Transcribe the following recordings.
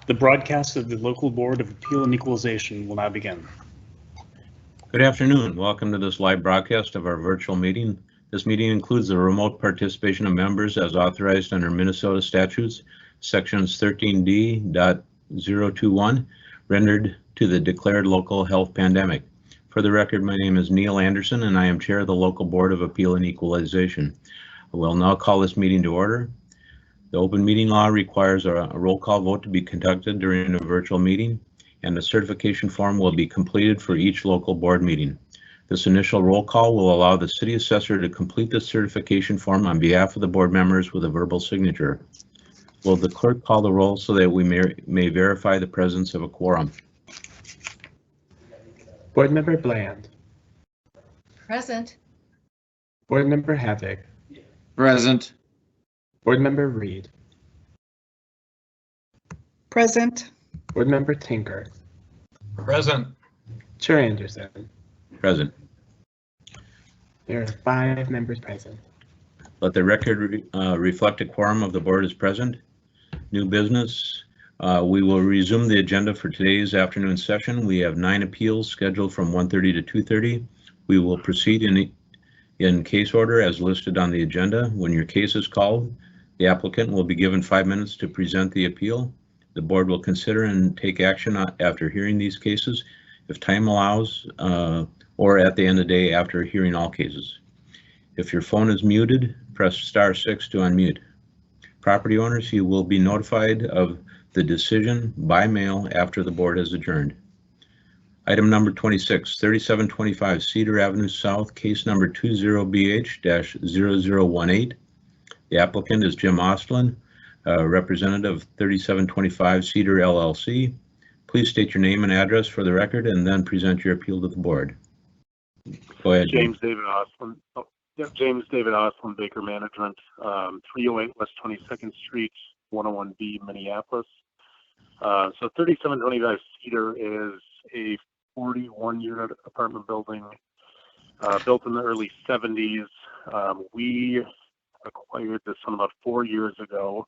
The broadcast of the Local Board of Appeal and Equalization will now begin. Good afternoon. Welcome to this live broadcast of our virtual meeting. This meeting includes the remote participation of members as authorized under Minnesota statutes, sections 13D.021, rendered to the declared local health pandemic. For the record, my name is Neil Anderson and I am Chair of the Local Board of Appeal and Equalization. I will now call this meeting to order. The open meeting law requires a roll call vote to be conducted during a virtual meeting, and a certification form will be completed for each local board meeting. This initial roll call will allow the city assessor to complete the certification form on behalf of the board members with a verbal signature. Will the clerk call the roll so that we may verify the presence of a quorum? Board Member Bland. Present. Board Member Havoc. Present. Board Member Reed. Present. Board Member Tinker. Present. Chair Anderson. Present. There are 5 members present. Let the record reflect a quorum of the board is present. New business. We will resume the agenda for today's afternoon session. We have 9 appeals scheduled from 1:30 to 2:30. We will proceed in case order as listed on the agenda. When your case is called, the applicant will be given 5 minutes to present the appeal. The board will consider and take action after hearing these cases, if time allows, or at the end of the day after hearing all cases. If your phone is muted, press *6 to unmute. Property owners, you will be notified of the decision by mail after the board has adjourned. Item number 26, 3725 Cedar Avenue South, case number 20BH-0018. The applicant is Jim Ostlin, representative of 3725 Cedar LLC. Please state your name and address for the record and then present your appeal to the board. Go ahead. James David Ostlin. James David Ostlin, Baker Management, 308 West 22nd Street, 101B, Minneapolis. So 3725 Cedar is a 41-unit apartment building built in the early 70s. We acquired this one about 4 years ago.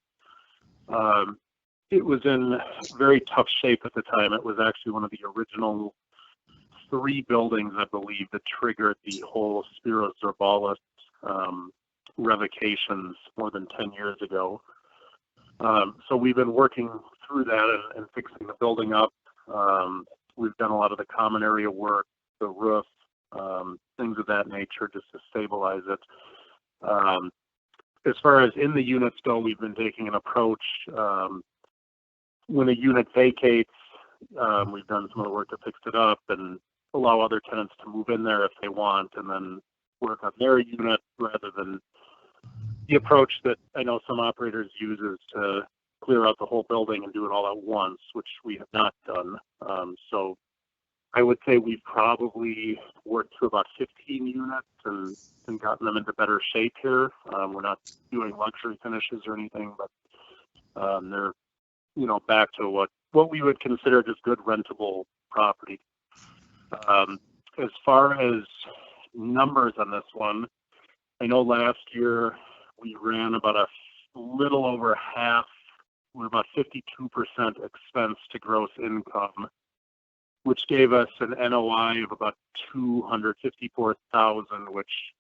It was in very tough shape at the time. It was actually one of the original 3 buildings, I believe, that triggered the whole Spiro Zerbalis revocations more than 10 years ago. So we've been working through that and fixing the building up. We've done a lot of the common area work, the roof, things of that nature just to stabilize it. As far as in the units go, we've been taking an approach. When a unit vacates, we've done some of the work to fix it up and allow other tenants to move in there if they want, and then work on their unit rather than the approach that I know some operators use is to clear out the whole building and do it all at once, which we have not done. So I would say we've probably worked through about 15 units and gotten them into better shape here. We're not doing luxury finishes or anything, but they're, back to what we would consider just good rentable property. As far as numbers on this one, I know last year we ran about a little over half. We're about 52% expense to gross income, which gave us an NOI of about $254,000, which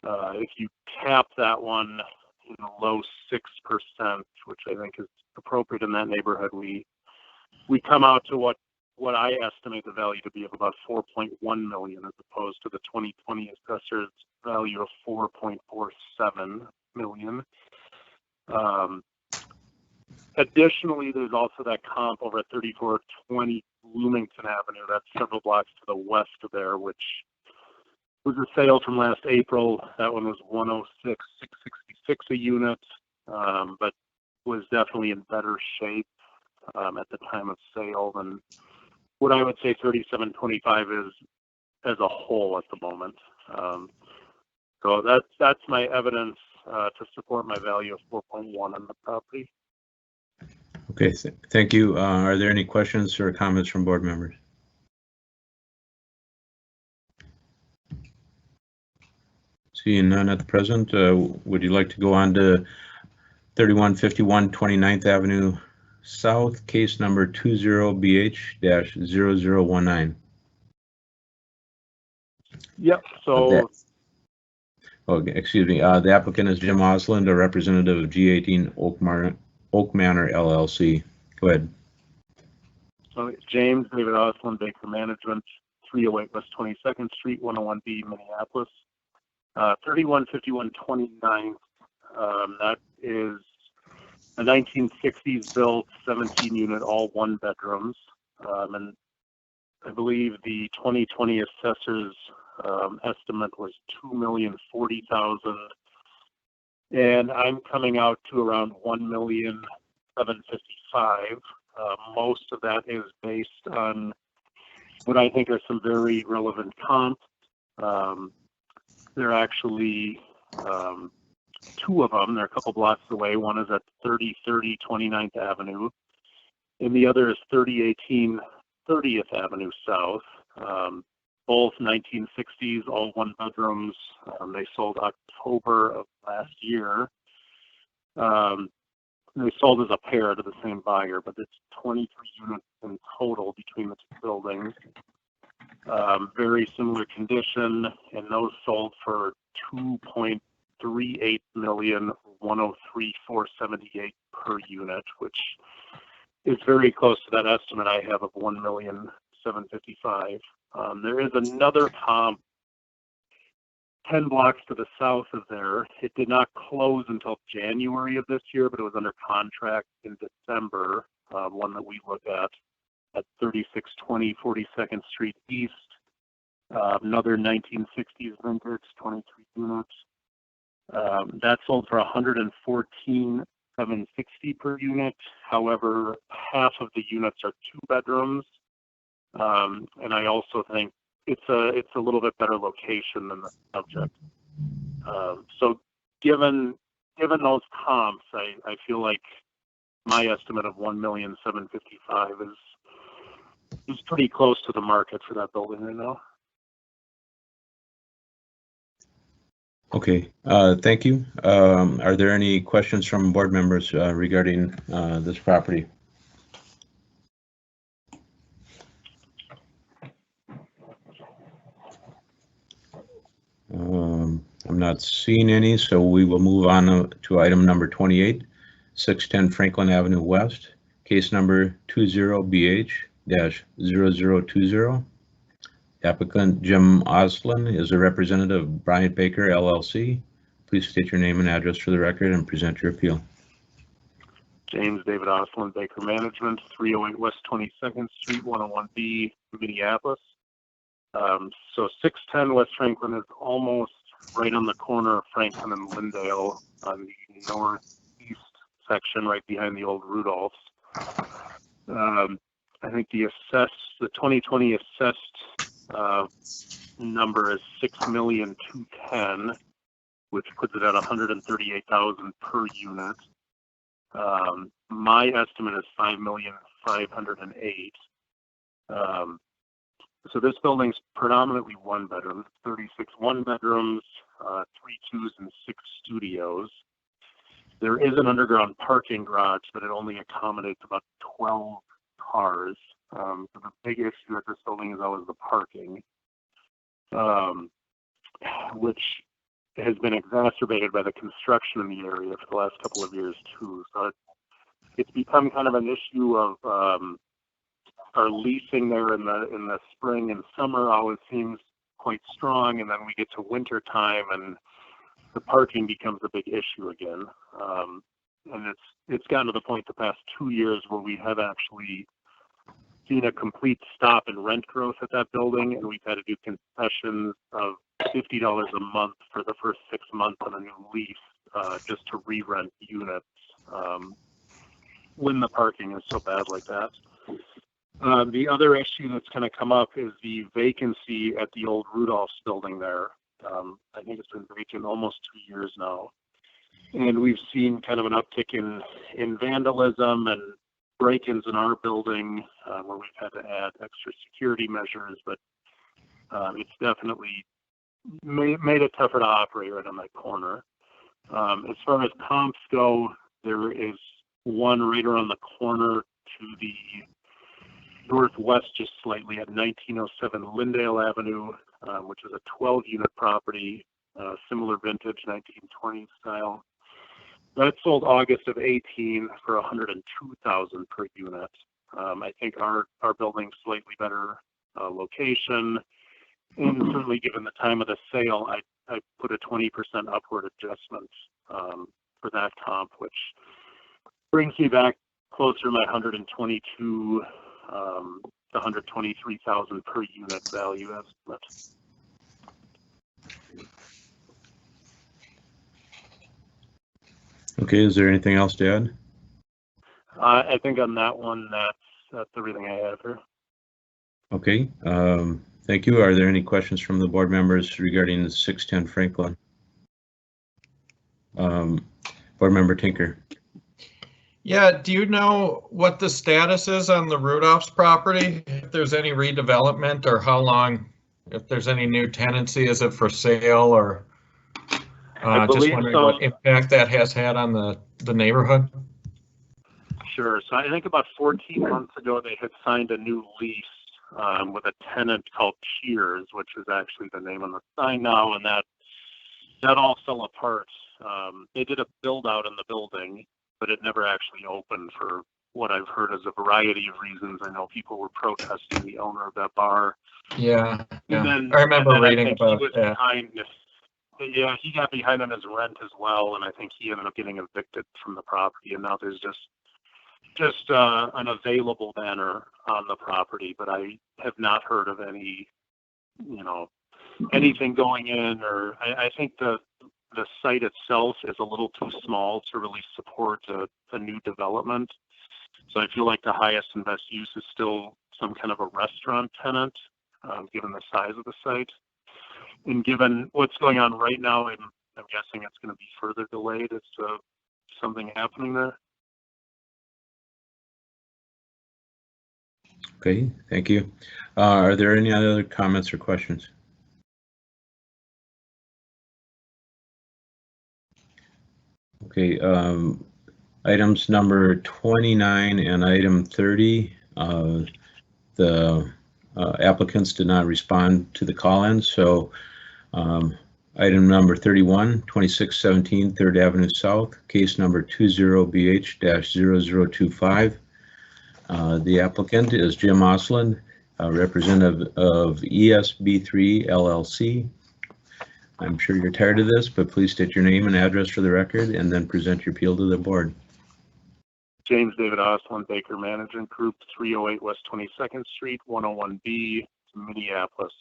if you cap that one in the low 6%, which I think is appropriate in that neighborhood, we come out to what I estimate the value to be of about $4.1 million, as opposed to the 2020 assessor's value of $4.47 million. Additionally, there's also that comp over at 3420 Bloomington Avenue. That's several blocks to the west of there, which was a sale from last April. That one was $106,666 a unit, but was definitely in better shape at the time of sale than what I would say 3725 is as a whole at the moment. So that's my evidence to support my value of 4.1 on the property. Okay, thank you. Are there any questions or comments from board members? Seeing none at the present, would you like to go on to 3151 29th Avenue South, case number 20BH-0019. Yep, so Okay, excuse me. The applicant is Jim Osland, a representative of G18 Oak Manor LLC. Go ahead. So James David Osland, Baker Management, 308 West 22nd Street, 101B, Minneapolis. 3151 29th. That is a 1960s built 17 unit, all one bedrooms. And I believe the 2020 assessor's estimate was $2,040,000. And I'm coming out to around $1,755,000. Most of that is based on what I think are some very relevant comps. They're actually two of them. They're a couple blocks away. One is at 3030 29th Avenue, and the other is 3018 30th Avenue South. Both 1960s, all one bedrooms. They sold October of last year. They sold as a pair to the same buyer, but it's 23 units in total between the two buildings. Very similar condition, and those sold for $2.38 million, $103,478 per unit, which is very close to that estimate I have of $1,755,000. There is another comp 10 blocks to the south of there. It did not close until January of this year, but it was under contract in December. One that we look at 3620 42nd Street East. Another 1960s vintage, 23 units. That sold for $114,760 per unit. However, half of the units are two bedrooms. And I also think it's a little bit better location than the subject. So given those comps, I feel like my estimate of $1,755,000 is pretty close to the market for that building right now. Okay, thank you. Are there any questions from board members regarding this property? I'm not seeing any, so we will move on to item number 28, 610 Franklin Avenue West, case number 20BH-0020. Applicant Jim Osland is a representative of Bryant Baker LLC. Please state your name and address for the record and present your appeal. James David Osland, Baker Management, 308 West 22nd Street, 101B, Minneapolis. So 610 West Franklin is almost right on the corner of Franklin and Lyndale on the northeast section, right behind the old Rudolph's. I think the 2020 assessed number is $6,210,000, which puts it at $138,000 per unit. My estimate is $5,508,000. So this building's predominantly one bedroom, 36 one bedrooms, 3 2s and 6 studios. There is an underground parking garage, but it only accommodates about 12 cars. So the big issue at this building is always the parking, which has been exacerbated by the construction in the area for the last couple of years too. So it's become kind of an issue of our leasing there in the spring and summer always seems quite strong, and then we get to winter time and the parking becomes a big issue again. And it's gotten to the point the past 2 years where we have actually seen a complete stop in rent growth at that building, and we've had to do concessions of $50 a month for the first 6 months on a new lease just to re-rent units when the parking is so bad like that. The other issue that's going to come up is the vacancy at the old Rudolph's building there. I think it's been vacant almost 2 years now. And we've seen kind of an uptick in vandalism and break-ins in our building where we've had to add extra security measures, but it's definitely made it tougher to operate right on that corner. As far as comps go, there is one right around the corner to the northwest, just slightly, at 1907 Lindale Avenue, which is a 12-unit property, similar vintage, 1920s style. That sold August of 18 for $102,000 per unit. I think our building's slightly better location, and certainly given the time of the sale, I put a 20% upward adjustment for that comp, which brings me back closer to my 122, the 123,000 per unit value estimate. Okay, is there anything else to add? I think on that one, that's everything I have here. Okay, thank you. Are there any questions from the board members regarding the 610 Franklin? Board member Tinker. Yeah, do you know what the status is on the Rudolph's property? If there's any redevelopment, or how long, if there's any new tenancy, is it for sale, or just wondering so. What impact that has had on the neighborhood? Sure. So I think about 14 months ago, they had signed a new lease with a tenant called Cheers, which is actually the name on the sign now, and that all fell apart. They did a build out in the building, but it never actually opened for what I've heard is a variety of reasons. I know people were protesting the owner of that bar. Yeah. Then, I remember reading about he was that. behind. Yeah, he got behind on his rent as well, and I think he ended up getting evicted from the property. And now there's just an available banner on the property, but I have not heard of any, anything going in, or I think the site itself is a little too small to really support a new development. So I feel like the highest and best use is still some kind of a restaurant tenant, given the size of the site. And given what's going on right now, I'm guessing it's going to be further delayed as to something happening there. Okay, thank you. Are there any other comments or questions? Okay, items number 29 and item 30, the applicants did not respond to the call-in, so item number 31, 2617 3rd Avenue South, case number 20BH-0025. The applicant is Jim Osland, representative of ESB3 LLC. I'm sure you're tired of this, but please state your name and address for the record and then present your appeal to the board. James David Osland, Baker Management Group, 308 West 22nd Street, 101B, Minneapolis.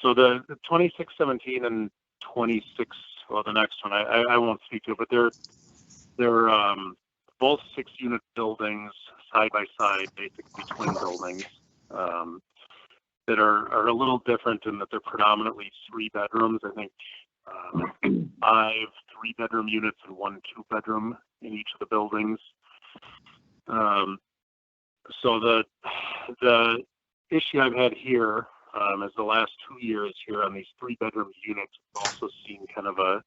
So the 2617 and 26, well, the next one, I won't speak to it, but they're both 6-unit buildings side by side, basically twin buildings, that are a little different in that they're predominantly 3 bedrooms. I think 5 3-bedroom units and 1 2-bedroom in each of the buildings. So the issue I've had here is the last 2 years here on these 3-bedroom units, we've also seen kind of a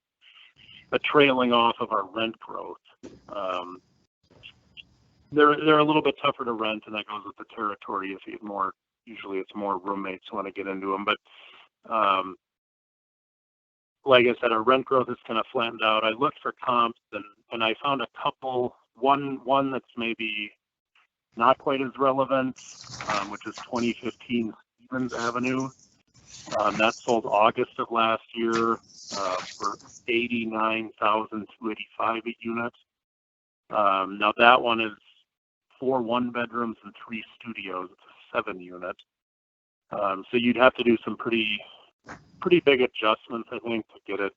trailing off of our rent growth. They're a little bit tougher to rent, and that goes with the territory. If you have more, usually it's more roommates who want to get into them. But like I said, our rent growth is kind of flattened out. I looked for comps, and I found a couple. One that's maybe not quite as relevant, which is 2015 Stevens Avenue. That sold August of last year for $89,285 a unit. Now that one is 4 1-bedrooms and 3 studios. It's a 7-unit. So you'd have to do some pretty big adjustments, I think, to get it,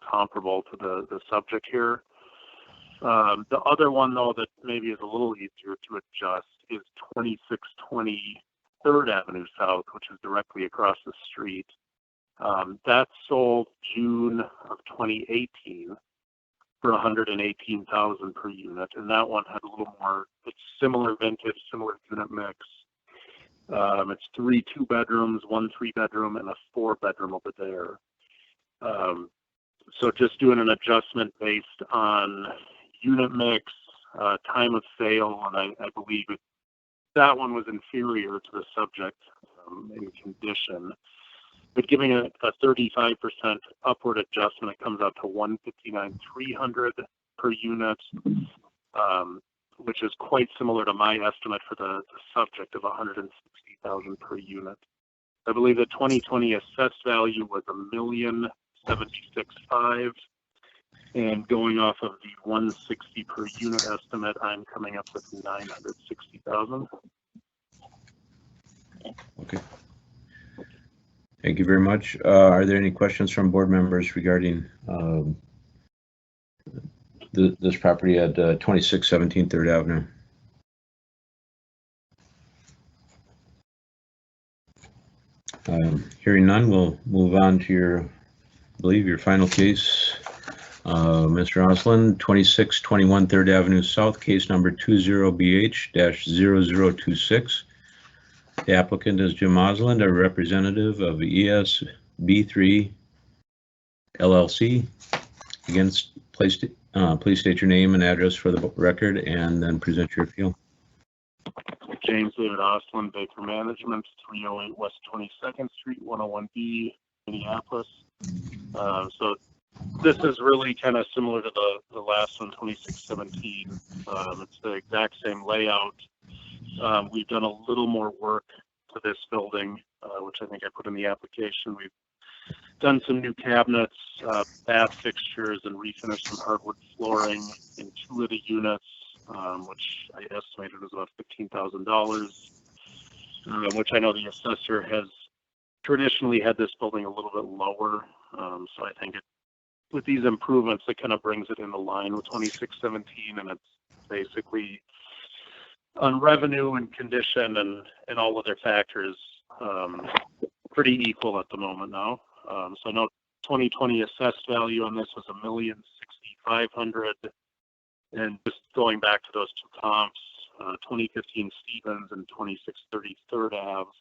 comparable to the subject here. The other one, though, that maybe is a little easier to adjust is 2620 3rd Avenue South, which is directly across the street. That sold June of 2018 for $118,000 per unit, and that one had a little more. It's similar vintage, similar unit mix. It's 3 2-bedrooms, 1 3-bedroom, and a 4-bedroom over there. So just doing an adjustment based on unit mix, time of sale, and I believe that one was inferior to the subject in condition. But giving it a 35% upward adjustment, it comes out to $159,300 per unit, which is quite similar to my estimate for the subject of $160,000 per unit. I believe the 2020 assessed value was $1,076,500, and going off of the 160 per unit estimate, I'm coming up with $960,000. Okay. Thank you very much. Are there any questions from board members regarding this property at 2617 3rd Avenue? Hearing none, we'll move on to your, I believe, your final case. Mr. Osland, 2621 3rd Avenue South, case number 20BH-0026. The applicant is Jim Osland, a representative of ESB3 LLC. Against, please state your name and address for the record and then present your appeal. James David Osland, Baker Management, 308 West 22nd Street, 101B, Minneapolis. So this is really kind of similar to the last one, 2617. It's the exact same layout. We've done a little more work to this building, which I think I put in the application. We've done some new cabinets, bath fixtures, and refinished some hardwood flooring in 2 of the units, which I estimated was about $15,000, which I know the assessor has traditionally had this building a little bit lower. So I think with these improvements, it kind of brings it into line with 2617, and it's basically on revenue and condition and all other factors pretty equal at the moment now. So I know 2020 assessed value on this was $1,060,500, and just going back to those 2 comps, 2015 Stevens and 2630 3rd Ave,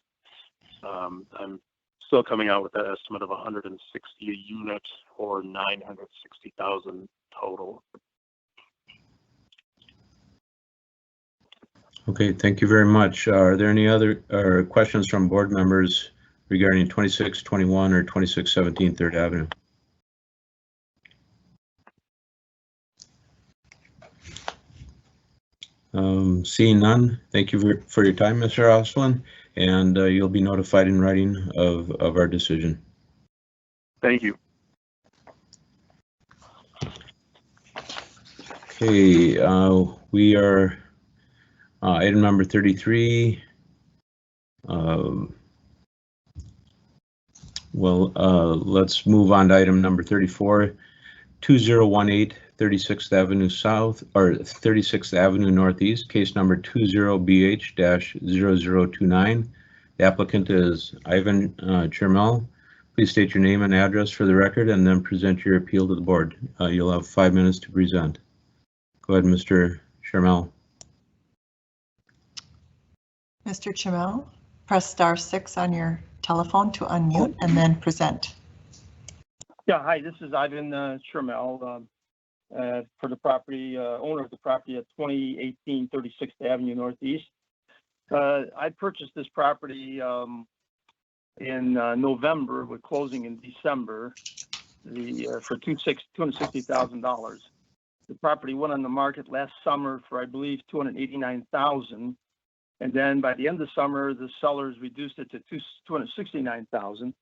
I'm still coming out with that estimate of 160 a unit or 960,000 total. Okay, thank you very much. Are there any other questions from board members regarding 2621 or 2617 3rd Avenue? Seeing none, thank you for your time, Mr. Osland, and you'll be notified in writing of our decision. Thank you. Okay, we are item number 33. Let's move on to item number 34. 2018 36th Avenue South, or 36th Avenue Northeast, case number 20BH-0029. The applicant is Ivan Chermel. Please state your name and address for the record and then present your appeal to the board. You'll have 5 minutes to present. Go ahead, Mr. Chermel. Mr. Chamel, press *6 on your telephone to unmute and then present. Yeah, hi, this is Ivan Chermel, for the property, owner of the property at 2018 36th Avenue Northeast. I purchased this property in November with closing in December for $260,000. The property went on the market last summer for, I believe, $289,000. And then by the end of the summer, the sellers reduced it to $269,000.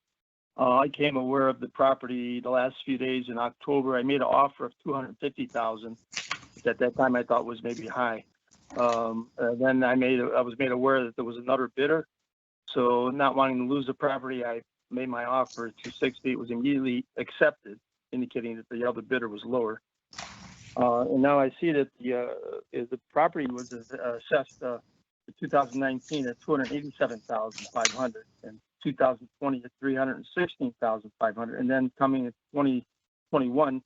I came aware of the property the last few days in October. I made an offer of $250,000, which at that time I thought was maybe high. Then I was made aware that there was another bidder. So not wanting to lose the property, I made my offer at $260,000. It was immediately accepted, indicating that the other bidder was lower. And now I see that the property was assessed for 2019 at $287,500 and 2020 at $316,500, and then coming at 2021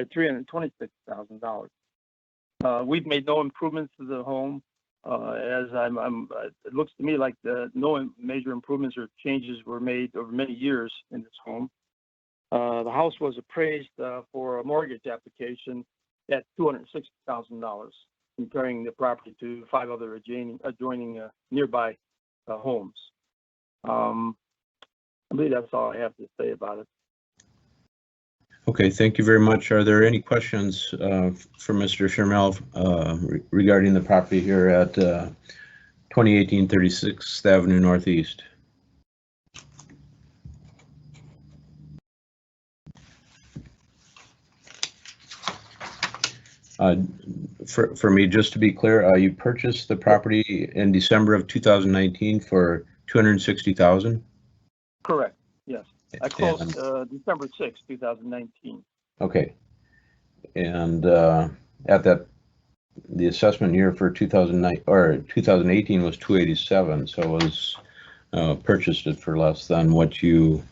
at $326,000. We've made no improvements to the home. It looks to me like no major improvements or changes were made over many years in this home. The house was appraised for a mortgage application at $260,000, comparing the property to 5 other adjoining nearby homes. I believe that's all I have to say about it. Okay, thank you very much. Are there any questions for Mr. Shermel regarding the property here at 2018 36th Avenue Northeast? For me, just to be clear, you purchased the property in December of 2019 for $260,000? Correct, yes. I closed December 6, 2019. Okay. And at that, the assessment year for 2009 or 2018 was 287, so it was purchased it for less than what you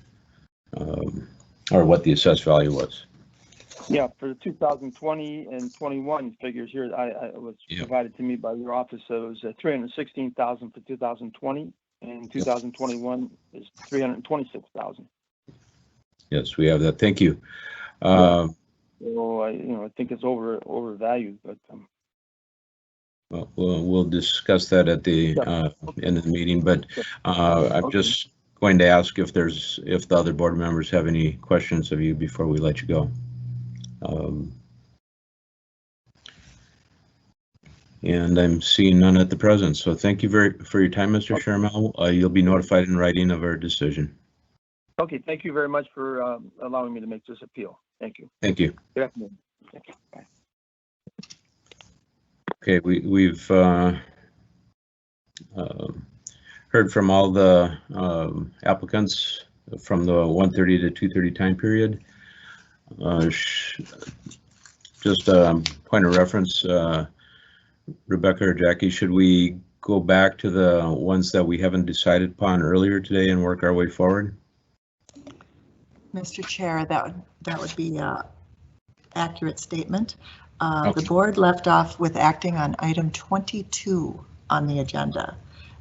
or what the assessed value was. Yeah, for the 2020 and 21 figures here, I was provided to me by your office. So it was $316,000 for 2020, and 2021 is $326,000. Yes, we have that. Thank you. So I think it's overvalued, but Well, we'll discuss that at the end of the meeting, but I'm just going to ask if the other board members have any questions of you before we let you go. And I'm seeing none at the present, so thank you for your time, Mr. Shermel. You'll be notified in writing of our decision. Okay, thank you very much for allowing me to make this appeal. Thank you. Thank you. Good afternoon. Thank you. Bye. Okay, we've heard from all the applicants from the 1:30 to 2:30 time period. Just a point of reference, Rebecca or Jackie, should we go back to the ones that we haven't decided upon earlier today and work our way forward? Mr. Chair, that would be an accurate statement. Okay. The board left off with acting on item 22 on the agenda,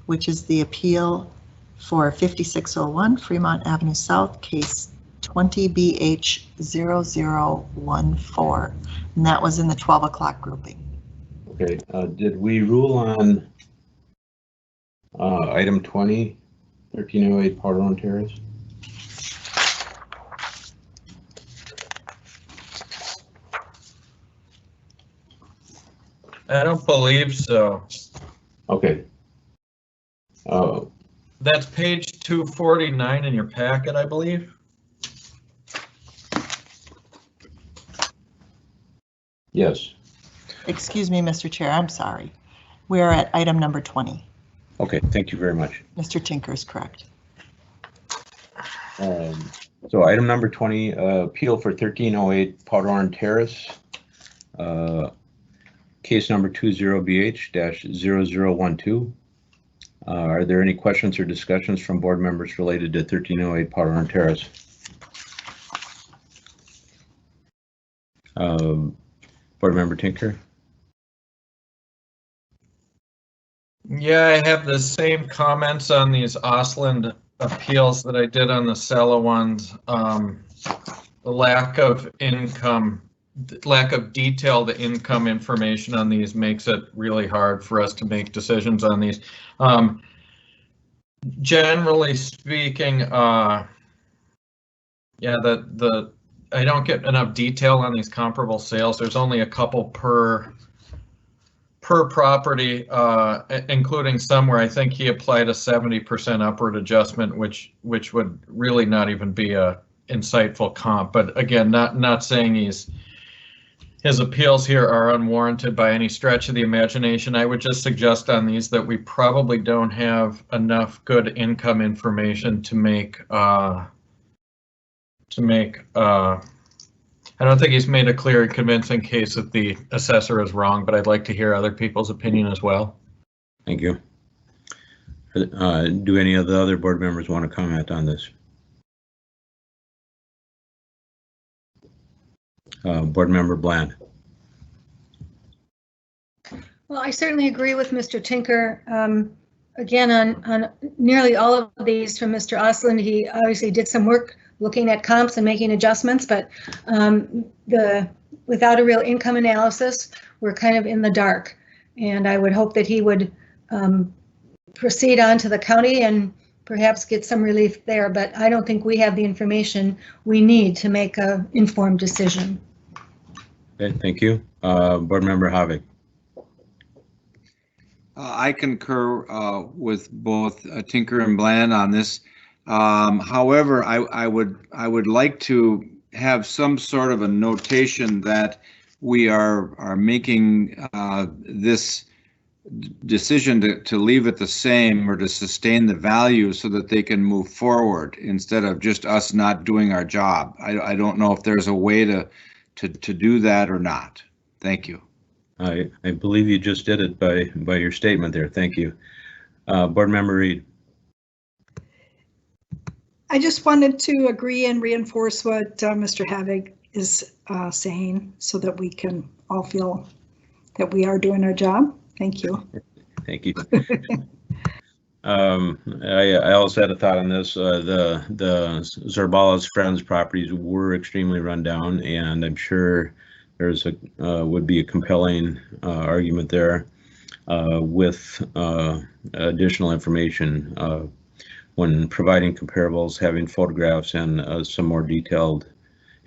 which is the appeal for 5601 Fremont Avenue South, case 20BH0014, and that was in the 12 o'clock grouping. Okay, did we rule on item 20, 1308 Powderhorn Terrace? I don't believe so. Okay. That's page 249 in your packet, I believe. Yes. Excuse me, Mr. Chair, I'm sorry. We are at item number 20. Okay, thank you very much. Mr. Tinker is correct. So item number 20, appeal for 1308 Powderhorn Terrace, case number 20BH-0012. Are there any questions or discussions from board members related to 1308 Powderhorn Terrace? Board member Tinker? Yeah, I have the same comments on these Osland appeals that I did on the Sella ones. The lack of detailed income information on these makes it really hard for us to make decisions on these. Generally speaking, yeah, I don't get enough detail on these comparable sales. There's only a couple per property, including some where I think he applied a 70% upward adjustment, which would really not even be a insightful comp. But again, not saying his appeals here are unwarranted by any stretch of the imagination. I would just suggest on these that we probably don't have enough good income information to make I don't think he's made a clear and convincing case that the assessor is wrong, but I'd like to hear other people's opinion as well. Thank you. Do any of the other board members want to comment on this? Board member Bland. Well, I certainly agree with Mr. Tinker. Again, on nearly all of these from Mr. Osland, he obviously did some work looking at comps and making adjustments, but the without a real income analysis, we're kind of in the dark. And I would hope that he would proceed on to the county and perhaps get some relief there, but I don't think we have the information we need to make an informed decision. Okay, thank you. Board Member Havik. I concur with both Tinker and Bland on this. However, I would like to have some sort of a notation that we are making this decision to leave it the same or to sustain the value so that they can move forward instead of just us not doing our job. I don't know if there's a way to do that or not. Thank you. I believe you just did it by your statement there. Thank you. Board Member Reed. I just wanted to agree and reinforce what Mr. Havik is saying so that we can all feel that we are doing our job. Thank you. Thank you. I also had a thought on this. The Zerbala's friends' properties were extremely run down, and I'm sure there's would be a compelling argument there with additional information when providing comparables, having photographs and some more detailed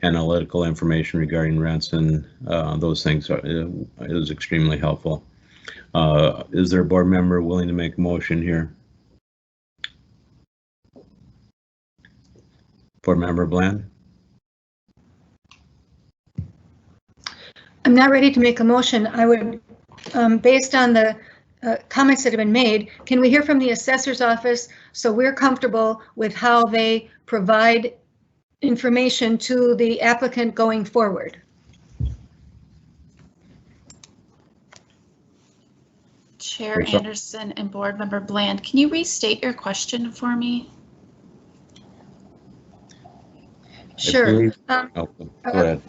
analytical information regarding rents and those things is extremely helpful. Is there a board member willing to make a motion here? Board Member Bland? I'm not ready to make a motion. I would, based on the comments that have been made, can we hear from the assessor's office so we're comfortable with how they provide information to the applicant going forward? Chair Anderson and Board Member Bland, can you restate your question for me? Sure. Go ahead.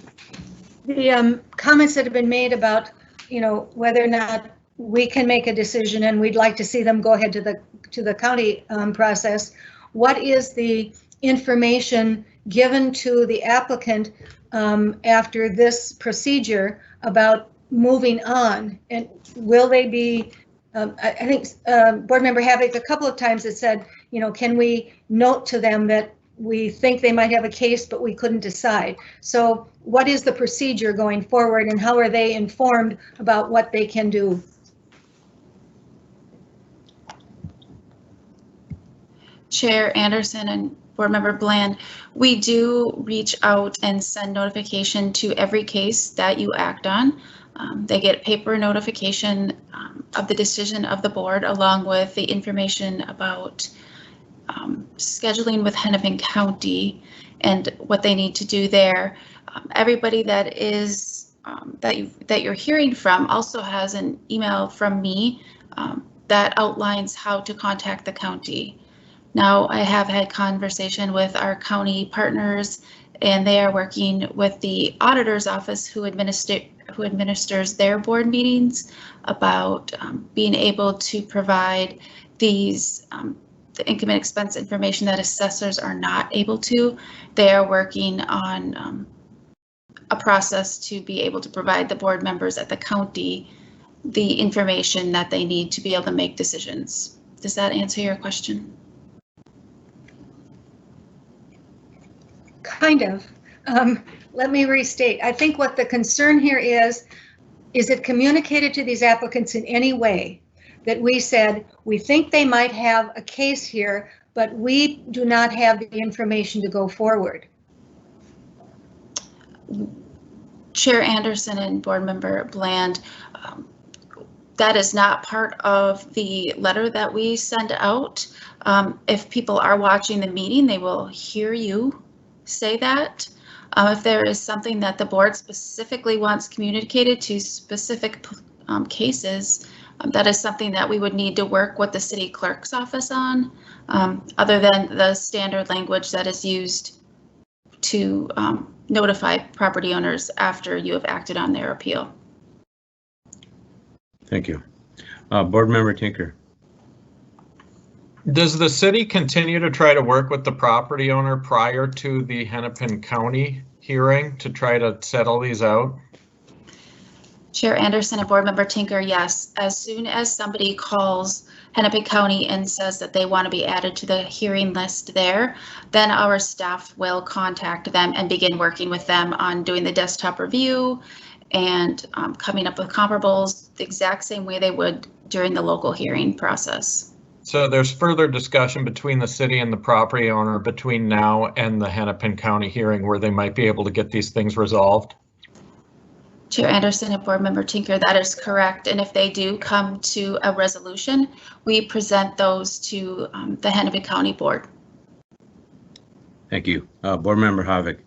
The comments that have been made about, whether or not we can make a decision, and we'd like to see them go ahead to the county process. What is the information given to the applicant after this procedure about moving on? And will they be? I think Board Member Havik a couple of times has said, can we note to them that we think they might have a case, but we couldn't decide. So what is the procedure going forward, and how are they informed about what they can do? Chair Anderson and Board Member Bland, we do reach out and send notification to every case that you act on. They get paper notification of the decision of the board, along with the information about scheduling with Hennepin County and what they need to do there. Everybody that is that you're hearing from also has an email from me that outlines how to contact the county. Now, I have had conversation with our county partners, and they are working with the auditor's office who administers their board meetings about being able to provide these the income and expense information that assessors are not able to. They are working on a process to be able to provide the board members at the county the information that they need to be able to make decisions. Does that answer your question? Kind of. Let me restate. I think what the concern here is it communicated to these applicants in any way that we said, we think they might have a case here, but we do not have the information to go forward? Chair Anderson and Board Member Bland, that is not part of the letter that we send out. If people are watching the meeting, they will hear you say that. If there is something that the board specifically wants communicated to specific cases, that is something that we would need to work with the city clerk's office on, other than the standard language that is used to notify property owners after you have acted on their appeal. Thank you. Board Member Tinker. Does the city continue to try to work with the property owner prior to the Hennepin County hearing to try to settle these out? Chair Anderson and Board Member Tinker, yes. As soon as somebody calls Hennepin County and says that they want to be added to the hearing list there, then our staff will contact them and begin working with them on doing the desktop review and coming up with comparables the exact same way they would during the local hearing process. So there's further discussion between the city and the property owner between now and the Hennepin County hearing where they might be able to get these things resolved? Chair Anderson and Board Member Tinker, that is correct. And if they do come to a resolution, we present those to the Hennepin County Board. Thank you. Board Member Havik.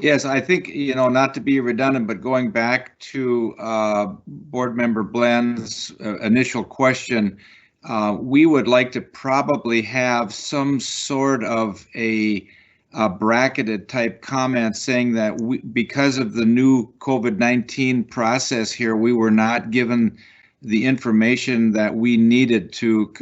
Yes, I think, not to be redundant, but going back to Board Member Bland's initial question, we would like to probably have some sort of a bracketed type comment saying that because of the new COVID-19 process here, we were not given the information that we needed to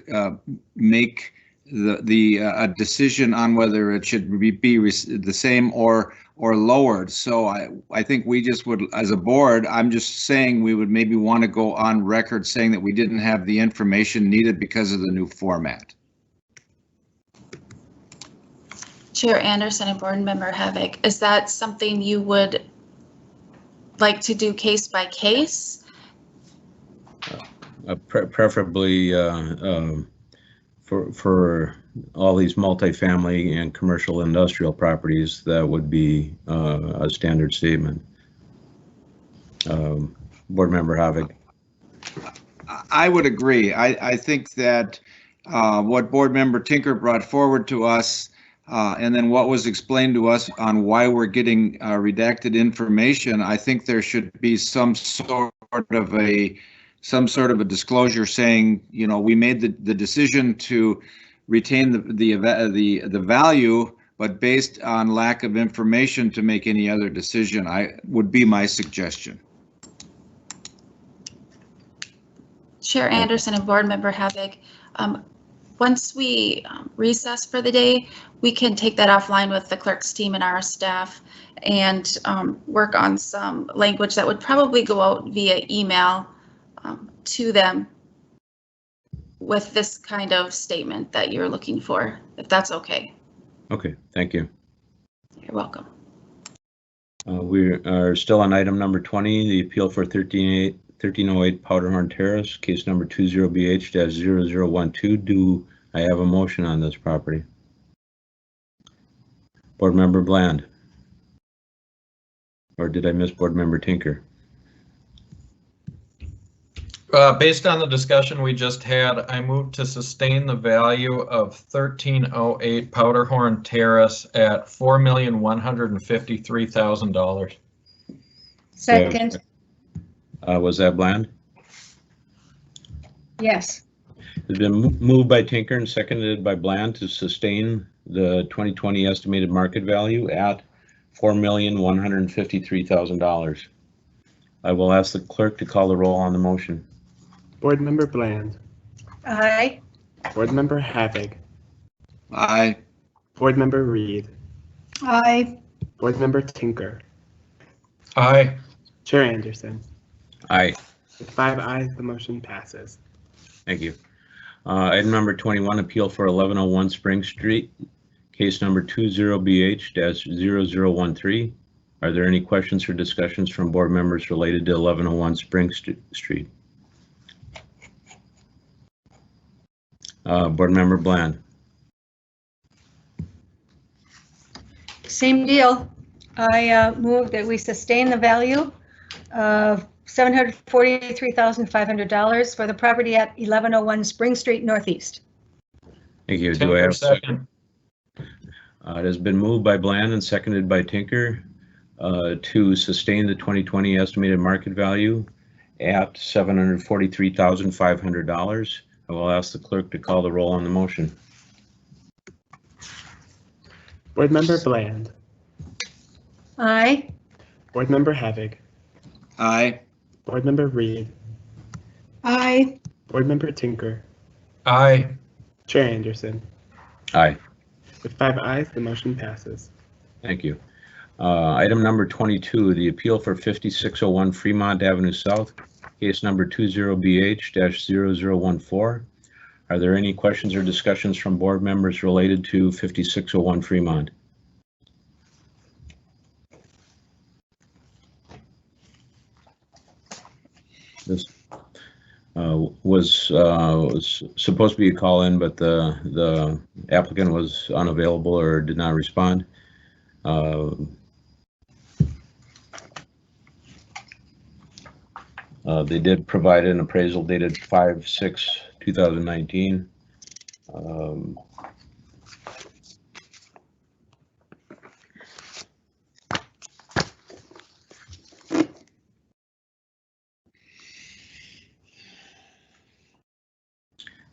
make a decision on whether it should be the same or lowered. So I think we just would, as a board, I'm just saying we would maybe want to go on record saying that we didn't have the information needed because of the new format. Chair Anderson and Board Member Havik, is that something you would like to do case by case? Preferably for all these multifamily and commercial industrial properties, that would be a standard statement. Board Member Havik. I would agree. I think that what Board Member Tinker brought forward to us and then what was explained to us on why we're getting redacted information, I think there should be some sort of a disclosure saying, we made the decision to retain the value, but based on lack of information to make any other decision, would be my suggestion. Chair Anderson and Board Member Havik, once we recess for the day, we can take that offline with the clerk's team and our staff and work on some language that would probably go out via email to them with this kind of statement that you're looking for, if that's okay. Okay, thank you. You're welcome. We are still on item number 20, the appeal for 1308 Powderhorn Terrace, case number 20BH-0012. Do I have a motion on this property? Board Member Bland? Or did I miss Board Member Tinker? Based on the discussion we just had, I move to sustain the value of 1308 Powderhorn Terrace at $4,153,000. Second. Was that Bland? Yes. It's been moved by Tinker and seconded by Bland to sustain the 2020 estimated market value at $4,153,000. I will ask the clerk to call the roll on the motion. Board Member Bland. Aye. Board Member Havik. Aye. Board Member Reed. Aye. Board Member Tinker. Aye. Chair Anderson. Aye. With 5 ayes, the motion passes. Thank you. Item number 21, appeal for 1101 Spring Street, case number 20BH-0013. Are there any questions or discussions from board members related to 1101 Spring Street? Board Member Bland. Same deal. I move that we sustain the value of $743,500 for the property at 1101 Spring Street Northeast. Thank you. Do I have a second? It has been moved by Bland and seconded by Tinker to sustain the 2020 estimated market value at $743,500. I will ask the clerk to call the roll on the motion. Board Member Bland. Aye. Board Member Havik. Aye. Board Member Reed. Aye. Board Member Tinker. Aye. Chair Anderson. Aye. With 5 ayes, the motion passes. Thank you. Item number 22, the appeal for 5601 Fremont Avenue South, case number 20BH-0014. Are there any questions or discussions from board members related to 5601 Fremont? This was supposed to be a call-in, but the applicant was unavailable or did not respond. They did provide an appraisal dated 5/6/2019.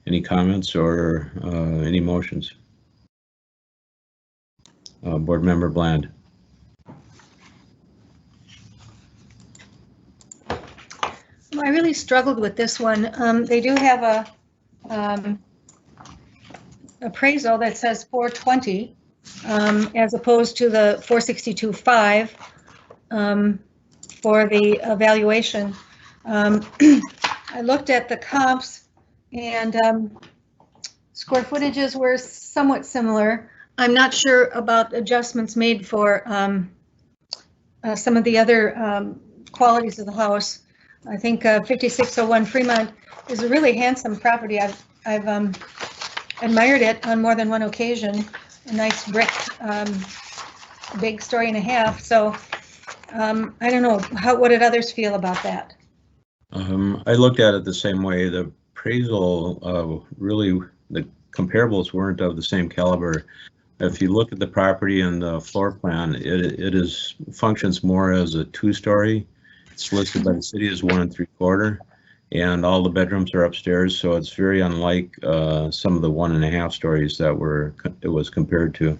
Any comments or any motions? Board Member Bland. I really struggled with this one. They do have a appraisal that says 420 as opposed to the 462.5 for the evaluation. I looked at the comps and square footages were somewhat similar. I'm not sure about adjustments made for some of the other qualities of the house. I think 5601 Fremont is a really handsome property. I've admired it on more than one occasion. A nice brick, big story and a half. So I don't know, what did others feel about that? I looked at it the same way. The appraisal, really, the comparables weren't of the same caliber. If you look at the property and the floor plan, it functions more as a two-story. It's listed by the city as 1 3/4, and all the bedrooms are upstairs, so it's very unlike some of the 1.5 stories that it was compared to.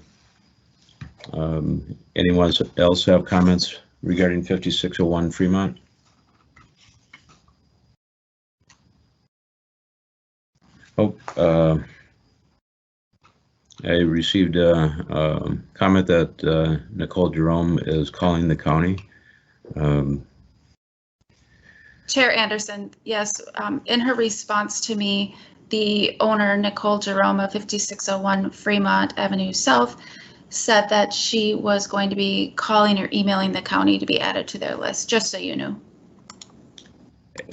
Anyone else have comments regarding 5601 Fremont? Oh, I received a comment that Nicole Jerome is calling the county. Chair Anderson, yes, in her response to me, the owner, Nicole Jerome of 5601 Fremont Avenue South, said that she was going to be calling or emailing the county to be added to their list, just so you know.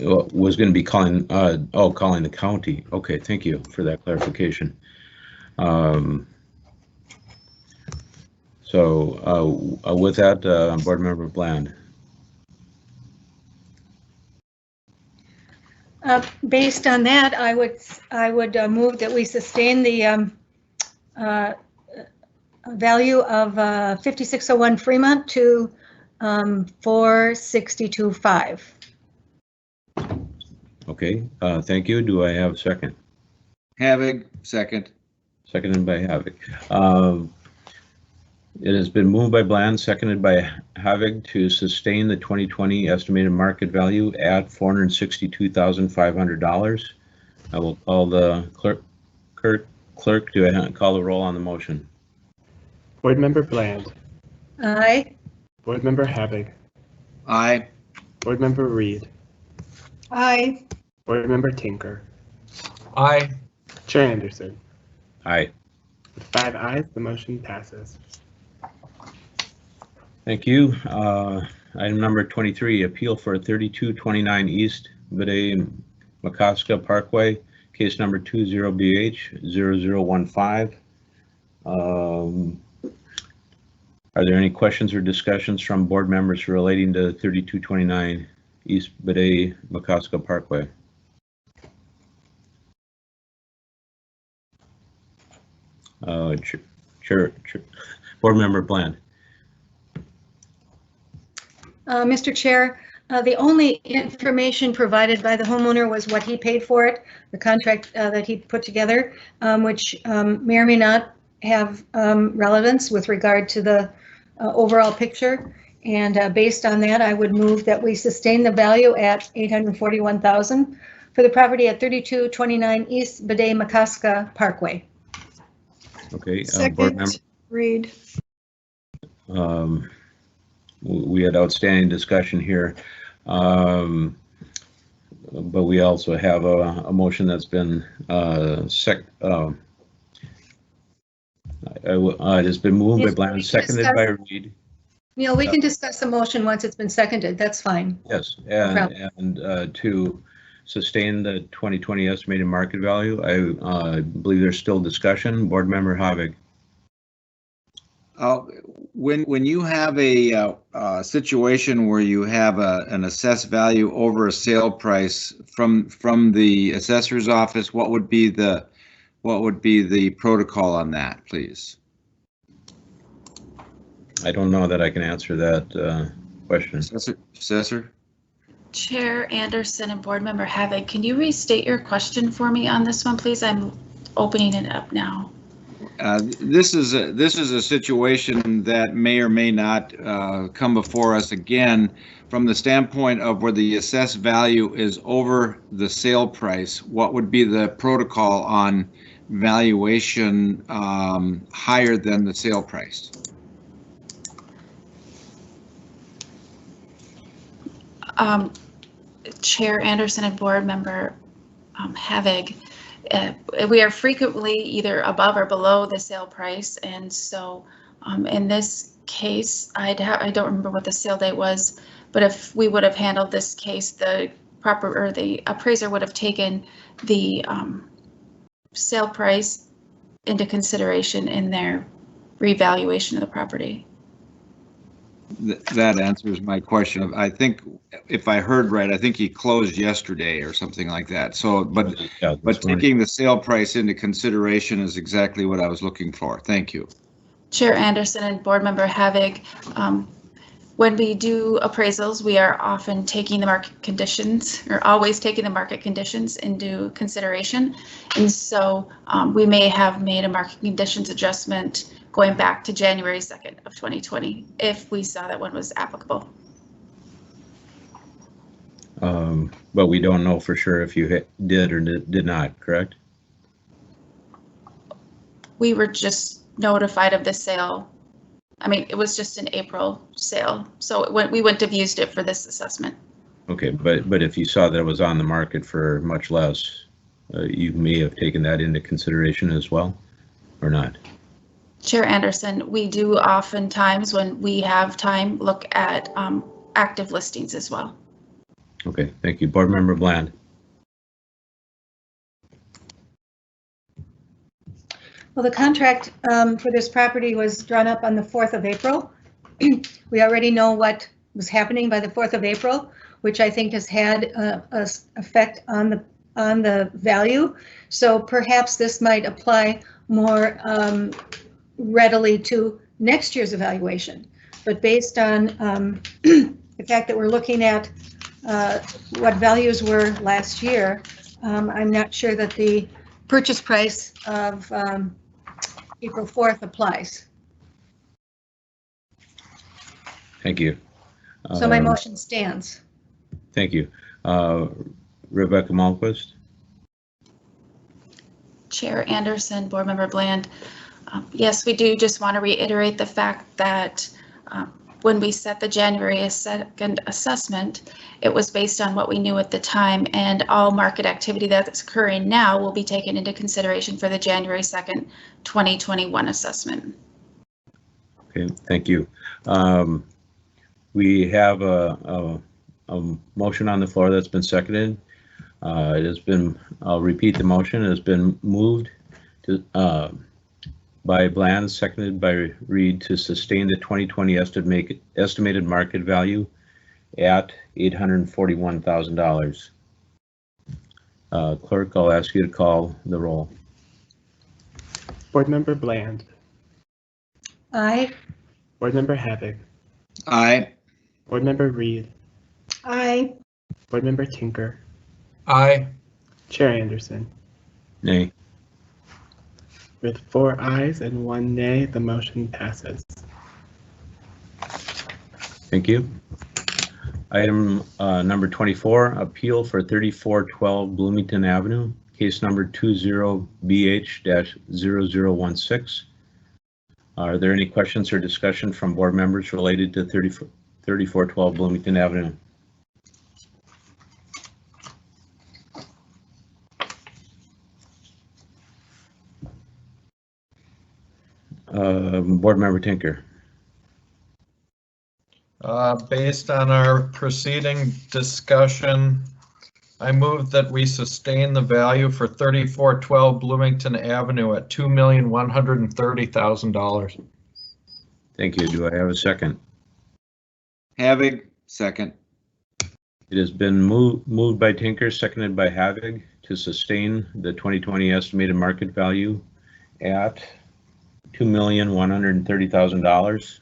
Was going to be calling, calling the county. Okay, thank you for that clarification. With that, Board Member Bland. Based on that, I would move that we sustain the value of 5601 Fremont to 462.5. Okay, thank you. Do I have a second? Havig, second. Seconded by Havig. It has been moved by Bland, seconded by Havig to sustain the 2020 estimated market value at $462,500. I will call the clerk. Do I call the roll on the motion? Board Member Bland. Aye. Board Member Havig. Aye. Board Member Reed. Aye. Board Member Tinker. Aye. Chair Anderson. Aye. With 5 ayes, the motion passes. Thank you. Item number 23, appeal for 3229 East Bidet Makaska Parkway, case number 20BH-0015. Are there any questions or discussions from board members relating to 3229 East Bidet Makaska Parkway? Board Member Bland. Mr. Chair, the only information provided by the homeowner was what he paid for it, the contract that he put together, which may or may not have relevance with regard to the overall picture. And based on that, I would move that we sustain the value at $841,000 for the property at 3229 East Bidet Makaska Parkway. Okay. Second, Board Member Reed. we had outstanding discussion here. But we also have a motion that's been it has been moved by Bland, seconded by Reed. Neil, we can discuss the motion once it's been seconded. That's fine. Yes, and to sustain the 2020 estimated market value, I believe there's still discussion. Board Member Havig. When you have a situation where you have an assessed value over a sale price from the assessor's office, what would be the protocol on that, please? I don't know that I can answer that question. Assessor? Chair Anderson and Board Member Havig, can you restate your question for me on this one, please? I'm opening it up now. This is a situation that may or may not come before us again from the standpoint of where the assessed value is over the sale price. What would be the protocol on valuation higher than the sale price? Chair Anderson and Board Member Havig, we are frequently either above or below the sale price, and so in this case, I don't remember what the sale date was, but if we would have handled this case, the appraiser would have taken the sale price into consideration in their revaluation of the property. That answers my question. I think if I heard right, I think he closed yesterday or something like that. So, but taking the sale price into consideration is exactly what I was looking for. Thank you. Chair Anderson and Board Member Havig, when we do appraisals, we are often taking the market conditions, or always taking the market conditions into consideration. And so we may have made a market conditions adjustment going back to January 2nd of 2020, if we saw that one was applicable. But we don't know for sure if you did or did not, correct? We were just notified of the sale. I mean, it was just an April sale, so we wouldn't have used it for this assessment. Okay, but if you saw that it was on the market for much less, you may have taken that into consideration as well, or not? Chair Anderson, we do oftentimes, when we have time, look at active listings as well. Okay, thank you. Board Member Bland. Well, the contract for this property was drawn up on the 4th of April. We already know what was happening by the 4th of April, which I think has had an effect on the value. So perhaps this might apply more readily to next year's evaluation. But based on the fact that we're looking at what values were last year, I'm not sure that the purchase price of April 4th applies. Thank you. So my motion stands. Thank you. Rebecca Malmquist. Chair Anderson, Board Member Bland. Yes, we do just want to reiterate the fact that when we set the January 2nd assessment, it was based on what we knew at the time, and all market activity that's occurring now will be taken into consideration for the January 2nd, 2021 assessment. Okay, thank you. We have a motion on the floor that's been seconded. It has been, I'll repeat the motion, it has been moved to by Bland, seconded by Reed, to sustain the 2020 estimated market value at $841,000. Clerk, I'll ask you to call the roll. Board Member Bland. Aye. Board Member Havig. Aye. Board Member Reed. Aye. Board Member Tinker. Aye. Chair Anderson. Nay. With 4 ayes and 1 nay, the motion passes. Thank you. Item number 24, appeal for 3412 Bloomington Avenue, case number 20BH-0016. Are there any questions or discussion from board members related to 3412 Bloomington Avenue. Board Member Tinker. Based on our preceding discussion, I move that we sustain the value for 3412 Bloomington Avenue at $2,130,000. Thank you. Do I have a second? Havig, second. It has been moved by Tinker, seconded by Havig to sustain the 2020 estimated market value at $2,130,000.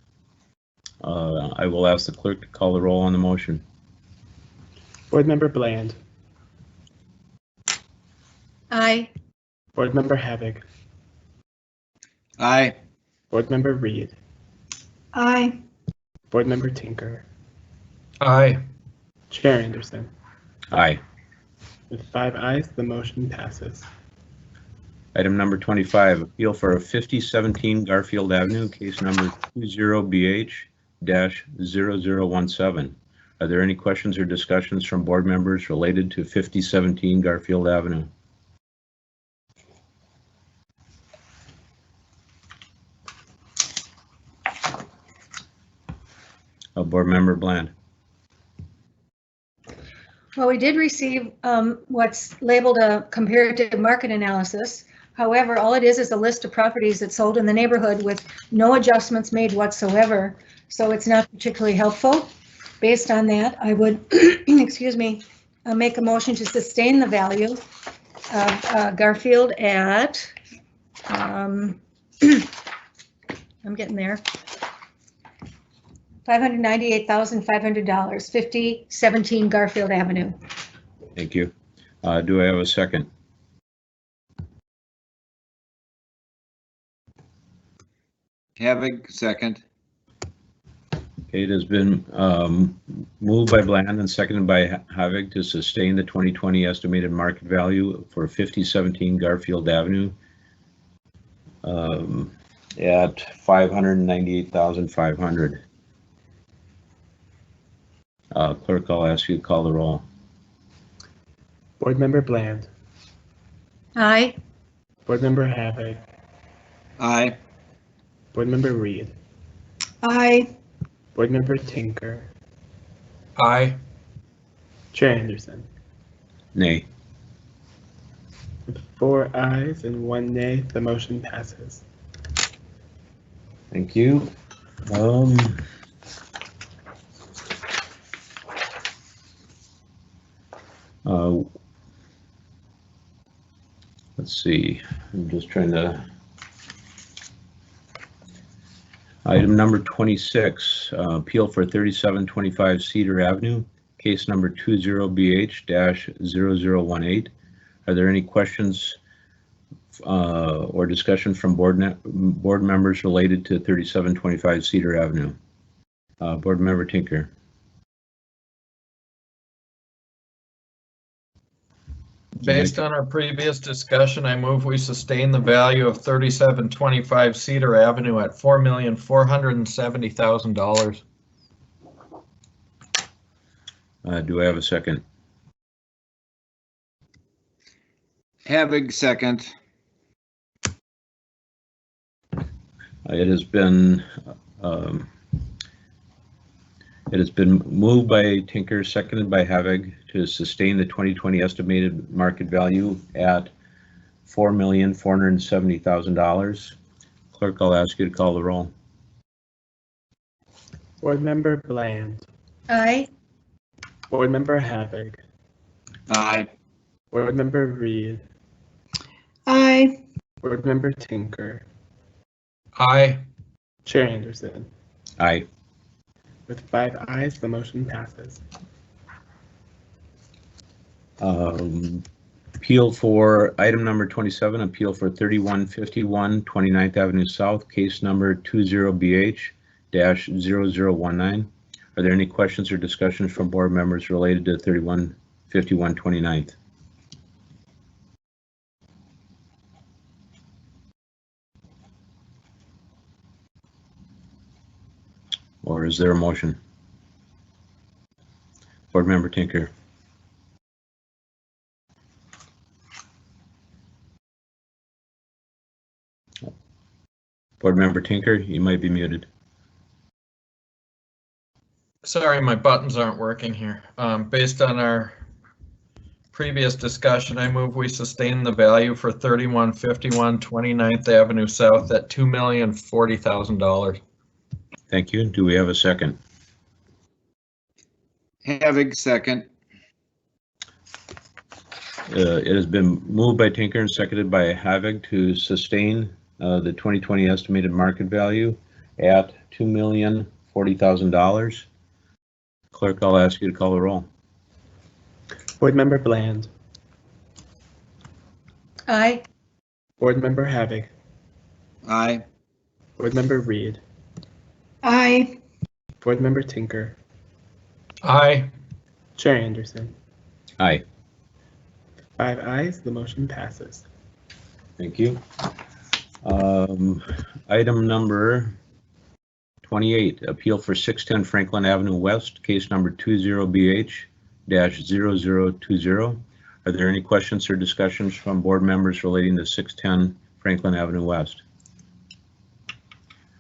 I will ask the clerk to call the roll on the motion. Board Member Bland. Aye. Board Member Havig. Aye. Board Member Reed. Aye. Board Member Tinker. Aye. Chair Anderson. Aye. With 5 ayes, the motion passes. Item number 25, appeal for a 5017 Garfield Avenue, case number 20BH-0017. Are there any questions or discussions from board members related to 5017 Garfield Avenue? Board Member Bland. Well, we did receive what's labeled a comparative market analysis. However, all it is a list of properties that sold in the neighborhood with no adjustments made whatsoever. So it's not particularly helpful. Based on that, I would, excuse me, make a motion to sustain the value of Garfield at, I'm getting there, $598,500, 5017 Garfield Avenue. Thank you. Do I have a second? Havig, second. Okay, it has been moved by Bland and seconded by Havig to sustain the 2020 estimated market value for 5017 Garfield Avenue at $598,500. Clerk, I'll ask you to call the roll. Board Member Bland. Aye. Board Member Havig. Aye. Board Member Reed. Aye. Board Member Tinker. Aye. Chair Anderson. Nay. With 4 ayes and 1 nay, the motion passes. Thank you. Let's see, I'm just trying to. Item number 26, appeal for 3725 Cedar Avenue, case number 20BH-0018. Are there any questions or discussion from board members related to 3725 Cedar Avenue? Board Member Tinker. Based on our previous discussion, I move we sustain the value of 3725 Cedar Avenue at $4,470,000. Do I have a second? Havig, second. It has been moved by Tinker, seconded by Havig to sustain the 2020 estimated market value at $4,470,000. Clerk, I'll ask you to call the roll. Board Member Bland. Aye. Board Member Havig. Aye. Board Member Reed. Aye. Board Member Tinker. Aye. Chair Anderson. Aye. With 5 ayes, the motion passes. Appeal for item number 27, appeal for 3151 29th Avenue South, case number 20BH-0019. Are there any questions or discussions from board members related to 3151 29th? Or is there a motion? Board Member Tinker. Board Member Tinker, you might be muted. Sorry, my buttons aren't working here. Based on our previous discussion, I move we sustain the value for 3151 29th Avenue South at $2,040,000. Thank you. Do we have a second? Havig, second. It has been moved by Tinker and seconded by Havig to sustain the 2020 estimated market value at $2,040,000. Clerk, I'll ask you to call the roll. Board Member Bland. Aye. Board Member Havig. Aye. Board Member Reed. Aye. Board Member Tinker. Aye. Chair Anderson. Aye. 5 ayes, the motion passes. Thank you. Item number 28, appeal for 610 Franklin Avenue West, case number 20BH-0020. Are there any questions or discussions from board members relating to 610 Franklin Avenue West?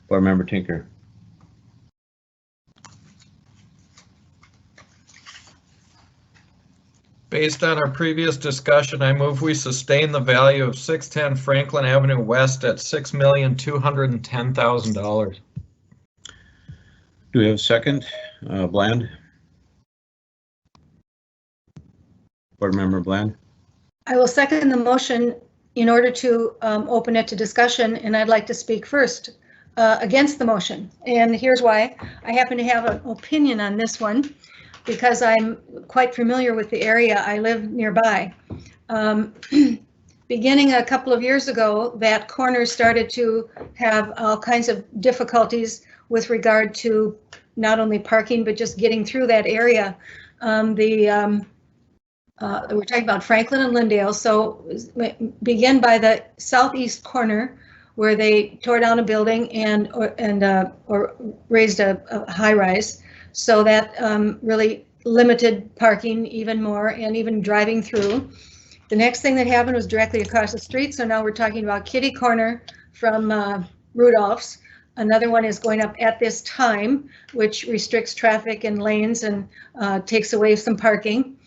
Board Member Tinker. Based on our previous discussion, I move we sustain the value of 610 Franklin Avenue West at $6,210,000. Do we have a second? Bland? Board Member Bland? I will second the motion in order to open it to discussion, and I'd like to speak first against the motion. And here's why. I happen to have an opinion on this one because I'm quite familiar with the area. I live nearby. Beginning a couple of years ago, that corner started to have all kinds of difficulties with regard to not only parking, but just getting through that area. We're talking about Franklin and Lyndale. So begin by the southeast corner where they tore down a building or raised a high rise. So that really limited parking even more and even driving through. The next thing that happened was directly across the street. So now we're talking about Kitty Corner from Rudolph's. Another one is going up at this time, which restricts traffic and lanes and takes away some parking.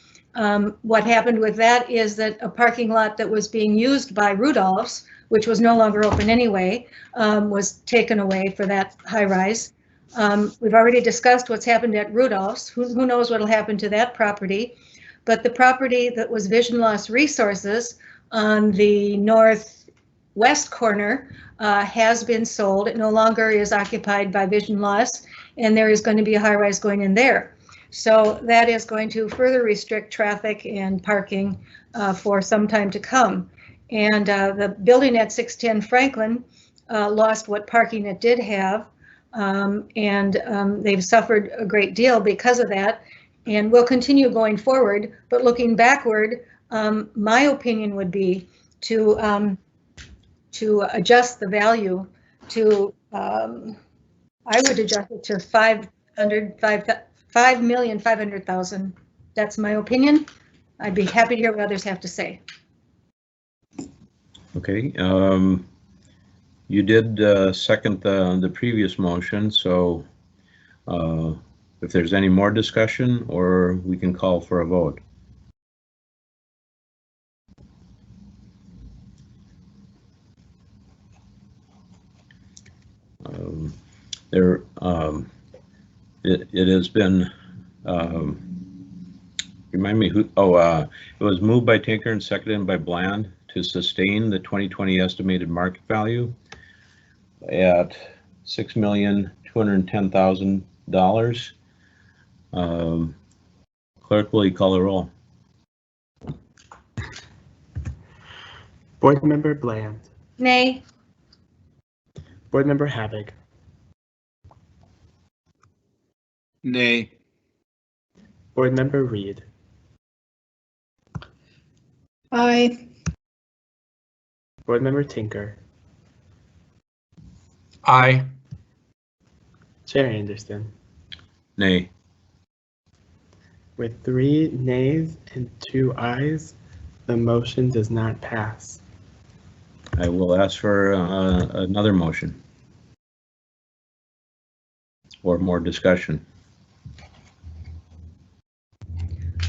What happened with that is that a parking lot that was being used by Rudolph's, which was no longer open anyway, was taken away for that high rise. We've already discussed what's happened at Rudolph's. Who knows what'll happen to that property? But the property that was Vision Loss Resources on the northwest corner has been sold. It no longer is occupied by Vision Loss, and there is going to be a high rise going in there. So that is going to further restrict traffic and parking for some time to come. And the building at 610 Franklin lost what parking it did have. They've suffered a great deal because of that, and will continue going forward. But looking backward, my opinion would be to adjust the value to, I would adjust it to $5,500,000. That's my opinion. I'd be happy to hear what others have to say. Okay. You did second the previous motion, so if there's any more discussion, or we can call for a vote. It has been, remind me who, it was moved by Tinker and seconded by Bland to sustain the 2020 estimated market value at $6,210,000. Clerk, will you call the roll? Board Member Bland. Nay. Board Member Havig. Nay. Board Member Reed. Aye. Board Member Tinker. Aye. Chair Anderson. Nay. With 3 nays and 2 ayes, the motion does not pass. I will ask for another motion or more discussion.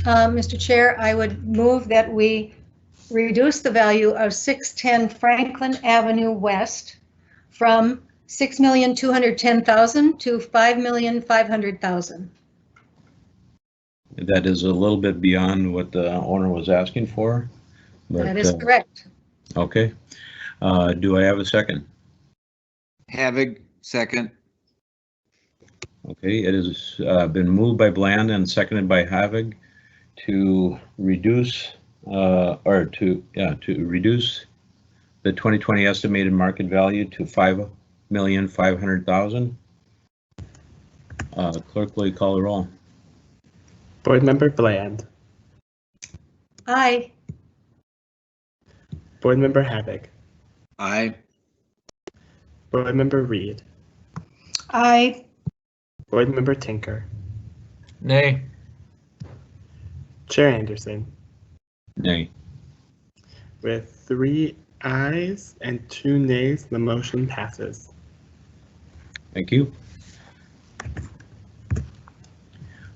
Mr. Chair, I would move that we reduce the value of 610 Franklin Avenue West from $6,210,000 to $5,500,000. That is a little bit beyond what the owner was asking for. But, That is correct. Okay. Do I have a second? Havig, second. Okay, it has been moved by Bland and seconded by Havig to reduce to reduce the 2020 estimated market value to $5,500,000. Clerk, will you call the roll? Board Member Bland. Aye. Board Member Havig. Aye. Board Member Reed. Aye. Board Member Tinker. Nay. Chair Anderson. Nay. With 3 ayes and 2 nays, the motion passes. Thank you.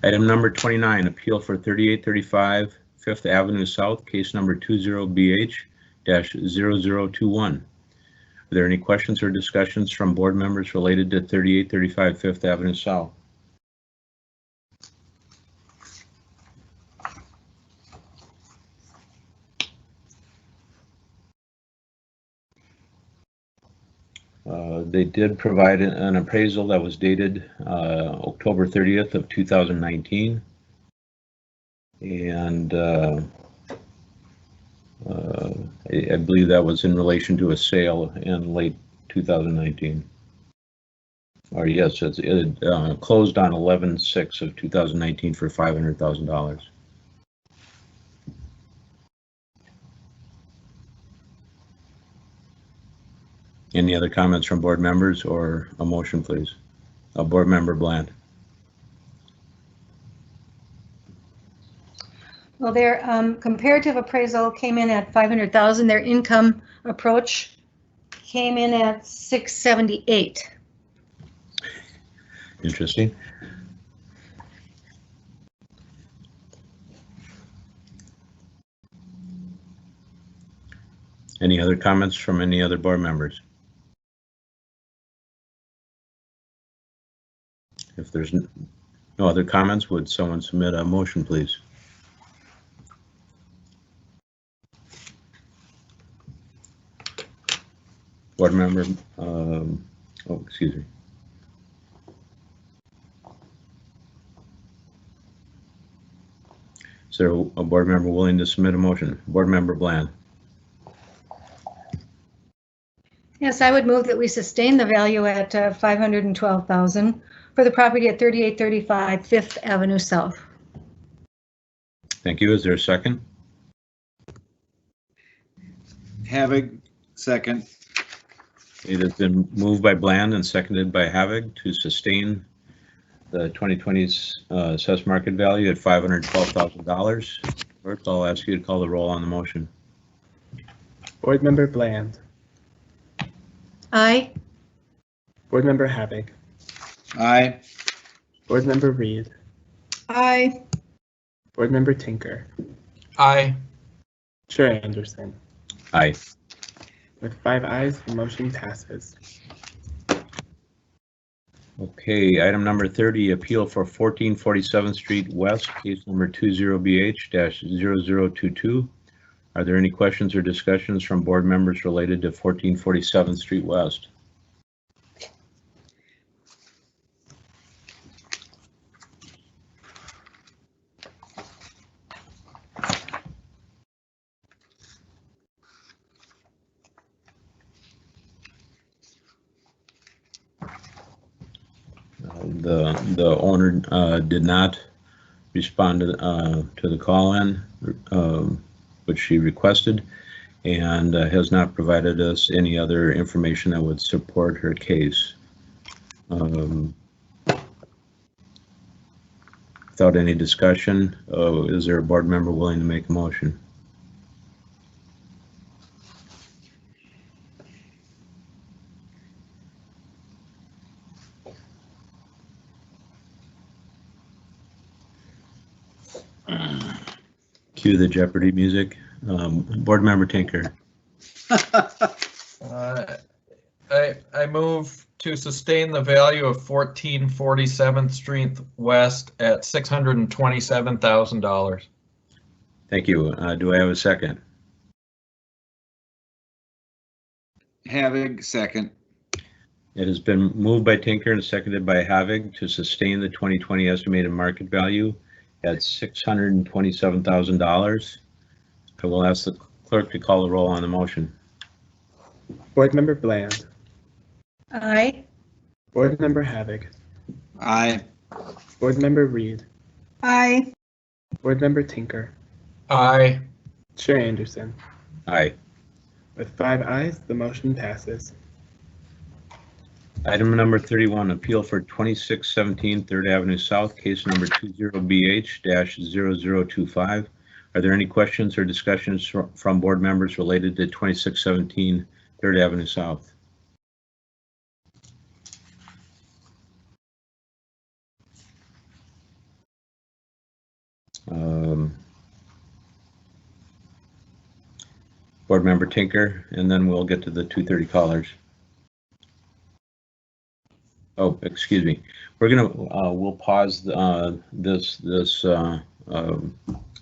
Item number 29, appeal for 3835 Fifth Avenue South, case number 20BH-0021. Are there any questions or discussions from board members related to 3835 Fifth Avenue South? They did provide an appraisal that was dated October 30th of 2019. And I believe that was in relation to a sale in late 2019. Or yes, it closed on 11/6 of 2019 for $500,000. Any other comments from board members or a motion, please? Board Member Bland. Well, their comparative appraisal came in at 500,000. Their income approach came in at 678. Interesting. Any other comments from any other board members? If there's no other comments, would someone submit a motion, please? Board member, excuse me. Is there a board member willing to submit a motion? Board Member Bland. Yes, I would move that we sustain the value at 512,000 for the property at 3835 Fifth Avenue South. Thank you. Is there a second? Havig, second. It has been moved by Bland and seconded by Havig to sustain the 2020's assessed market value at $512,000. Clerk, I'll ask you to call the roll on the motion. Board Member Bland. Aye. Board Member Havig. Aye. Board Member Reed. Aye. Board Member Tinker. Aye. Chair Anderson. Aye. With 5 ayes, the motion passes. Okay, item number 30, appeal for 1447th Street West, case number 20BH-0022. Are there any questions or discussions from board members related to 1447th Street West? The owner did not respond to the call-in, which she requested, and has not provided us any other information that would support her case. Without any discussion, is there a board member willing to make a motion? Cue the Jeopardy music. Board member Tinker. I move to sustain the value of 1447th Street West at $627,000. Thank you. Do I have a second? Havig, second. It has been moved by Tinker and seconded by Havig to sustain the 2020 estimated market value at $627,000. I will ask the clerk to call the roll on the motion. Board Member Bland. Aye. Board Member Havig. Aye. Board Member Reed. Aye. Board Member Tinker. Aye. Chair Anderson. Aye. With 5 ayes, the motion passes. Item number 31, appeal for 2617 3rd Avenue South, case number 20BH-0025. Are there any questions or discussions from board members related to 2617 3rd Avenue South? Board member Tinker, and then we'll get to the 2:30 callers. Oh, excuse me. We're gonna we'll pause this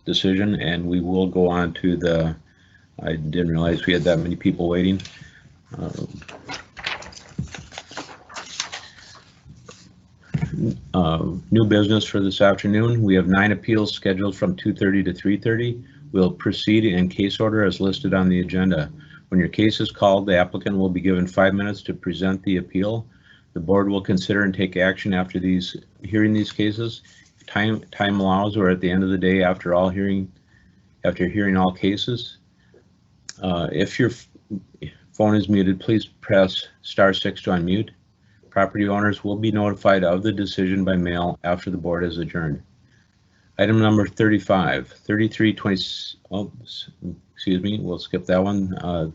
decision, and we will go on to the. I didn't realize we had that many people waiting. New business for this afternoon. We have 9 appeals scheduled from 2:30 to 3:30. We'll proceed in case order as listed on the agenda. When your case is called, the applicant will be given 5 minutes to present the appeal. The board will consider and take action after hearing these cases. If time allows, or at the end of the day after hearing all cases. If your phone is muted, please press *6 to unmute. Property owners will be notified of the decision by mail after the board is adjourned. Item number 35, 3320, oh, excuse me, we'll skip that one. Or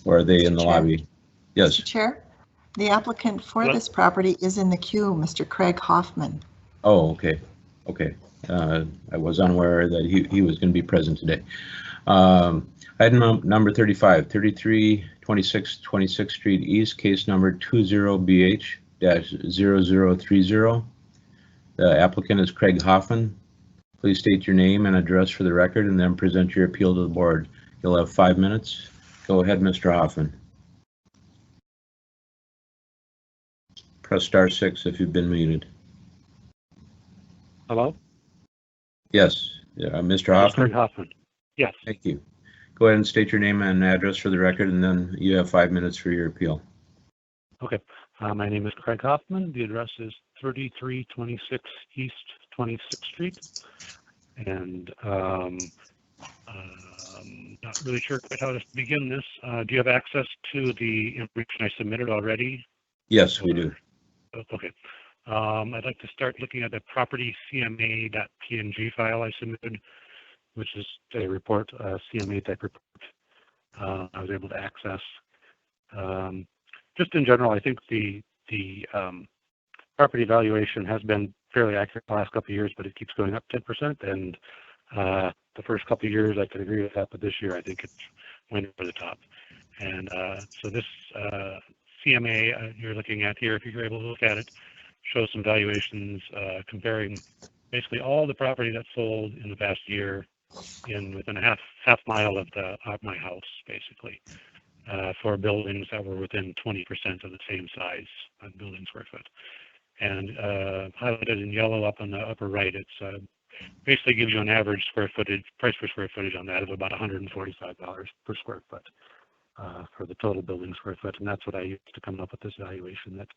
are they in the lobby? Yes. Mr. Chair, the applicant for this property is in the queue, Mr. Craig Hoffman. Oh, okay. Okay. I was unaware that he was going to be present today. Item number 35, 3326 26th Street East, case number 20BH-0030. The applicant is Craig Hoffman. Please state your name and address for the record and then present your appeal to the board. You'll have 5 minutes. Go ahead, Mr. Hoffman. Press *6 if you've been muted. Hello? Yes, Mr. Hoffman. Craig Hoffman. Yes. Thank you. Go ahead and state your name and address for the record, and then you have 5 minutes for your appeal. Okay. My name is Craig Hoffman. The address is 3326 East 26th Street. And not really sure quite how to begin this. Do you have access to the information I submitted already? Yes, we do. Okay. I'd like to start looking at the property CMA.png file I submitted, which is a report, CMA type report I was able to access. Just in general, I think the property valuation has been fairly accurate the last couple of years, but it keeps going up 10%. And the first couple of years, I could agree with that, but this year I think it's went over the top. And so this CMA you're looking at here, if you're able to look at it, shows some valuations comparing basically all the property that sold in the past year within a half mile of my house, basically, for buildings that were within 20% of the same size building square foot. And highlighted in yellow up on the upper right, it's basically gives you an average price per square footage on that of about $145 per square foot for the total building square foot. And that's what I used to come up with this valuation. That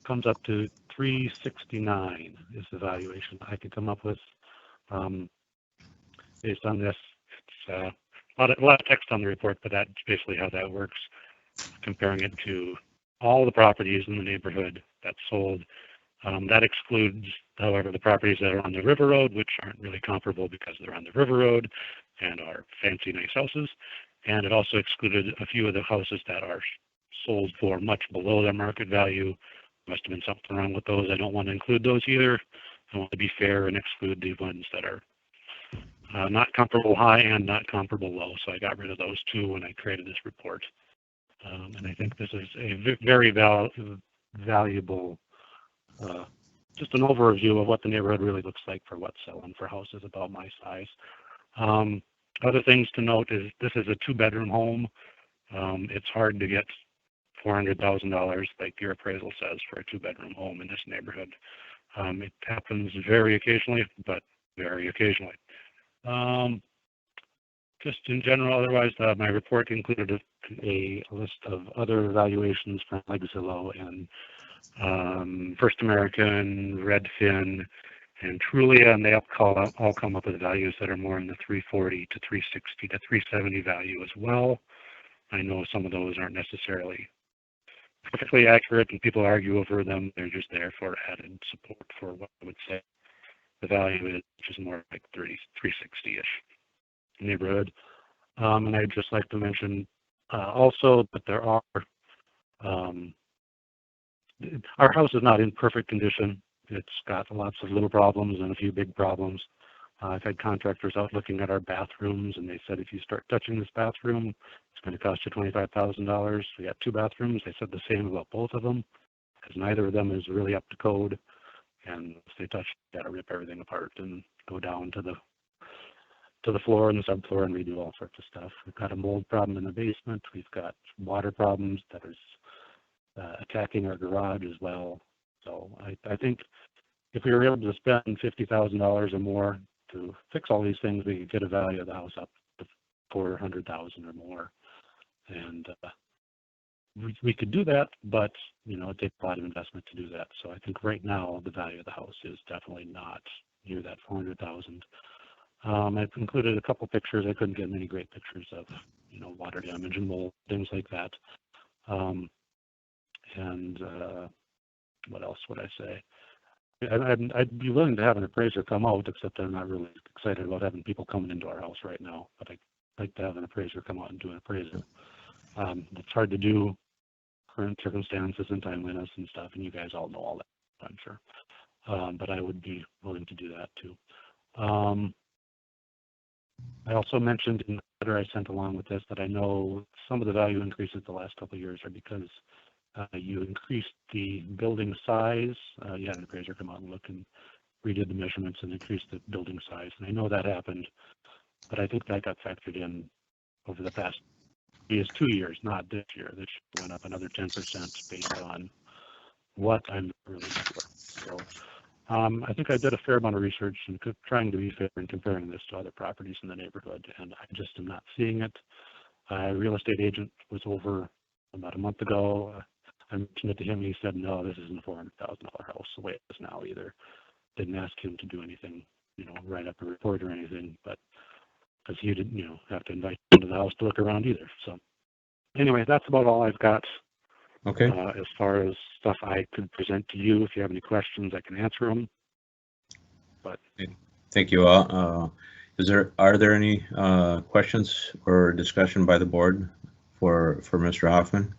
comes up to $369 is the valuation I could come up with. Based on this, it's a lot of text on the report, but that's basically how that works, comparing it to all the properties in the neighborhood that sold That excludes, however, the properties that are on the river road, which aren't really comparable because they're on the river road and are fancy, nice houses. And it also excluded a few of the houses that are sold for much below their market value. Must have been something wrong with those. I don't want to include those either. I want to be fair and exclude the ones that are not comparable high and not comparable low. So I got rid of those two when I created this report. And I think this is a very valuable, just an overview of what the neighborhood really looks like for what's selling for houses about my size. Other things to note is this is a 2-bedroom home. It's hard to get $400,000 like your appraisal says for a 2-bedroom home in this neighborhood. It happens very occasionally, but very occasionally. Just in general, otherwise, my report included a list of other evaluations from like Zillow and First American, Redfin, and Trulia, and they all come up with values that are more in the 340 to 360 to 370 value as well. I know some of those aren't necessarily perfectly accurate, and people argue over them. They're just there for added support for what I would say the value is, which is more like 360-ish neighborhood. And I'd just like to mention also that there are, our house is not in perfect condition. It's got lots of little problems and a few big problems. I've had contractors out looking at our bathrooms, and they said if you start touching this bathroom, it's going to cost you $25,000. We got 2 bathrooms. They said the same about both of them, because neither of them is really up to code. And if they touch, you got to rip everything apart and go down to the floor and the subfloor and redo all sorts of stuff. We've got a mold problem in the basement. We've got water problems that is attacking our garage as well. So I think if we were able to spend $50,000 or more to fix all these things, we could get a value of the house up to $400,000 or more. And we could do that, but it takes a lot of investment to do that. So I think right now the value of the house is definitely not near that $400,000. I've included a couple pictures. I couldn't get many great pictures of water damage and mold, things like that. And what else would I say? I'd be willing to have an appraiser come out, except I'm not really excited about having people coming into our house right now. But I'd like to have an appraiser come out and do an appraisal. It's hard to do, current circumstances and timeliness and stuff, and you guys all know all that, I'm sure. But I would be willing to do that too. I also mentioned in the letter I sent along with this that I know some of the value increases the last couple of years are because you increased the building size. You had an appraiser come out and look and redid the measurements and increased the building size. And I know that happened, but I think that got factored in over the past 2 years, not this year. This year went up another 10% based on what I'm not really sure. So I think I did a fair amount of research and trying to be fair and comparing this to other properties in the neighborhood, and I just am not seeing it. A real estate agent was over about a month ago. I mentioned it to him, and he said, no, this isn't a $400,000 house the way it is now either. Didn't ask him to do anything, write up a report or anything, but because he didn't, have to invite him to the house to look around either. So anyway, that's about all I've got. Okay. As far as stuff I could present to you, if you have any questions, I can answer them. But thank you. Are there any questions or discussion by the board for Mr. Hoffman?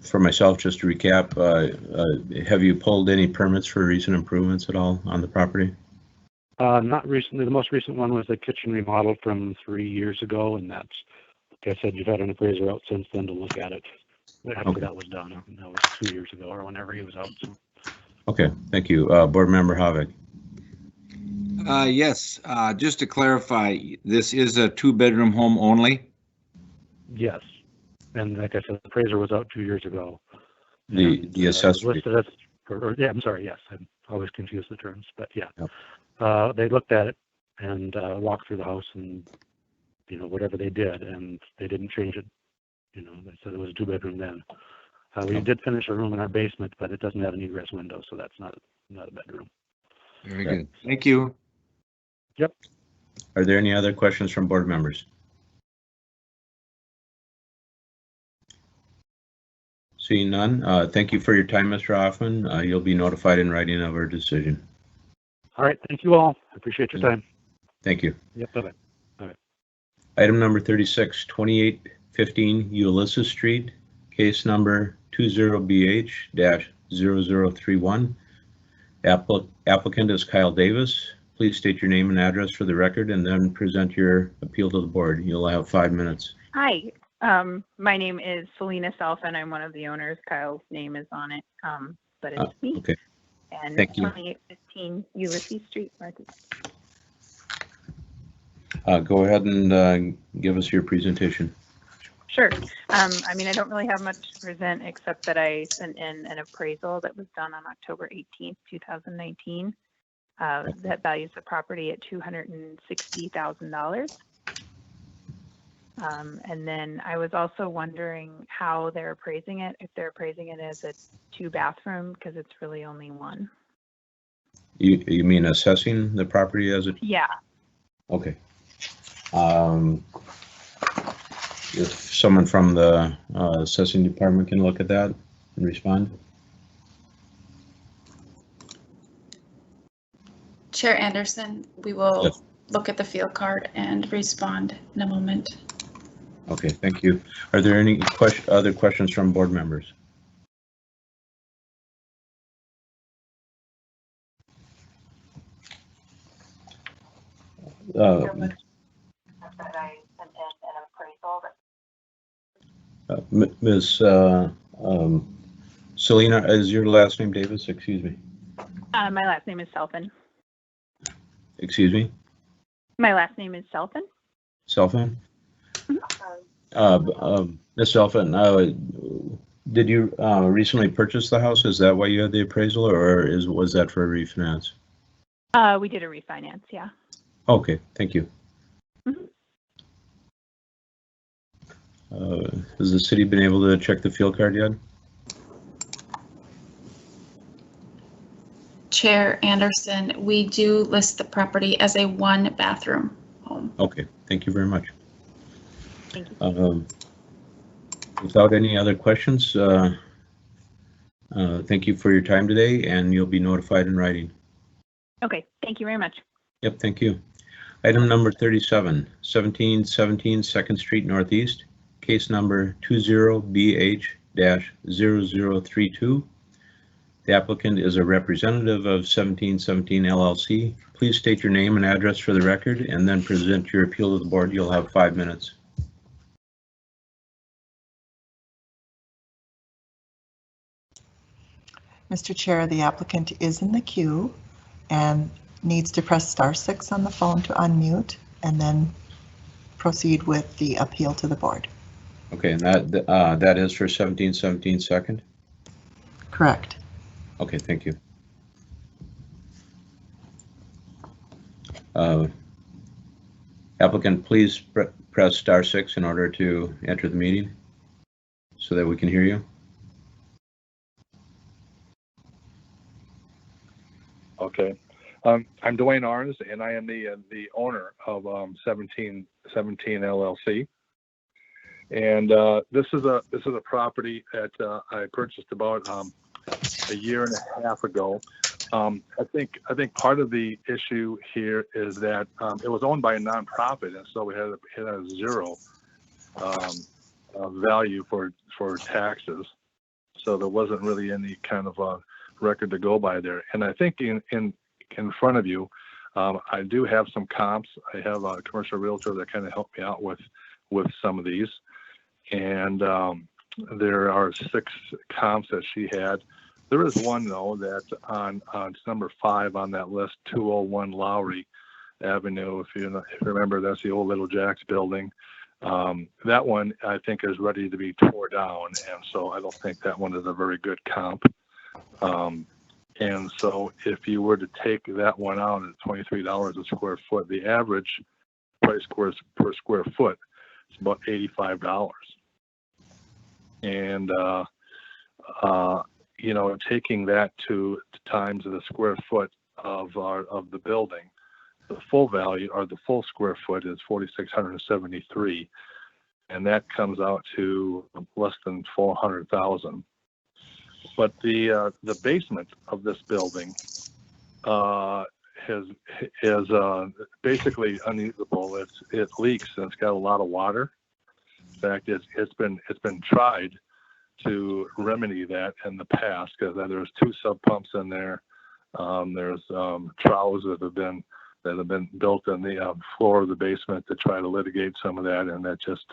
For myself, just to recap, have you pulled any permits for recent improvements at all on the property? Not recently. The most recent one was the kitchen remodel from 3 years ago, and that's, like I said, you've had an appraiser out since then to look at it after that was done. That was 2 years ago or whenever he was out. So. Okay, thank you. Board Member Havik. Yes, just to clarify, this is a 2-bedroom home only? Yes. And like I said, the appraiser was out 2 years ago. The assessor. Yeah, I'm sorry, yes. I'm always confused the terms, but yeah. Yep. They looked at it and walked through the house and, whatever they did, and they didn't change it. They said it was a 2-bedroom then. We did finish a room in our basement, but it doesn't have an egress window, so that's not a bedroom. Very good. Thank you. Yep. Are there any other questions from board members? Seeing none, thank you for your time, Mr. Hoffman. You'll be notified in writing of our decision. All right, thank you all. I appreciate your time. Thank you. Yep, bye-bye. Bye-bye. Item number 36, 2815 Ulysses Street, case number 20BH-0031. Applicant is Kyle Davis. Please state your name and address for the record and then present your appeal to the board. You'll have 5 minutes. Hi, my name is Selena Selfin. I'm one of the owners. Kyle's name is on it, but it's me. Okay. And Thank you. 2815 Ulysses Street, Northeast. Go ahead and give us your presentation. Sure. I mean, I don't really have much to present except that I sent in an appraisal that was done on October 18th, 2019. That values the property at $260,000. And then I was also wondering how they're appraising it, if they're appraising it as a 2-bathroom, because it's really only one. You mean assessing the property as a? Yeah. Okay. If someone from the assessing department can look at that and respond. Chair Anderson, we will Yes. look at the field card and respond in a moment. Okay, thank you. Are there any other questions from board members? Ms. Selena, is your last name Davis? Excuse me. My last name is Selfin. Excuse me? My last name is Selfin. Selfin? Ms. Selfin, did you recently purchase the house? Is that why you had the appraisal, or was that for a refinance? We did a refinance, yeah. Okay, thank you. Has the city been able to check the field card yet? Chair Anderson, we do list the property as a 1-bathroom home. Okay, thank you very much. Thank you. Without any other questions, thank you for your time today, and you'll be notified in writing. Okay, thank you very much. Yep, thank you. Item number 37, 1717 2nd Street Northeast, case number 20BH-0032. The applicant is a representative of 1717 LLC. Please state your name and address for the record and then present your appeal to the board. You'll have 5 minutes. Mr. Chair, the applicant is in the queue and needs to press *6 on the phone to unmute and then proceed with the appeal to the board. Okay, and that is for 1717 2nd? Correct. Okay, thank you. Applicant, please press *6 in order to enter the meeting so that we can hear you. Okay. I'm Dwayne Arns, and I am the owner of 1717 LLC. And this is a property that I purchased about a year and a half ago. I think part of the issue here is that it was owned by a nonprofit, and so it had a zero value for taxes. So there wasn't really any kind of a record to go by there. And I think in front of you, I do have some comps. I have a commercial realtor that kind of helped me out with some of these. And there are 6 comps that she had. There is one though that on number 5 on that list, 201 Lowry Avenue. If you remember, that's the old Little Jack's building. That one I think is ready to be tore down, and so I don't think that one is a very good comp. And so if you were to take that one out at $23 a square foot, the average price per square foot is about $85. And taking that to times the square foot of the building, the full value or the full square foot is 4,673, and that comes out to less than 400,000. but the basement of this building is basically unusable. It leaks and it's got a lot of water. In fact, it's been tried to remedy that in the past, because there's 2 sub pumps in there. There's trowels that have been built in the floor of the basement to try to litigate some of that, and that just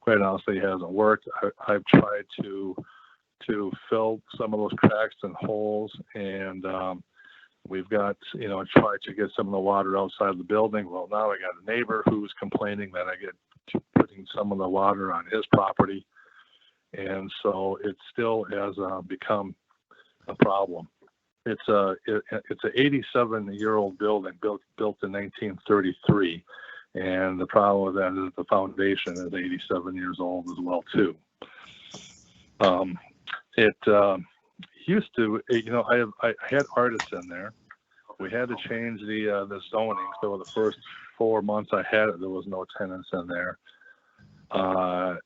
quite honestly hasn't worked. I've tried to fill some of those cracks and holes, and we've got, tried to get some of the water outside the building. Well, now I got a neighbor who's complaining that I get putting some of the water on his property, and so it still has become a problem. It's a 87-year-old building built in 1933, and the problem with that is the foundation is 87 years old as well too. It used to, I had artists in there. We had to change the zoning, so the first 4 months I had it, there was no tenants in there.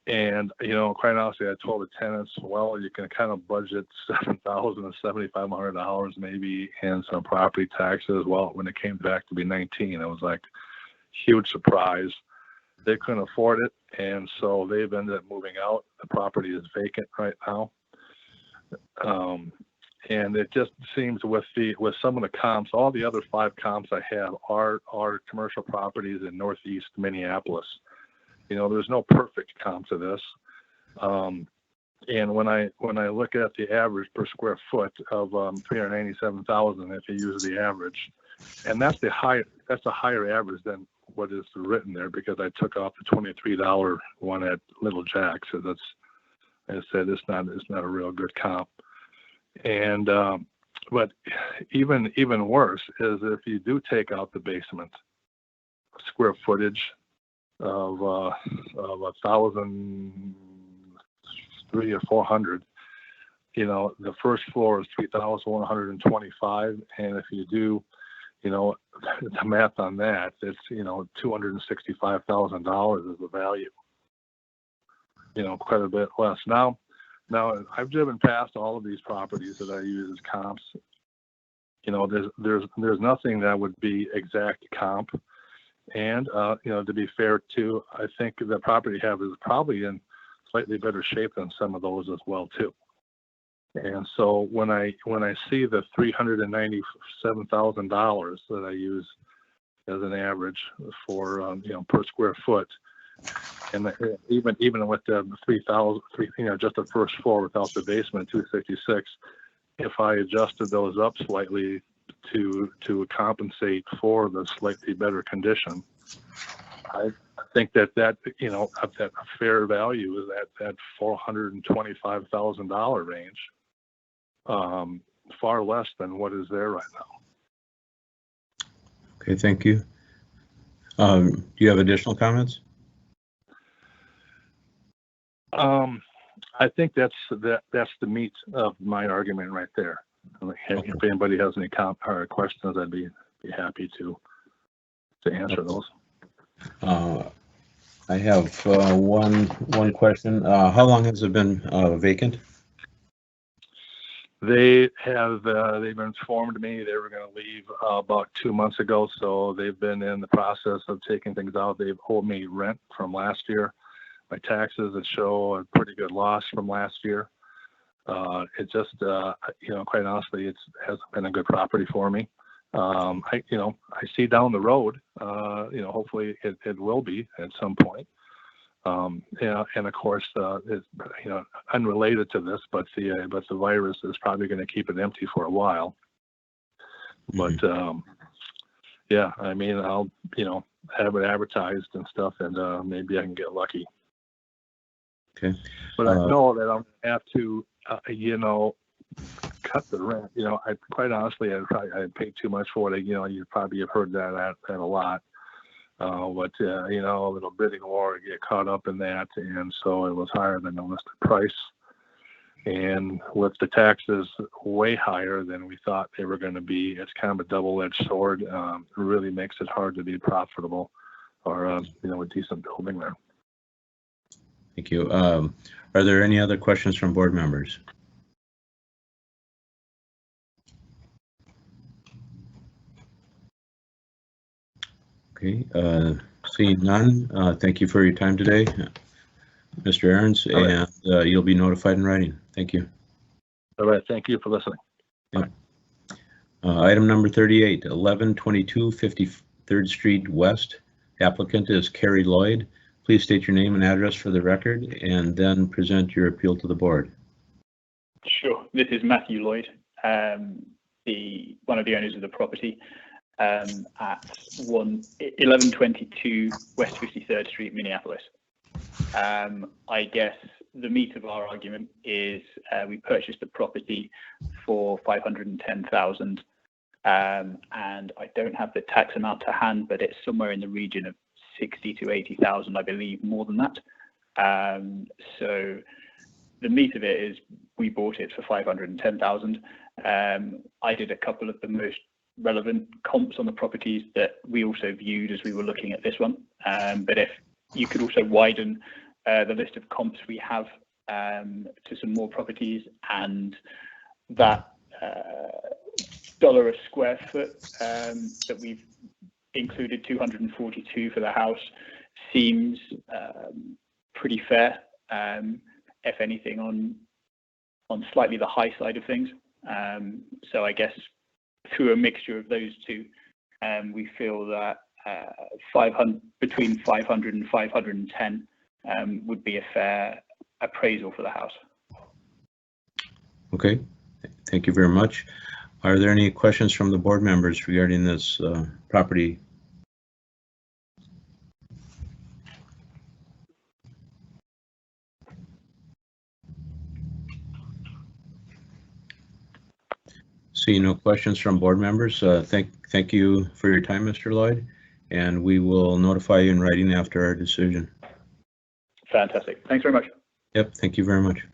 And quite honestly, I told the tenants, well, you can kind of budget $7,000 to $7,500 maybe in some property taxes. Well, when it came back to be 19, it was like huge surprise. They couldn't afford it, and so they've ended up moving out. The property is vacant right now. And it just seems with some of the comps, all the other 5 comps I have are commercial properties in Northeast Minneapolis. There's no perfect comp to this. And when I look at the average per square foot of 397,000, if you use the average, and that's a higher average than what is written there, because I took off the $23 one at Little Jack's. So that's, as I said, it's not a real good comp. And but even worse is if you do take out the basement square footage of 1,300 or 400, the first floor is 3,125, and if you do the math on that, it's $265,000 is the value, quite a bit less. Now I've driven past all of these properties that I use as comps. There's nothing that would be exact comp. And, to be fair too, I think the property have is probably in slightly better shape than some of those as well too. And so when I see the $397,000 that I use as an average for, per square foot, and even with the 3,000, just the first floor without the basement, 266, if I adjusted those up slightly to compensate for the slightly better condition, I think that a fair value is at that $425,000 range, far less than what is there right now. Okay, thank you. Do you have additional comments? I think that's the meat of my argument right there. If anybody has any questions, I'd be happy to answer those. I have one question. How long has it been vacant? They've informed me they were going to leave about 2 months ago, so they've been in the process of taking things out. They've owed me rent from last year. My taxes that show a pretty good loss from last year. It just, quite honestly, it hasn't been a good property for me. I see down the road, hopefully it will be at some point. And of course, it's, unrelated to this, but the virus is probably going to keep it empty for a while. But yeah, I mean, I'll have it advertised and stuff, and maybe I can get lucky. Okay. But I know that I'm going to have to, cut the rent. Quite honestly, I paid too much for it. You probably have heard that a lot. But a little bidding war, get caught up in that, and so it was higher than the listed price. And with the taxes way higher than we thought they were going to be, it's kind of a double-edged sword. It really makes it hard to be profitable or a decent building there. Thank you. Are there any other questions from board members? Okay, seeing none, thank you for your time today, Mr. Ahrens, and you'll be notified in writing. Thank you. All right, thank you for listening. Yep. Item number 38, 1122 53rd Street West. Applicant is Carrie Lloyd. Please state your name and address for the record and then present your appeal to the board. Sure. This is Matthew Lloyd, one of the owners of the property at 1122 West 53rd Street, Minneapolis. I guess the meat of our argument is we purchased the property for $510,000, and I don't have the tax amount to hand, but it's somewhere in the region of 60 to 80,000, I believe, more than that. So the meat of it is we bought it for $510,000. I did a couple of the most relevant comps on the properties that we also viewed as we were looking at this one. But if you could also widen the list of comps we have to some more properties, and that dollar a square foot that we've included, 242 for the house, seems pretty fair. If anything, on slightly the high side of things. So I guess through a mixture of those two, we feel that between 500 and 510 would be a fair appraisal for the house. Okay, thank you very much. Are there any questions from the board members regarding this property? See no questions from board members. Thank you for your time, Mr. Lloyd, and we will notify you in writing after our decision. Fantastic. Thanks very much. Yep, thank you very much.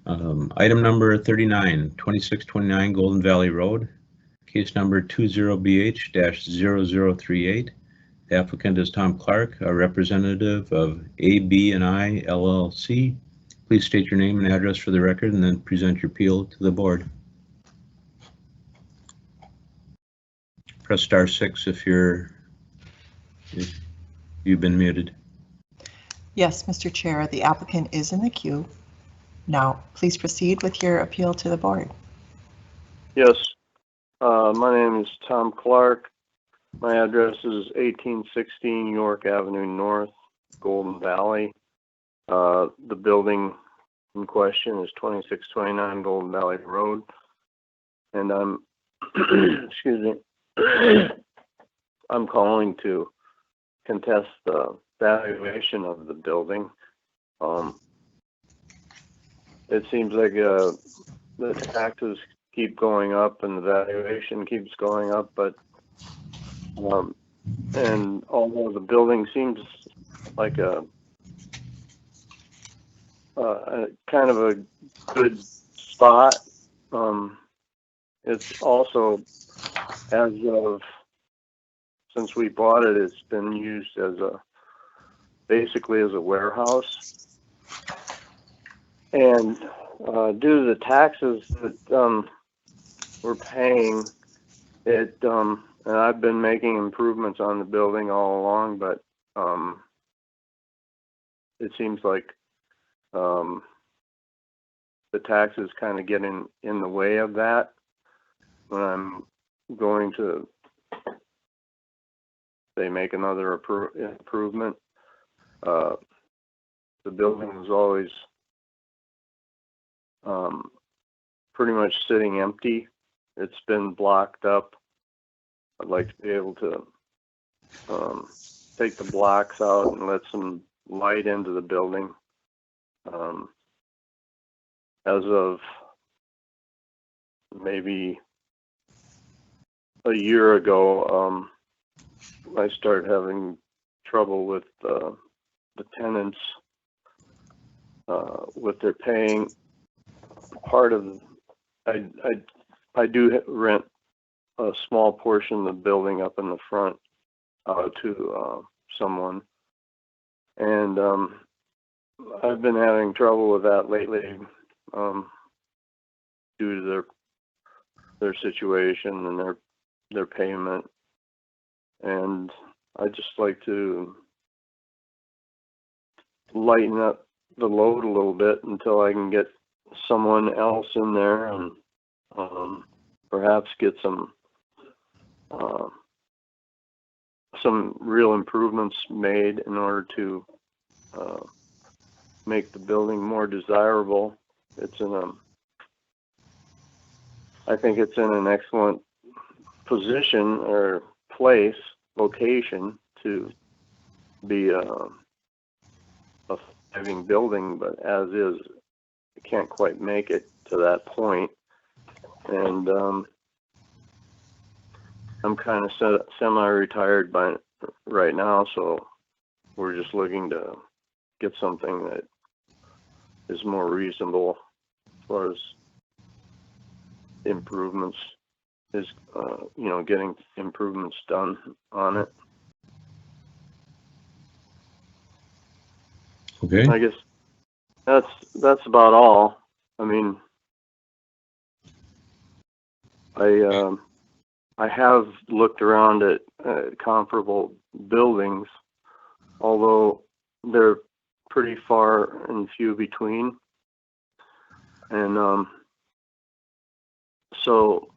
Item number 39, 2629 Golden Valley Road, case number 20BH-0038. The applicant is Tom Clark, a representative of AB&I LLC. Please state your name and address for the record and then present your appeal to the board. Press *6 if you've been muted. Yes, Mr. Chair, the applicant is in the queue. Now, please proceed with your appeal to the board. Yes, my name is Tom Clark. My address is 1816 York Avenue North, Golden Valley. The building in question is 2629 Golden Valley Road. And I'm, excuse me, I'm calling to contest the valuation of the building. It seems like the taxes keep going up and the valuation keeps going up, but and although the building seems like a kind of a good spot, it's also, as of since we bought it, it's been used as basically as a warehouse. And due to the taxes that we're paying, and I've been making improvements on the building all along, but it seems like the taxes kind of get in the way of that when I'm going to, say, make another improvement. The building was always pretty much sitting empty. It's been blocked up. I'd like to be able to take the blocks out and let some light into the building. As of maybe a year ago, I started having trouble with the tenants with their paying. Part of I do rent a small portion of the building up in the front to someone, and I've been having trouble with that lately due to their situation and their payment. and I'd just like to lighten up the load a little bit until I can get someone else in there and perhaps get some real improvements made in order to make the building more desirable. I think it's in an excellent position or location to be a thriving building, but as is, it can't quite make it to that point. And I'm kind of semi-retired right now, so we're just looking to get something that is more reasonable as far as improvements is, getting improvements done on it. Okay. I guess that's about all. I mean, I have looked around at comparable buildings, although they're pretty far and few between. And so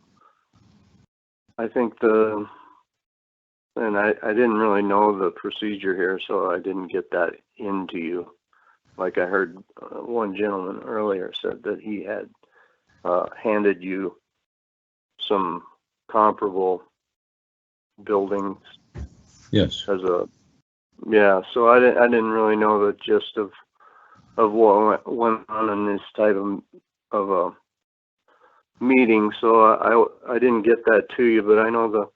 I think I didn't really know the procedure here, so I didn't get that into you. Like I heard one gentleman earlier said that he had handed you some comparable buildings. Yes. So I didn't really know the gist of what went on in this type of a meeting, so I didn't get that to you, but I know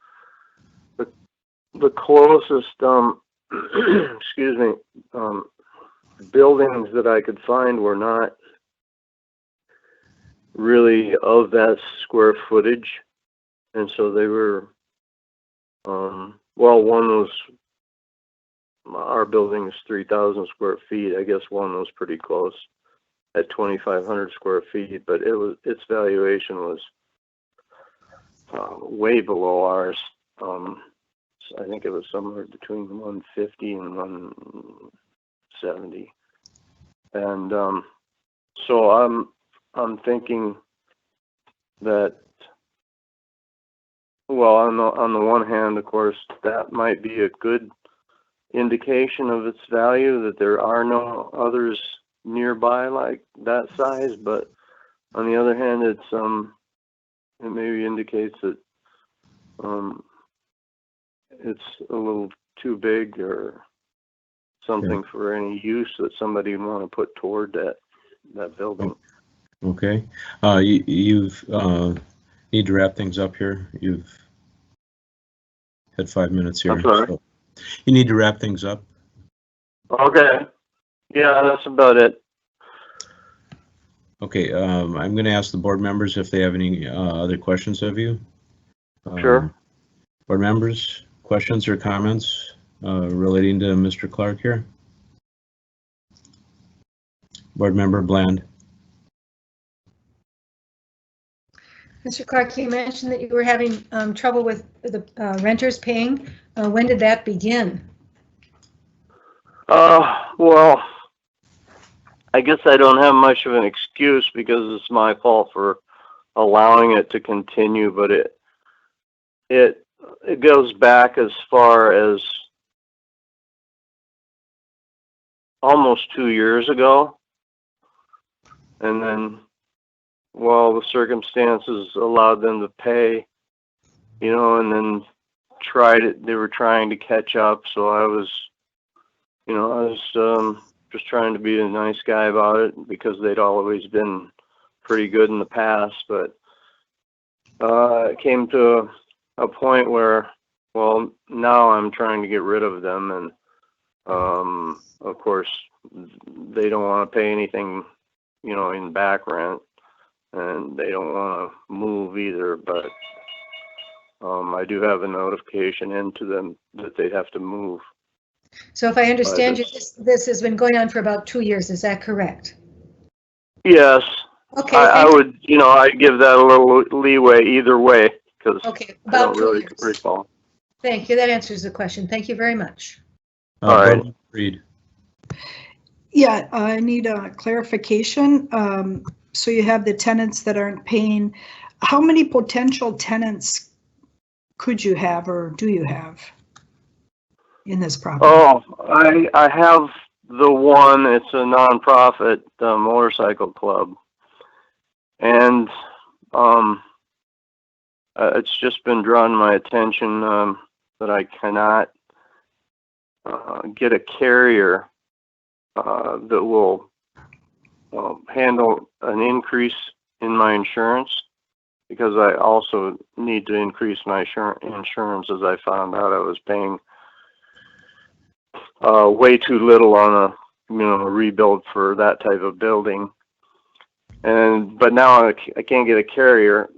the closest excuse me, buildings that I could find were not really of that square footage, and so they were one was, our building is 3,000 square feet. I guess one was pretty close at 2,500 square feet, but its valuation was way below ours. So I think it was somewhere between 150 and 170. And so I'm thinking that, well, on the one hand, of course, that might be a good indication of its value, that there are no others nearby like that size, but on the other hand, it maybe indicates that it's a little too big or something for any use that somebody would want to put toward that building. Okay. You've need to wrap things up here. You've had 5 minutes here. I'm sorry? So you need to wrap things up. Okay. Yeah, that's about it. Okay. I'm going to ask the board members if they have any other questions of you. Sure. Board members, questions or comments relating to Mr. Clark here? Board member Bland. Mr. Clark, you mentioned that you were having trouble with the renters paying. When did that begin? Well, I guess I don't have much of an excuse because it's my fault for allowing it to continue, but it goes back as far as almost 2 years ago. And then, well, the circumstances allowed them to pay, and then they were trying to catch up. So I was just trying to be a nice guy about it because they'd always been pretty good in the past. But it came to a point where, well, now I'm trying to get rid of them. And of course, they don't want to pay anything, in back rent. And they don't want to move either, but I do have a notification into them that they have to move. So if I understand you, this has been going on for about 2 years, is that correct? Yes. Okay. I would, I'd give that a little leeway either way, because I don't really recall. Thank you. That answers the question. Thank you very much. All right. Reed. Yeah, I need a clarification. So you have the tenants that aren't paying. How many potential tenants could you have or do you have in this property? Oh, I have the one. It's a nonprofit motorcycle club, and it's just been drawn my attention that I cannot get a carrier that will handle an increase in my insurance, because I also need to increase my insurance, as I found out I was paying way too little on a rebuild for that type of building. But now I can't get a carrier.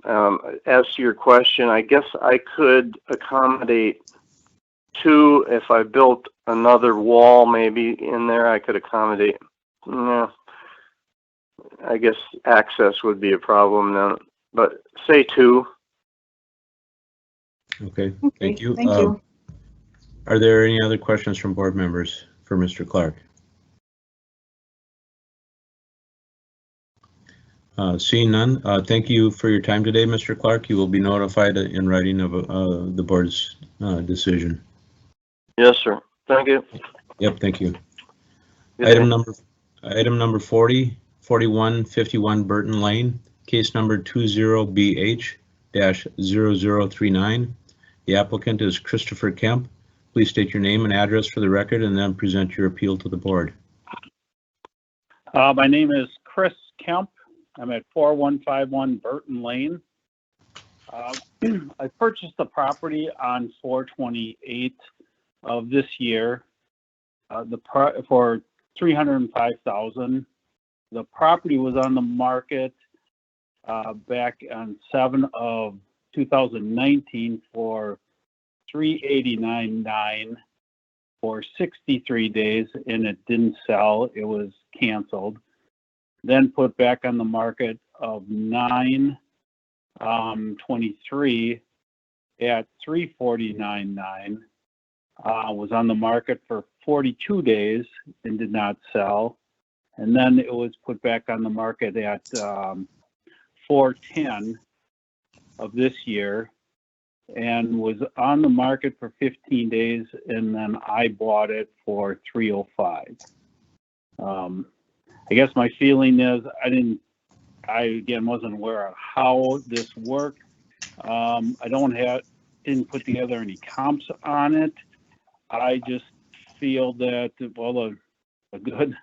As to your question, I guess I could accommodate 2. If I built another wall maybe in there, I could accommodate. I guess access would be a problem then, but say 2. Okay, thank you. Thank you. Are there any other questions from board members for Mr. Clark? Seeing none, thank you for your time today, Mr. Clark. You will be notified in writing of the board's decision. Yes, sir. Thank you. Yep, thank you. Good Item day. number 4151 Burton Lane, case number 20BH-0039. The applicant is Christopher Kemp. Please state your name and address for the record and then present your appeal to the board. My name is Chris Kemp. I'm at 4151 Burton Lane. I purchased the property on 4/28 of this year for $305,000. The property was on the market back on 7/2019 for $389,900 for 63 days, and it didn't sell. It was canceled. Then put back on the market of 9/23 at $349,900. Was on the market for 42 days and did not sell. And then it was put back on the market at 4/10 of this year and was on the market for 15 days, and then I bought it for $305,000. I guess my feeling is I again wasn't aware of how this worked. I didn't put together any comps on it. I just feel that, well, a good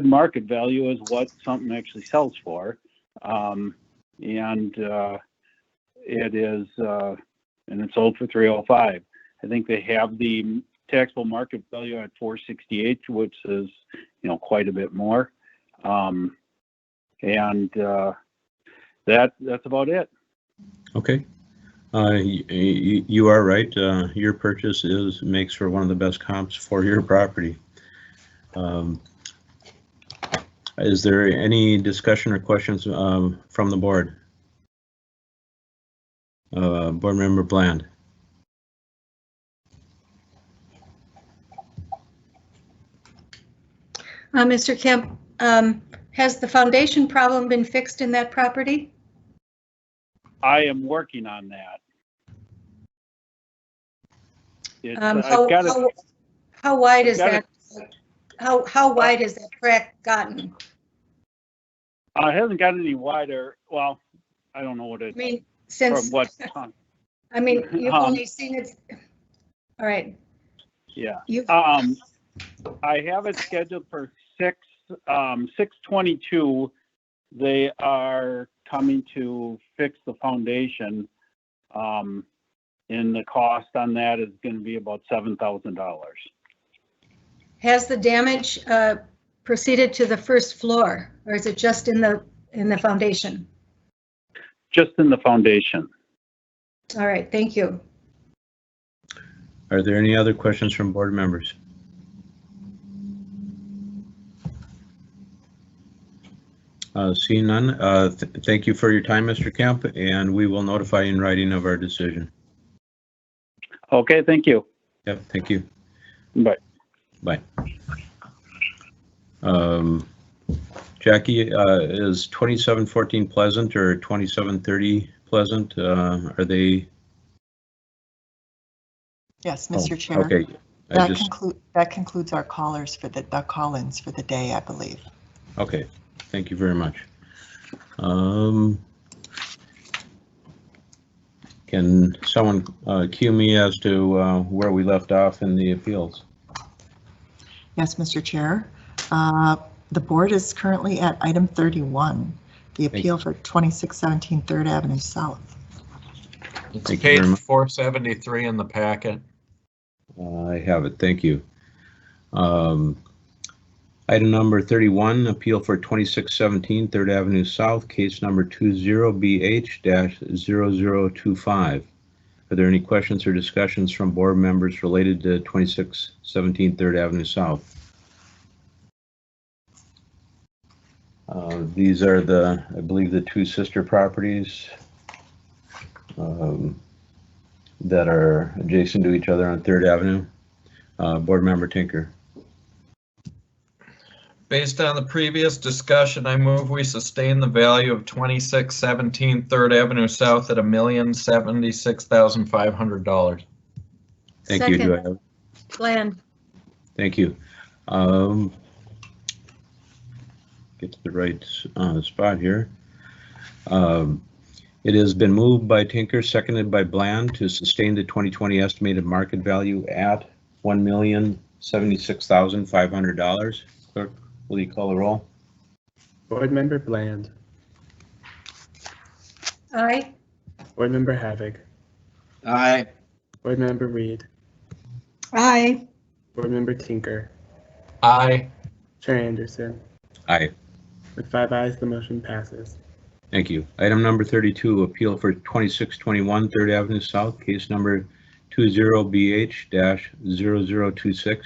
market value is what something actually sells for, and it is, and it's sold for $305,000. I think they have the taxable market value at $468,000, which is, quite a bit more, and that's about it. Okay. You are right. Your purchase makes for one of the best comps for your property. Is there any discussion or questions from the board? Board Member Bland. Mr. Kemp, has the foundation problem been fixed in that property? I am working on that. How wide is that? How wide has that crack gotten? It hasn't gotten any wider. Well, I don't know what it. I mean, since. From what time? I mean, you've only seen it. All right. Yeah. I have it scheduled for 6/22. They are coming to fix the foundation, and the cost on that is going to be about $7,000. Has the damage proceeded to the first floor, or is it just in the foundation? Just in the foundation. All right, thank you. Are there any other questions from board members? Seeing none, thank you for your time, Mr. Kemp, and we will notify you in writing of our decision. Okay, thank you. Yep, thank you. Bye. Bye. Jackie, is 2714 Pleasant or 2730 Pleasant? Are they? Yes, Mr. Chair. Okay. That concludes our callers for the call-ins for the day, I believe. Okay, thank you very much. Can someone cue me as to where we left off in the appeals? Yes, Mr. Chair. The board is currently at item 31, the appeal for 2617 3rd Avenue South. It's page 473 in the packet. I have it, thank you. Item number 31, appeal for 2617 3rd Avenue South, case number 20BH-0025. Are there any questions or discussions from board members related to 2617 3rd Avenue South? These are I believe, the two sister properties that are adjacent to each other on 3rd Avenue. Board Member Tinker. Based on the previous discussion, I move we sustain the value of 2617 3rd Avenue South at $1,076,500. Thank you. Do I have? Bland. Thank you. Get to the right spot here. It has been moved by Tinker, seconded by Bland, to sustain the 2020 estimated market value at $1,076,500. Clerk, will you call the roll? Board Member Bland. Aye. Board Member Havig. Aye. Board Member Reed. Aye. Board Member Tinker. Aye. Chair Anderson. Aye. With 5 ayes, the motion passes. Thank you. Item number 32, appeal for 2621 3rd Avenue South, case number 20BH-0026.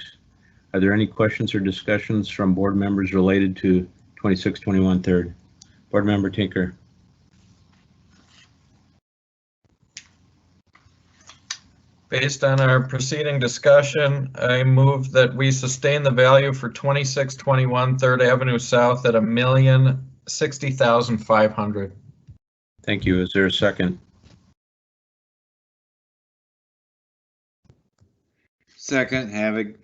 Are there any questions or discussions from board members related to 2621 3rd? Board Member Tinker. Based on our preceding discussion, I move that we sustain the value for 2621 3rd Avenue South at $1,060,500. Thank you. Is there a second? Second, Havig.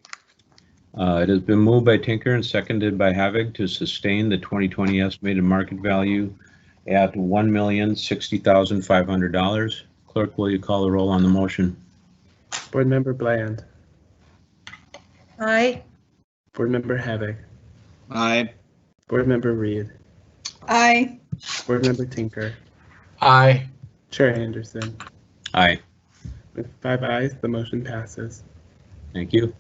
It has been moved by Tinker and seconded by Havig to sustain the 2020 estimated market value at $1,060,500. Clerk, will you call the roll on the motion? Board Member Bland. Aye. Board Member Havig. Aye. Board Member Reed. Aye. Board Member Tinker. Aye. Chair Anderson. Aye. With 5 ayes, the motion passes. Thank you.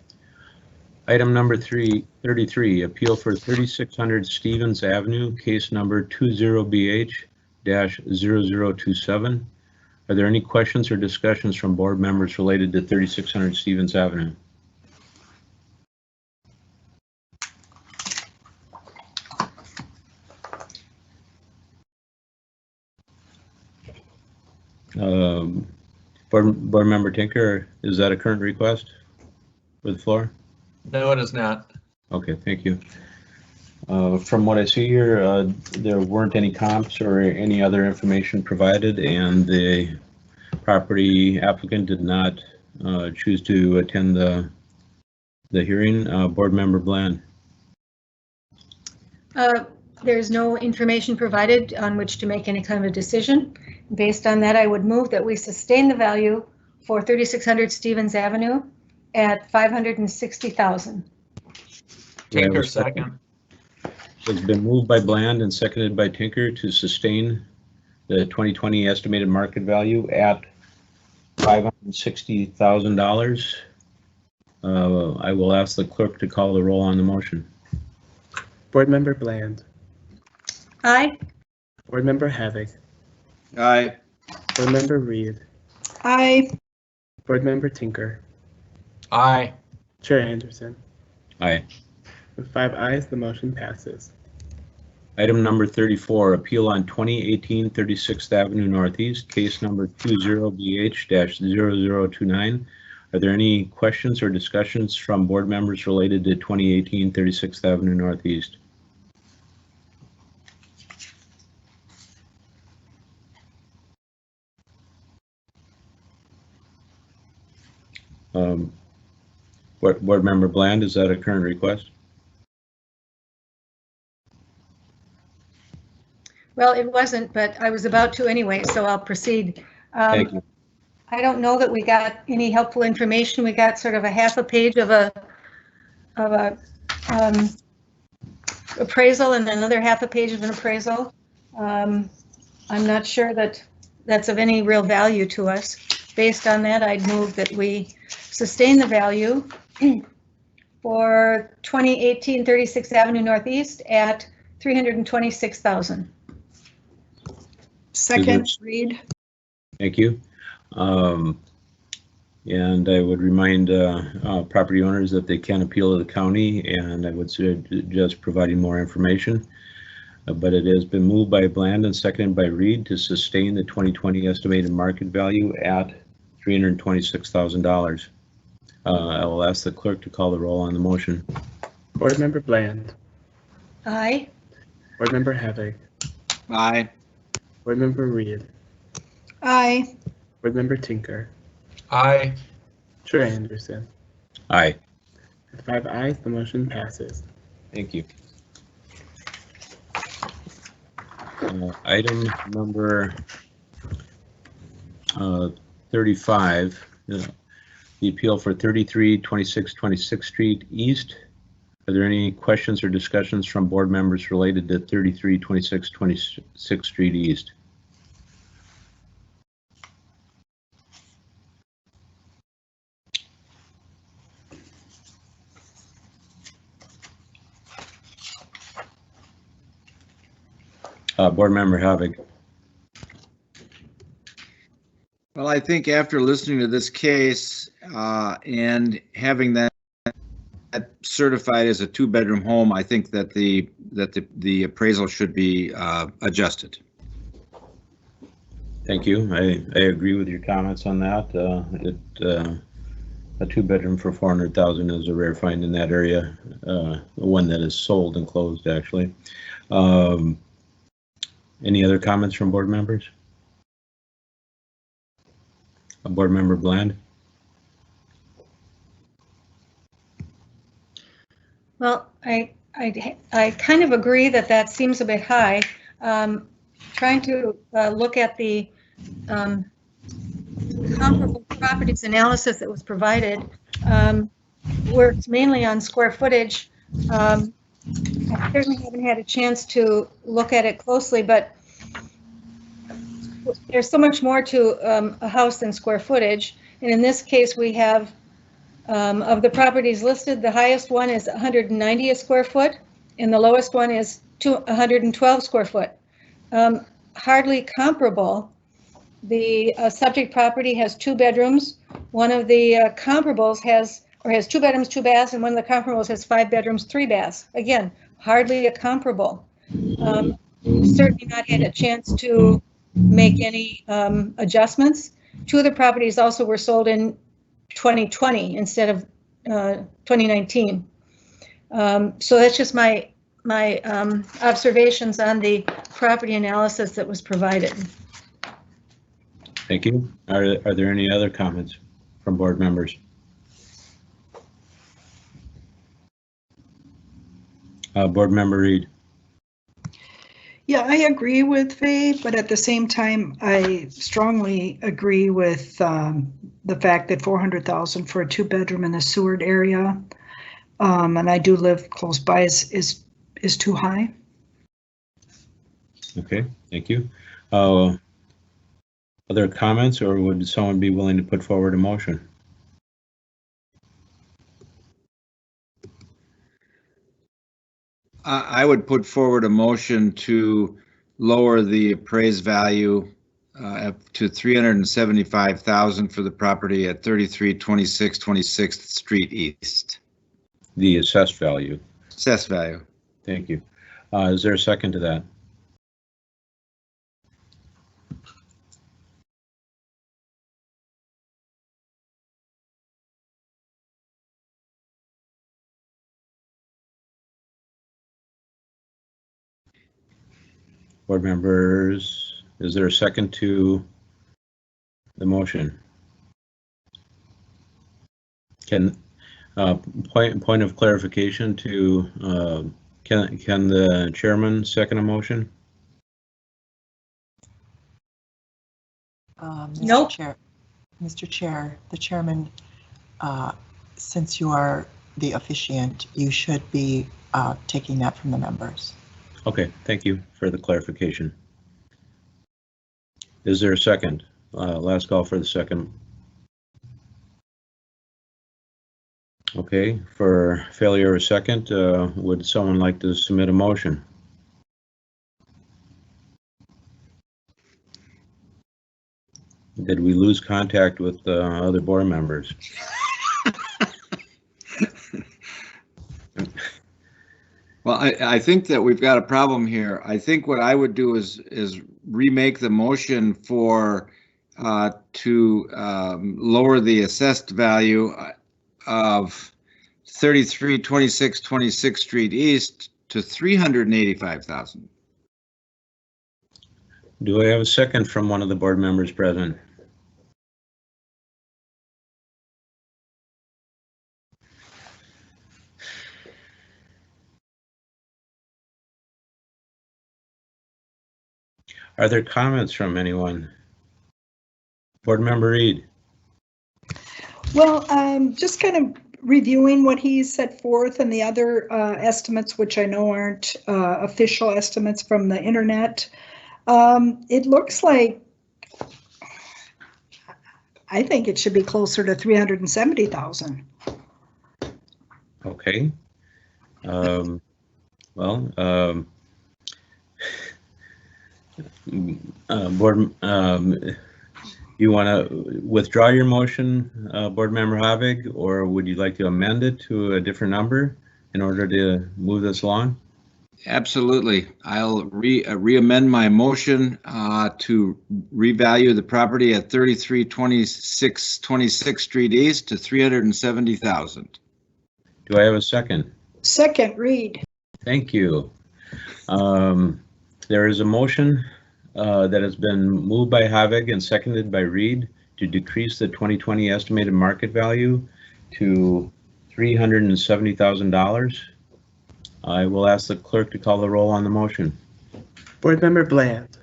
Item number 33, appeal for 3600 Stevens Avenue, case number 20BH-0027. Are there any questions or discussions from board members related to 3600 Stevens Avenue? Board Member Tinker, is that a current request for the floor? No, it is not. Okay, thank you. From what I see here, there weren't any comps or any other information provided, and the property applicant did not choose to attend the hearing. Board Member Bland. There's no information provided on which to make any kind of a decision. Based on that, I would move that we sustain the value for 3600 Stevens Avenue at $560,000. Tinker, second. It's been moved by Bland and seconded by Tinker to sustain the 2020 estimated market value at $560,000. I will ask the clerk to call the roll on the motion. Board Member Bland. Aye. Board Member Havig. Aye. Board Member Reed. Aye. Board Member Tinker. Aye. Chair Anderson. Aye. With 5 ayes, the motion passes. Item number 34, appeal on 2018 36th Avenue Northeast, case number 20BH-0029. Are there any questions or discussions from board members related to 2018 36th Avenue Northeast? Board Member Bland, is that a current request? Well, it wasn't, but I was about to anyway, so I'll proceed. Thank you. I don't know that we got any helpful information. We got sort of a half a page of a appraisal and another half a page of an appraisal. I'm not sure that that's of any real value to us. Based on that, I'd move that we sustain the value for 2018 36th Avenue Northeast at $326,000. Second, Reed. Thank you. And I would remind property owners that they can appeal to the county, and I would suggest providing more information. But it has been moved by Bland and seconded by Reed to sustain the 2020 estimated market value at $326,000. I will ask the clerk to call the roll on the motion. Board Member Bland. Aye. Board Member Havig. Aye. Board Member Reed. Aye. Board Member Tinker. Aye. Chair Anderson. Aye. With 5 ayes, the motion passes. Thank you. Item number 35, the appeal for 3326 26th Street East. Are there any questions or discussions from board members related to 3326 26th Street East? Board Member Havig. Well, I think after listening to this case and having that certified as a 2-bedroom home, I think that the appraisal should be adjusted. Thank you. I agree with your comments on that. A 2-bedroom for $400,000 is a rare find in that area. One that is sold and closed, actually. Any other comments from board members? Board Member Bland? Well, I kind of agree that that seems a bit high. Trying to look at the comparable properties analysis that was provided, works mainly on square footage. I certainly haven't had a chance to look at it closely, but there's so much more to a house than square footage. And in this case, we have, of the properties listed, the highest one is 190 a square foot, and the lowest one is 112 square foot. Hardly comparable. The subject property has 2 bedrooms. One of the comparables has 2 bedrooms, 2 baths, and one of the comparables has 5 bedrooms, 3 baths. Again, hardly a comparable. Certainly not had a chance to make any adjustments. 2 of the properties also were sold in 2020 instead of 2019. So that's just my observations on the property analysis that was provided. Thank you. Are there any other comments from board members? Board Member Reed. Yeah, I agree with Faye, but at the same time, I strongly agree with the fact that $400,000 for a 2-bedroom in the Seward area, and I do live close by, is too high. Okay, thank you. Other comments, or would someone be willing to put forward a motion? I would put forward a motion to lower the appraised value up to $375,000 for the property at 3326 26th Street East. The assessed value. Assessed value. Thank you. Is there a second to that? Board members, is there a second to the motion? Can point of clarification to can the chairman second a motion? Nope. Mr. Chair, the chairman, since you are the officiant, you should be taking that from the members. Okay, thank you for the clarification. Is there a second? Last call for the second. Okay, for failure of a second, would someone like to submit a motion? Did we lose contact with other board members? Well, I think that we've got a problem here. I think what I would do is remake the motion for to lower the assessed value of 3326 26th Street East to $385,000. Do I have a second from one of the board members present? Are there comments from anyone? Board Member Reed. Well, just kind of reviewing what he set forth and the other estimates, which I know aren't official estimates from the internet. It looks like I think it should be closer to 370,000. Okay. Board, you want to withdraw your motion, Board Member Havig, or would you like to amend it to a different number in order to move this along? Absolutely. I'll re-amend my motion to revalue the property at 3326 26th Street East to $370,000. Do I have a second? Second, Reed. Thank you. There is a motion that has been moved by Havig and seconded by Reed to decrease the 2020 estimated market value to $370,000. I will ask the clerk to call the roll on the motion. Board Member Bland.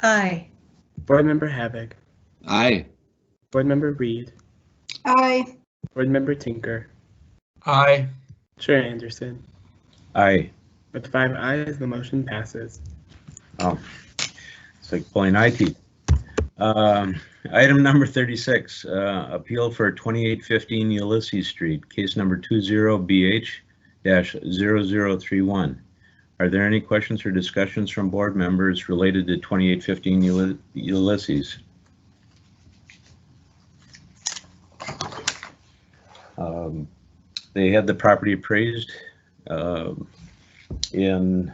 Aye. Board Member Havig. Aye. Board Member Reed. Aye. Board Member Tinker. Aye. Chair Anderson. Aye. With 5 ayes, the motion passes. Oh, it's like pulling eye teeth. Item number 36, appeal for 2815 Ulysses Street, case number 20BH-0031. Are there any questions or discussions from board members related to 2815 Ulysses? They had the property appraised in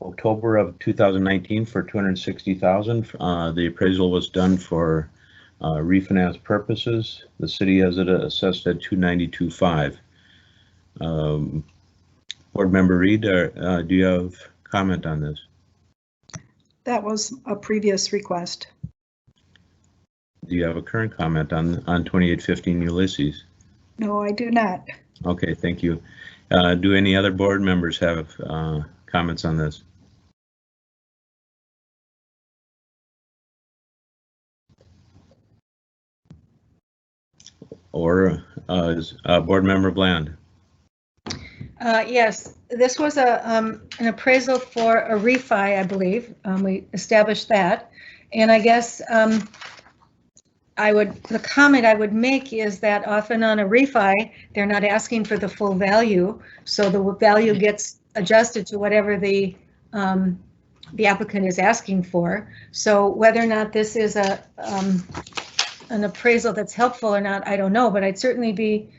October of 2019 for $260,000. The appraisal was done for refinance purposes. The city has it assessed at $292,500. Board Member Reed, do you have comment on this? That was a previous request. Do you have a current comment on 2815 Ulysses? No, I do not. Okay, thank you. Do any other board members have comments on this? Or Board Member Bland? Yes, this was an appraisal for a refi, I believe. We established that. And I guess the comment I would make is that often on a refi, they're not asking for the full value. So the value gets adjusted to whatever the applicant is asking for. So whether or not this is an appraisal that's helpful or not, I don't know, but I'd certainly be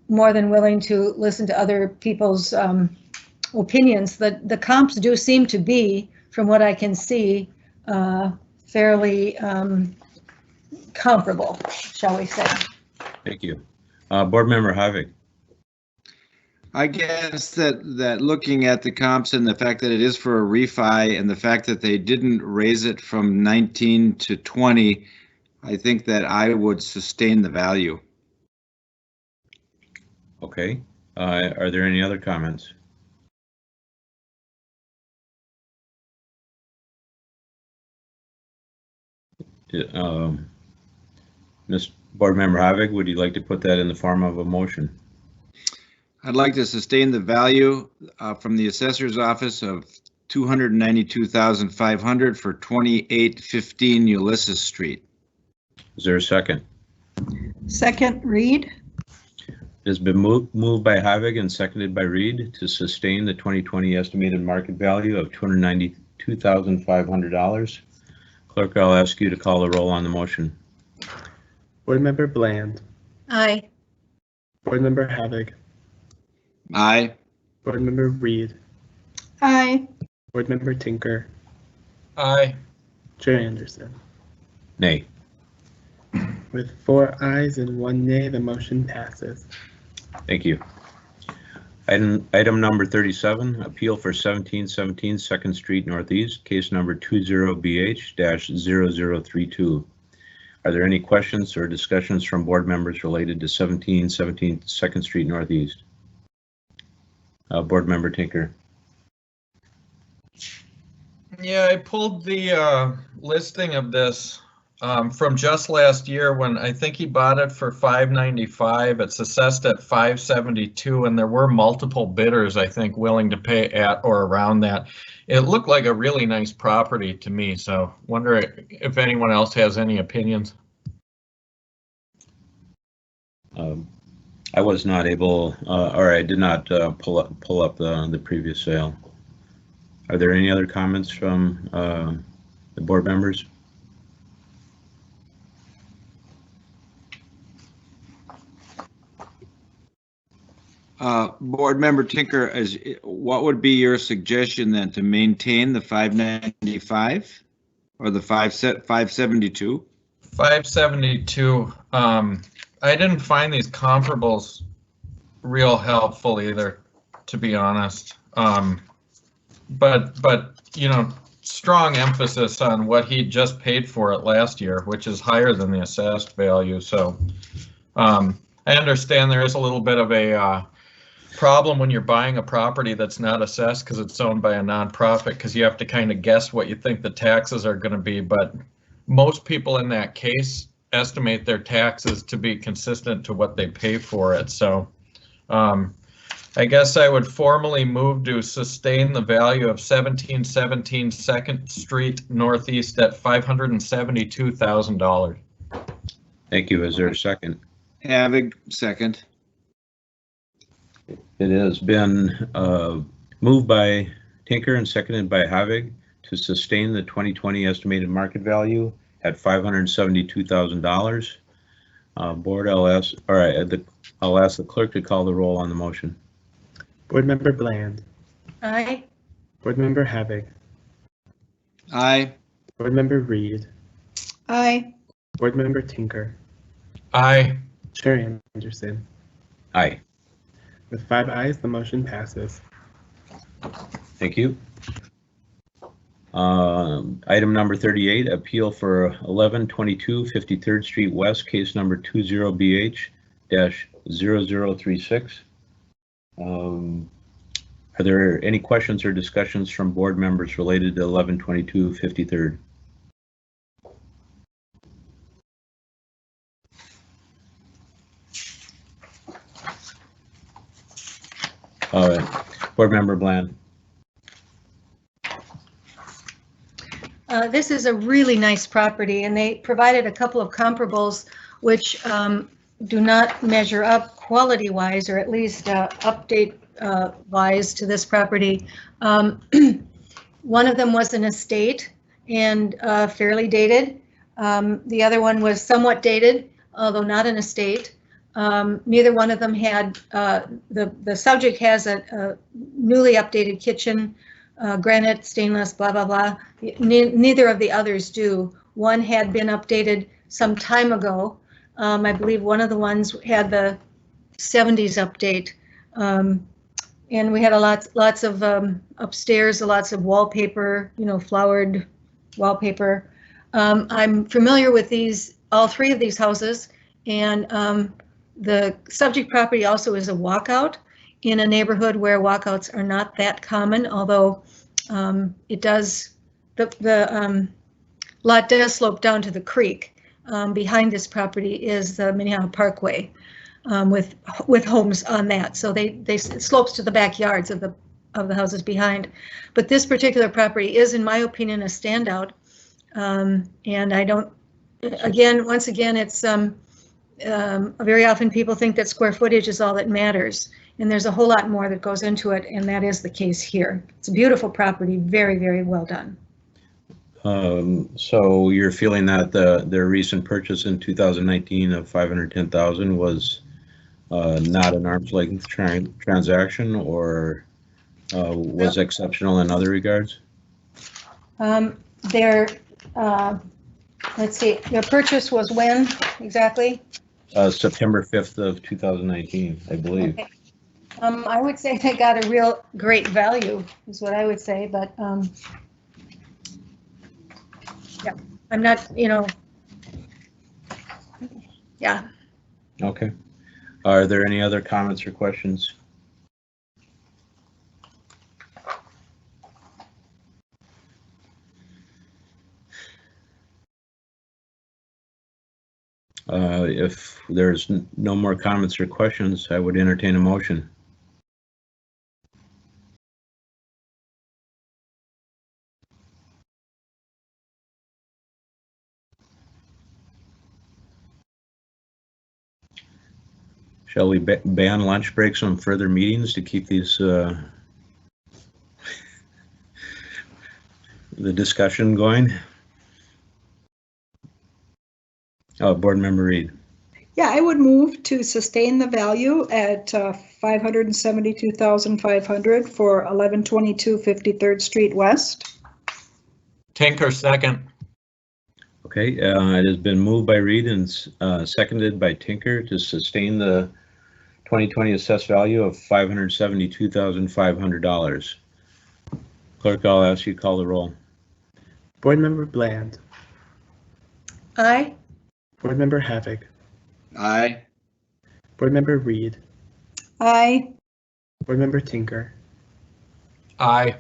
more than willing to listen to other people's opinions. The comps do seem to be, from what I can see, fairly comparable, shall we say. Thank you. Board Member Havik. I guess that looking at the comps and the fact that it is for a refi and the fact that they didn't raise it from 19 to 20, I think that I would sustain the value. Okay. Are there any other comments? Ms. Board Member Havig, would you like to put that in the form of a motion? I'd like to sustain the value from the assessor's office of $292,500 for 2815 Ulysses Street. Is there a second? Second, Reed. It has been moved by Havig and seconded by Reed to sustain the 2020 estimated market value of $292,500. Clerk, I'll ask you to call the roll on the motion. Board Member Bland. Aye. Board Member Havig. Aye. Board Member Reed. Aye. Board Member Tinker. Aye. Chair Anderson. Nay. With 4 ayes and 1 nay, the motion passes. Thank you. Item number 37, appeal for 1717 2nd Street Northeast, case number 20BH-0032. Are there any questions or discussions from board members related to 1717 2nd Street Northeast? Board Member Tinker. Yeah, I pulled the listing of this from just last year when I think he bought it for $595. It's assessed at $572, and there were multiple bidders, I think, willing to pay at or around that. It looked like a really nice property to me, so wonder if anyone else has any opinions. I was not able, or I did not pull up the previous sale. Are there any other comments from the board members? Board Member Tinker, what would be your suggestion then, to maintain the 595 or the 572? 572. I didn't find these comparables real helpful either, to be honest. But you know, strong emphasis on what he just paid for it last year, which is higher than the assessed value. So I understand there is a little bit of a problem when you're buying a property that's not assessed because it's owned by a nonprofit, because you have to kind of guess what you think the taxes are going to be. But most people in that case estimate their taxes to be consistent to what they pay for it. So I guess I would formally move to sustain the value of 1717 2nd Street Northeast at $572,000. Thank you. Is there a second? Havig, second. It has been moved by Tinker and seconded by Havig to sustain the 2020 estimated market value at $572,000. Board, I'll ask the clerk to call the roll on the motion. Board Member Bland. Aye. Board Member Havig. Aye. Board Member Reed. Aye. Board Member Tinker. Aye. Chair Anderson. Aye. With 5 ayes, the motion passes. Thank you. Item number 38, appeal for 1122 53rd Street West, case number 20BH-0036. Are there any questions or discussions from board members related to 1122 53rd? Board Member Bland. This is a really nice property, and they provided a couple of comparables which do not measure up quality-wise, or at least update-wise to this property. One of them was an estate and fairly dated. The other one was somewhat dated, although not an estate. Neither one of them had, the subject has a newly updated kitchen, granite, stainless, blah, blah, blah. Neither of the others do. One had been updated some time ago. I believe one of the ones had the 70s update. And we had lots of upstairs, lots of wallpaper, flowered wallpaper. I'm familiar with all three of these houses, and the subject property also is a walkout in a neighborhood where walkouts are not that common, although the lot does slope down to the creek. Behind this property is the Minneapolis Parkway with homes on that, so it slopes to the backyards of the houses behind. But this particular property is, in my opinion, a standout, and I don't. Once again, it's very often people think that square footage is all that matters, and there's a whole lot more that goes into it, and that is the case here. It's a beautiful property, very, very well done. So you're feeling that their recent purchase in 2019 of $510,000 was not an arm's length transaction, or was exceptional in other regards? Let's see, their purchase was when exactly? September 5th of 2019, I believe. Okay. I would say they got a real great value, is what I would say, but yeah, I'm not, yeah. Okay. Are there any other comments or questions? If there's no more comments or questions, I would entertain a motion. Shall we ban lunch breaks on further meetings to keep these the discussion going? Board Member Reed. Yeah, I would move to sustain the value at $572,500 for 1122 53rd Street West. Tinker, second. Okay, it has been moved by Reed and seconded by Tinker to sustain the 2020 assessed value of $572,500. Clerk, I'll ask you to call the roll. Board Member Bland. Aye. Board Member Havoc. Aye. Board Member Reed. Aye. Board Member Tinker. Aye.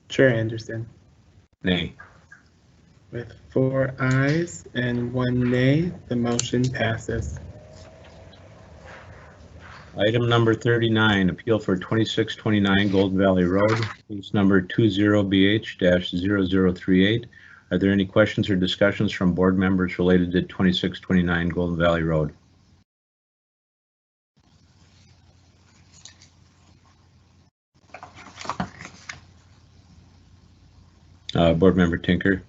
Chair Anderson. Nay. With 4 ayes and 1 nay, the motion passes. Item number 39, appeal for 2629 Golden Valley Road, case number 20BH-0038. Are there any questions or discussions from board members related to 2629 Golden Valley Road? Board Member Tinker.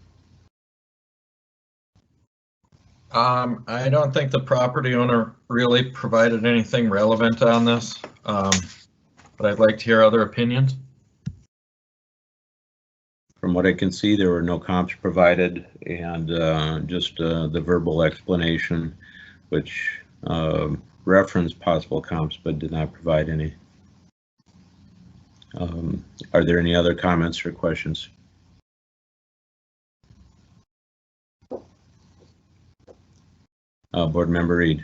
I don't think the property owner really provided anything relevant on this, but I'd like to hear other opinions. From what I can see, there were no comps provided, and just the verbal explanation, which referenced possible comps but did not provide any. Are there any other comments or questions? Board Member Reed.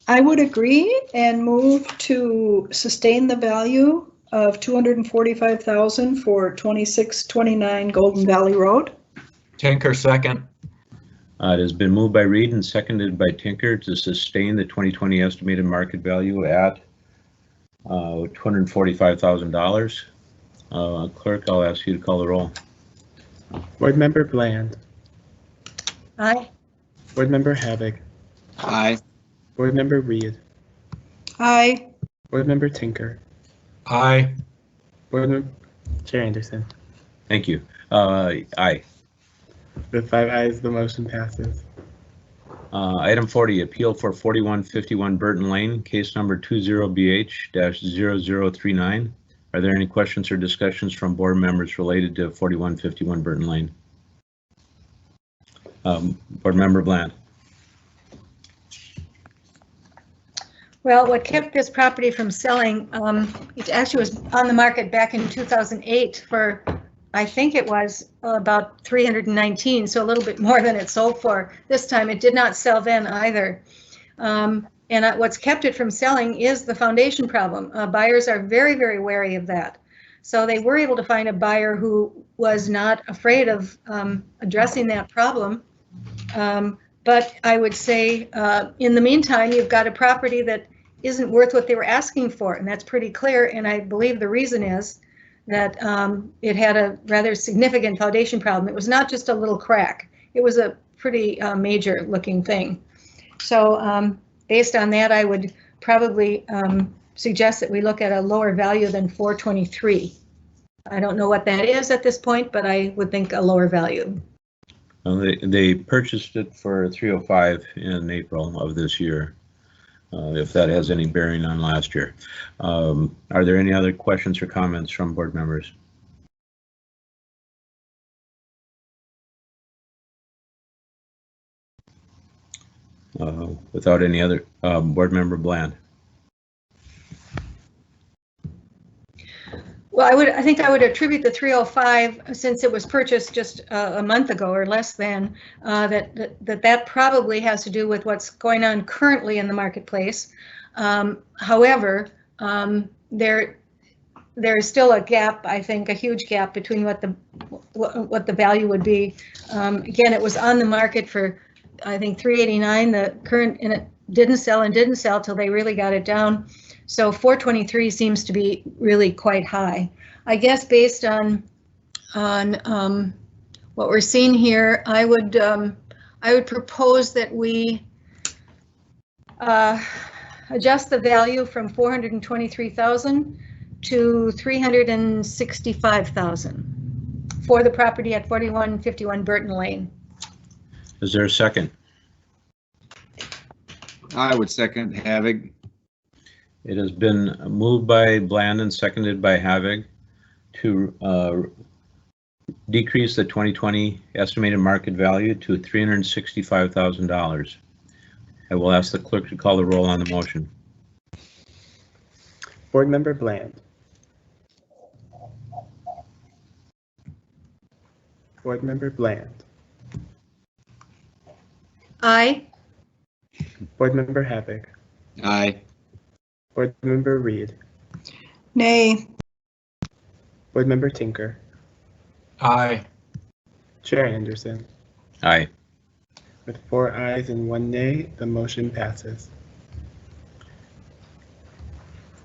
I would agree and move to sustain the value of $245,000 for 2629 Golden Valley Road. Tinker, second. It has been moved by Reed and seconded by Tinker to sustain the 2020 estimated market value at $245,000. Clerk, I'll ask you to call the roll. Board Member Bland. Aye. Board Member Havoc. Aye. Board Member Reed. Aye. Board Member Tinker. Aye. Board Member Chair Anderson. Thank you. Aye. With 5 ayes, the motion passes. Item 40, appeal for 4151 Burton Lane, case number 20BH-0039. Are there any questions or discussions from board members related to 4151 Burton Lane? Board Member Bland. Well, what kept this property from selling, it actually was on the market back in 2008 for, I think it was about 319, so a little bit more than it sold for this time. It did not sell then either. And what's kept it from selling is the foundation problem. Buyers are very, very wary of that. So they were able to find a buyer who was not afraid of addressing that problem. But I would say in the meantime, you've got a property that isn't worth what they were asking for, and that's pretty clear. And I believe the reason is that it had a rather significant foundation problem. It was not just a little crack. It was a pretty major looking thing. So based on that, I would probably suggest that we look at a lower value than 423. I don't know what that is at this point, but I would think a lower value. They purchased it for 305 in April of this year, if that has any bearing on last year. Are there any other questions or comments from board members? Without any other, board member Bland. Well, I think I would attribute the 305, since it was purchased just a month ago or less than, that probably has to do with what's going on currently in the marketplace. However, there is still a gap, I think, a huge gap between what the value would be. Again, it was on the market for, I think, 389. The current, and it didn't sell till they really got it down. So 423 seems to be really quite high. I guess based on what we're seeing here, I would propose that we adjust the value from 423,000 to 365,000 for the property at 4151 Burton Lane. Is there a second? I would second Havig. It has been moved by Bland and seconded by Havig to decrease the 2020 estimated market value to $365,000. I will ask the clerk to call the roll on the motion. Board Member Bland. Board Member Bland. Aye. Board Member Havig. Aye. Board Member Reed. Nay. Board Member Tinker. Aye. Chair Anderson. Aye. With 4 ayes and 1 nay, the motion passes.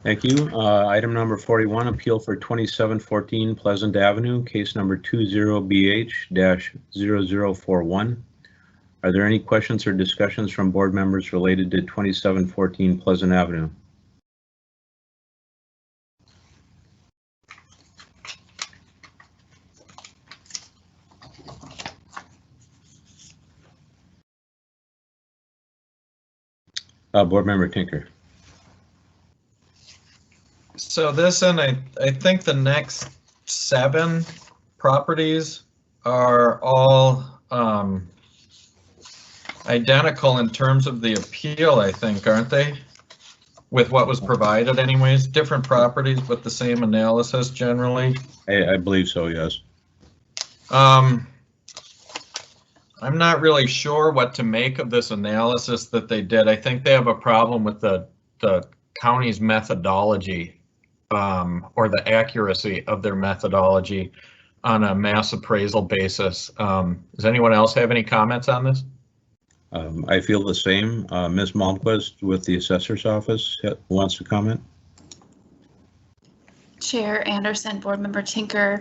Thank you. Item number 41, appeal for 2714 Pleasant Avenue, case number 20BH-0041. Are there any questions or discussions from board members related to 2714 Pleasant Avenue? Board member Tinker. So this, and I think the next 7 properties are all identical in terms of the appeal, I think, aren't they? With what was provided anyways, different properties with the same analysis generally. I believe so, yes. I'm not really sure what to make of this analysis that they did. I think they have a problem with the county's methodology, or the accuracy of their methodology on a mass appraisal basis. Does anyone else have any comments on this? I feel the same. Ms. Malmquist with the assessor's office wants to comment. Chair Anderson, Board Member Tinker,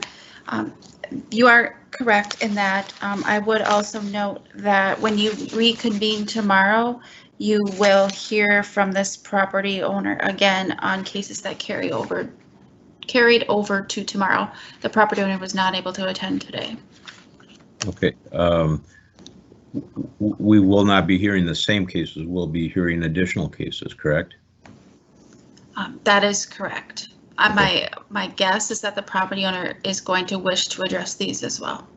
you are correct in that. I would also note that when you reconvene tomorrow, you will hear from this property owner again on cases that carried over to tomorrow. The property owner was not able to attend today. Okay. We will not be hearing the same cases. We'll be hearing additional cases, correct? That is correct. My guess is that the property owner is going to wish to address these as well.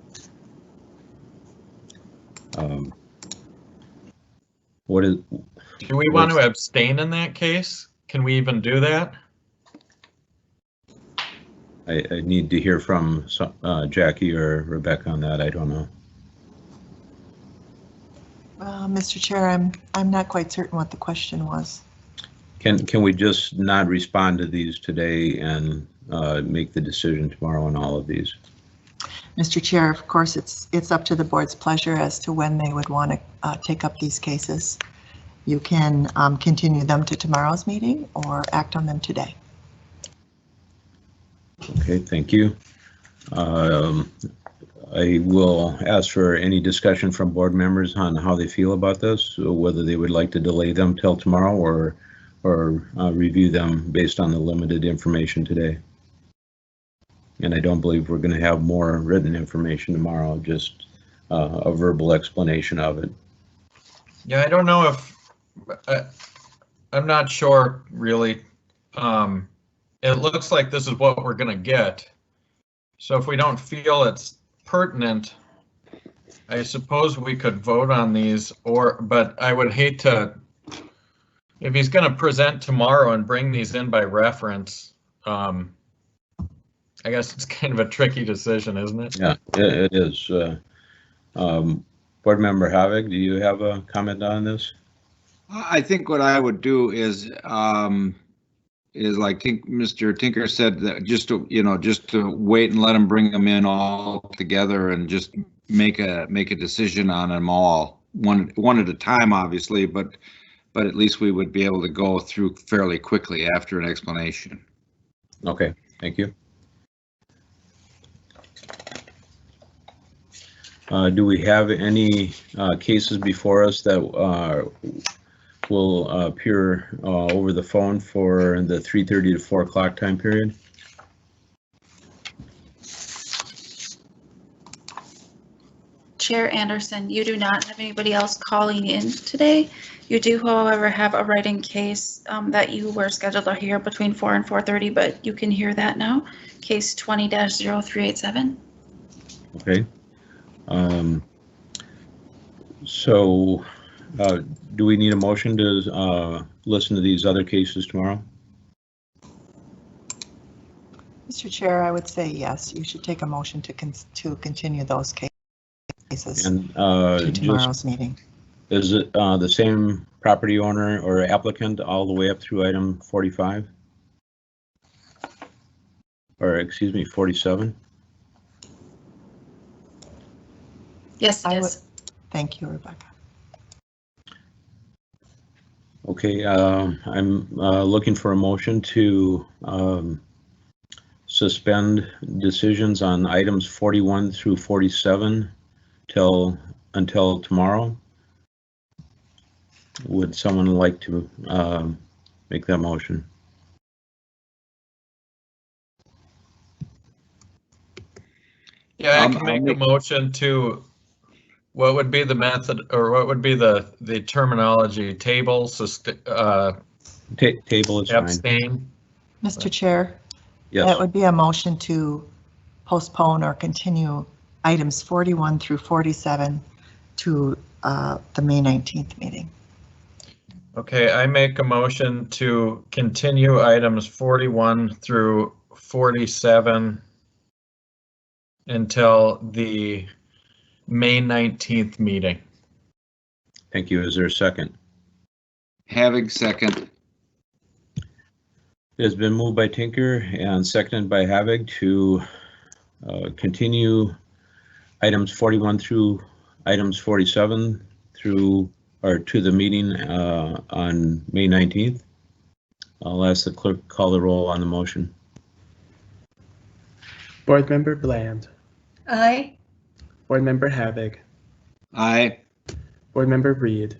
Do we want to abstain in that case? Can we even do that? I need to hear from Jackie or Rebecca on that. I don't know. Mr. Chair, I'm not quite certain what the question was. Can we just not respond to these today and make the decision tomorrow on all of these? Mr. Chair, of course, it's up to the board's pleasure as to when they would want to take up these cases. You can continue them to tomorrow's meeting or act on them today. Okay, thank you. I will ask for any discussion from board members on how they feel about this, whether they would like to delay them till tomorrow or review them based on the limited information today. And I don't believe we're going to have more written information tomorrow, just a verbal explanation of it. Yeah, I don't know if, I'm not sure really. It looks like this is what we're going to get. So if we don't feel it's pertinent, I suppose we could vote on these, but I would hate to, if he's going to present tomorrow and bring these in by reference, I guess it's kind of a tricky decision, isn't it? Yeah, it is. Board Member Havig, do you have a comment on this? I think what I would do is like Mr. Tinker said, that just to wait and let them bring them in all together and just make a decision on them all one at a time, obviously, but at least we would be able to go through fairly quickly after an explanation. Okay, thank you. Do we have any cases before us that will appear over the phone for the 3:30 to 4 o'clock time period? Chair Anderson, you do not have anybody else calling in today. You do, however, have a write-in case that you were scheduled to hear between 4 and 4:30, but you can hear that now. Case 20-0387. Okay. So do we need a motion to listen to these other cases tomorrow? Mr. Chair, I would say yes. You should take a motion to continue those cases And to tomorrow's meeting. Is it the same property owner or applicant all the way up through item 45? Or excuse me, 47? Yes, it is. Thank you, Rebecca. Okay, I'm looking for a motion to suspend decisions on items 41 through 47 until tomorrow. Would someone like to make that motion? Yeah, I can make a motion to, what would be the method, or what would be the terminology? Table, Table is abstain. fine. Mr. Chair, Yes. that would be a motion to postpone or continue items 41 through 47 to the May 19th meeting. Okay, I make a motion to continue items 41 through 47 until the May 19th meeting. Thank you. Is there a second? Having second. It has been moved by Tinker and seconded by Havig to continue items 41 through items 47 through or to the meeting on May 19th. I'll ask the clerk to call the roll on the motion. Board Member Bland. Aye. Board Member Havig. Aye. Board Member Reed.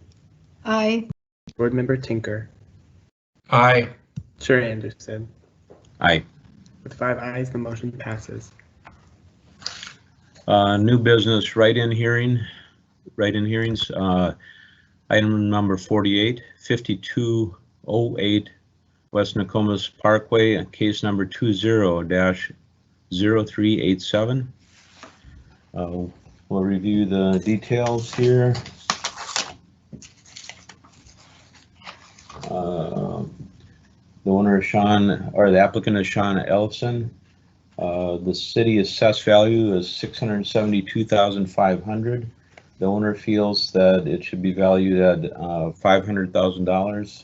Aye. Board Member Tinker. Aye. Chair Anderson. Aye. With 5 ayes, the motion passes. New business write-in hearings. Item number 48, 5208 West Nokomis Parkway, case number 20-0387. We'll review the details here. The owner is Sean, or the applicant is Sean Ellison. The city assessed value is $672,500. The owner feels that it should be valued at $500,000.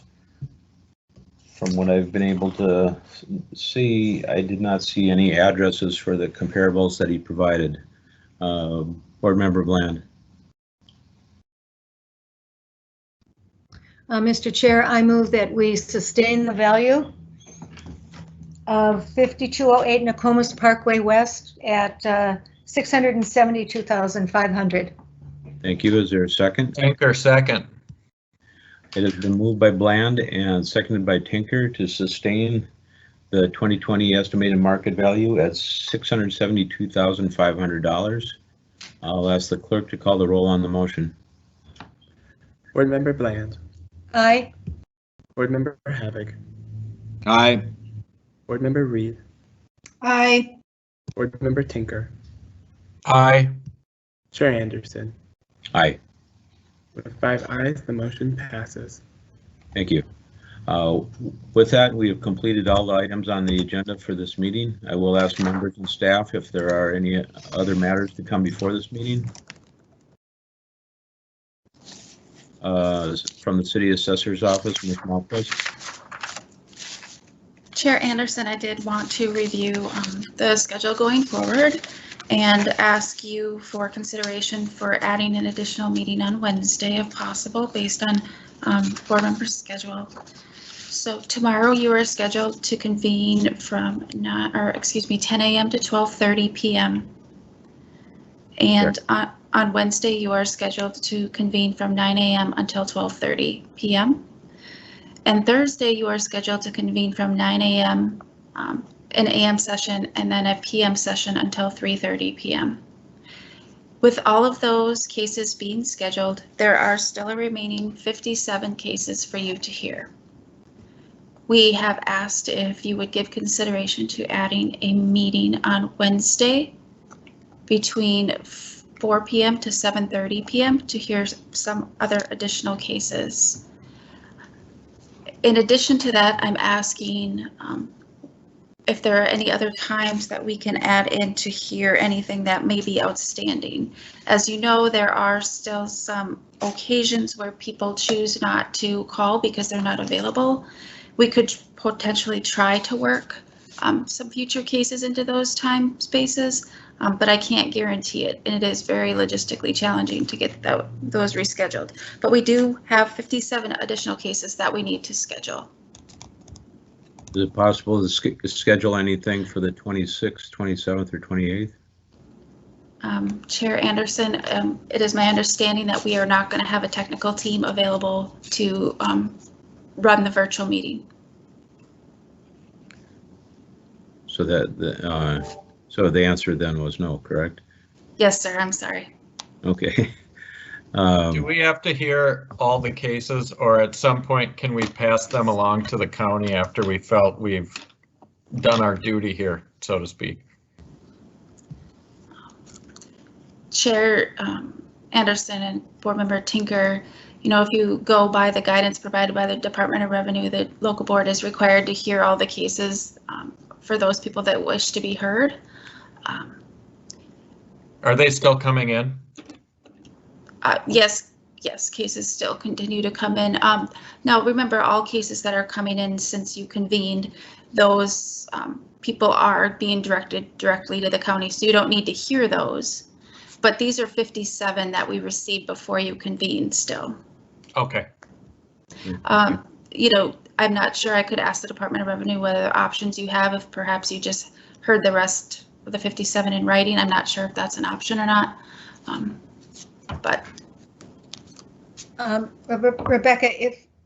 From what I've been able to see, I did not see any addresses for the comparables that he provided. Board Member Bland. Mr. Chair, I move that we sustain the value of 5208 Nokomis Parkway West at $672,500. Thank you. Is there a second? Tinker, second. It has been moved by Bland and seconded by Tinker to sustain the 2020 estimated market value at $672,500. I'll ask the clerk to call the roll on the motion. Board Member Bland. Aye. Board Member Havoc. Aye. Board Member Reed. Aye. Board Member Tinker. Aye. Chair Anderson. Aye. With 5 ayes, the motion passes. Thank you. With that, we have completed all the items on the agenda for this meeting. I will ask members and staff if there are any other matters to come before this meeting. From the City Assessor's Office, Ms. Malquez. Chair Anderson, I did want to review the schedule going forward and ask you for consideration for adding an additional meeting on Wednesday if possible, based on board members' schedule. So tomorrow you are scheduled to convene from 10 a.m. to 12:30 p.m. And sure. On Wednesday you are scheduled to convene from 9 a.m. until 12:30 p.m. And Thursday you are scheduled to convene from 9 a.m. An AM session and then a PM session until 3:30 p.m. With all of those cases being scheduled, there are still a remaining 57 cases for you to hear. We have asked if you would give consideration to adding a meeting on Wednesday between 4 p.m. to 7:30 p.m. to hear some other additional cases. In addition to that, I'm asking if there are any other times that we can add in to hear anything that may be outstanding. As you know, there are still some occasions where people choose not to call because they're not available. We could potentially try to work some future cases into those time spaces, but I can't guarantee it. And it is very logistically challenging to get those rescheduled. But we do have 57 additional cases that we need to schedule. Is it possible to schedule anything for the 26th, 27th, or 28th? Chair Anderson, it is my understanding that we are not going to have a technical team available to run the virtual meeting. So that so the answer then was no, correct? Yes, sir. I'm sorry. Okay. Do we have to hear all the cases, or at some point can we pass them along to the county after we felt we've done our duty here, so to speak? Chair Anderson and Board Member Tinker, you know, if you go by the guidance provided by the Department of Revenue, the local board is required to hear all the cases for those people that wish to be heard. Are they still coming in? Yes, cases still continue to come in. Now, remember, all cases that are coming in since you convened, those people are being directed directly to the county, so you don't need to hear those. But these are 57 that we received before you convened still. Okay. You know, I'm not sure. I could ask the Department of Revenue what other options you have, if perhaps you just heard the rest of the 57 in writing. I'm not sure if that's an option or not. But Rebecca,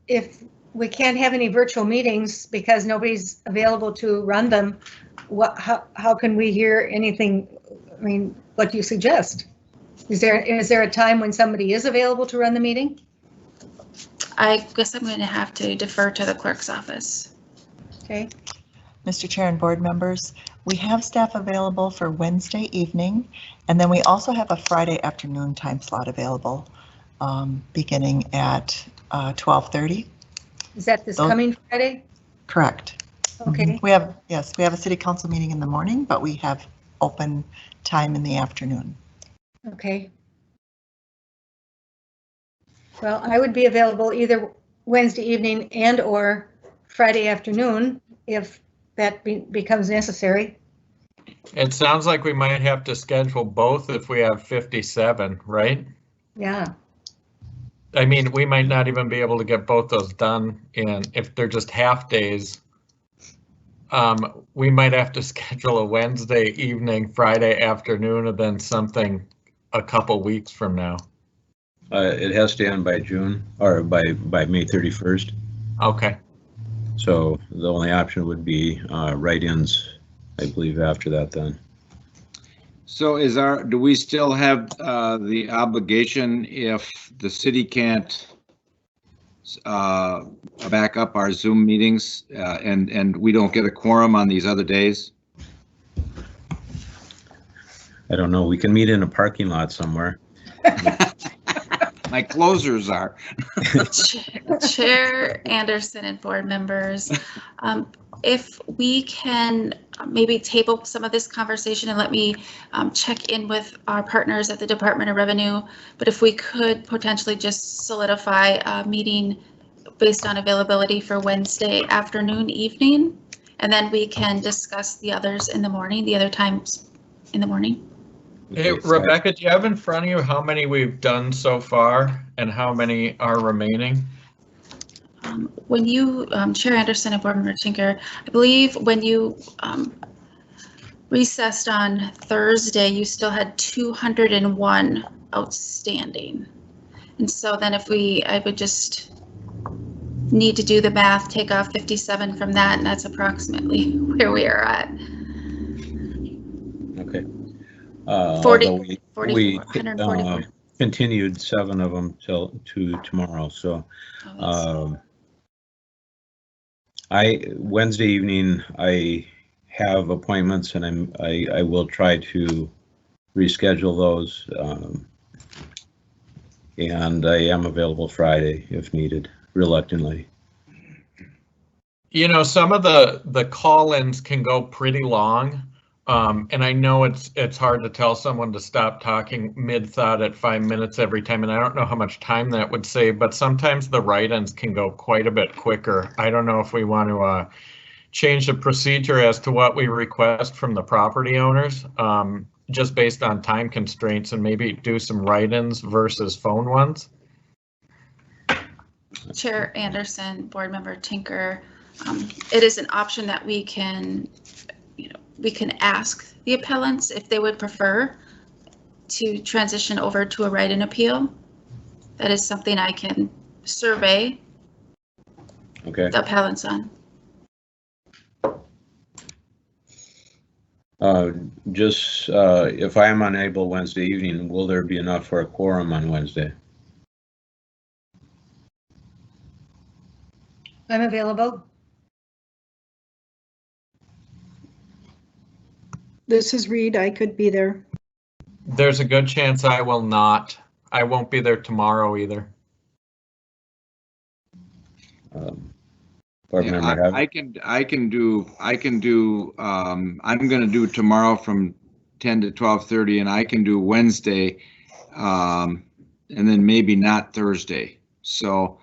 if we can't have any virtual meetings because nobody's available to run them, how can we hear anything? I mean, what do you suggest? Is there a time when somebody is available to run the meeting? I guess I'm going to have to defer to the clerk's office. Okay. Mr. Chair and board members, we have staff available for Wednesday evening, and then we also have a Friday afternoon time slot available beginning at 12:30. Is that this Those- coming Friday? Correct. Okay. We have, yes, we have a city council meeting in the morning, but we have open time in the afternoon. Okay. Well, I would be available either Wednesday evening and or Friday afternoon if that becomes necessary. It sounds like we might have to schedule both if we have 57, right? Yeah. I mean, we might not even be able to get both those done in, if they're just half days. We might have to schedule a Wednesday evening, Friday afternoon, and then something a couple weeks from now. It has to end by June or by May 31st. Okay. So the only option would be write-ins, I believe, after that then. So do we still have the obligation if the city can't back up our Zoom meetings and we don't get a quorum on these other days? I don't know. We can meet in a parking lot somewhere. My closers are. Chair Anderson and board members, if we can maybe table some of this conversation and let me check in with our partners at the Department of Revenue, but if we could potentially just solidify a meeting based on availability for Wednesday afternoon, evening, and then we can discuss the others in the morning, the other times in the morning. Hey, Rebecca, do you have in front of you how many we've done so far and how many are remaining? When you, Chair Anderson and Board Member Tinker, I believe when you recessed on Thursday, you still had 201 outstanding. And so then if I would just need to do the math, take off 57 from that, and that's approximately where we are at. Okay. 40, we 144. continued 7 of them to tomorrow. So Wednesday evening I have appointments and I will try to reschedule those. And I am available Friday if needed, reluctantly. You know, some of the call-ins can go pretty long. And I know it's hard to tell someone to stop talking mid-thought at 5 minutes every time, and I don't know how much time that would save, but sometimes the write-ins can go quite a bit quicker. I don't know if we want to change the procedure as to what we request from the property owners, just based on time constraints, and maybe do some write-ins versus phone ones. Chair Anderson, Board Member Tinker, it is an option that we can ask the appellants if they would prefer to transition over to a write-in appeal. That is something I can survey the appellants on. If I am unable Wednesday evening, will there be enough for a quorum on Wednesday? I'm available. This is Reed. I could be there. There's a good chance I will not. I won't be there tomorrow either. Yeah, I can do. I'm going to do tomorrow from 10 to 12:30, and I can do Wednesday, and then maybe not Thursday. So,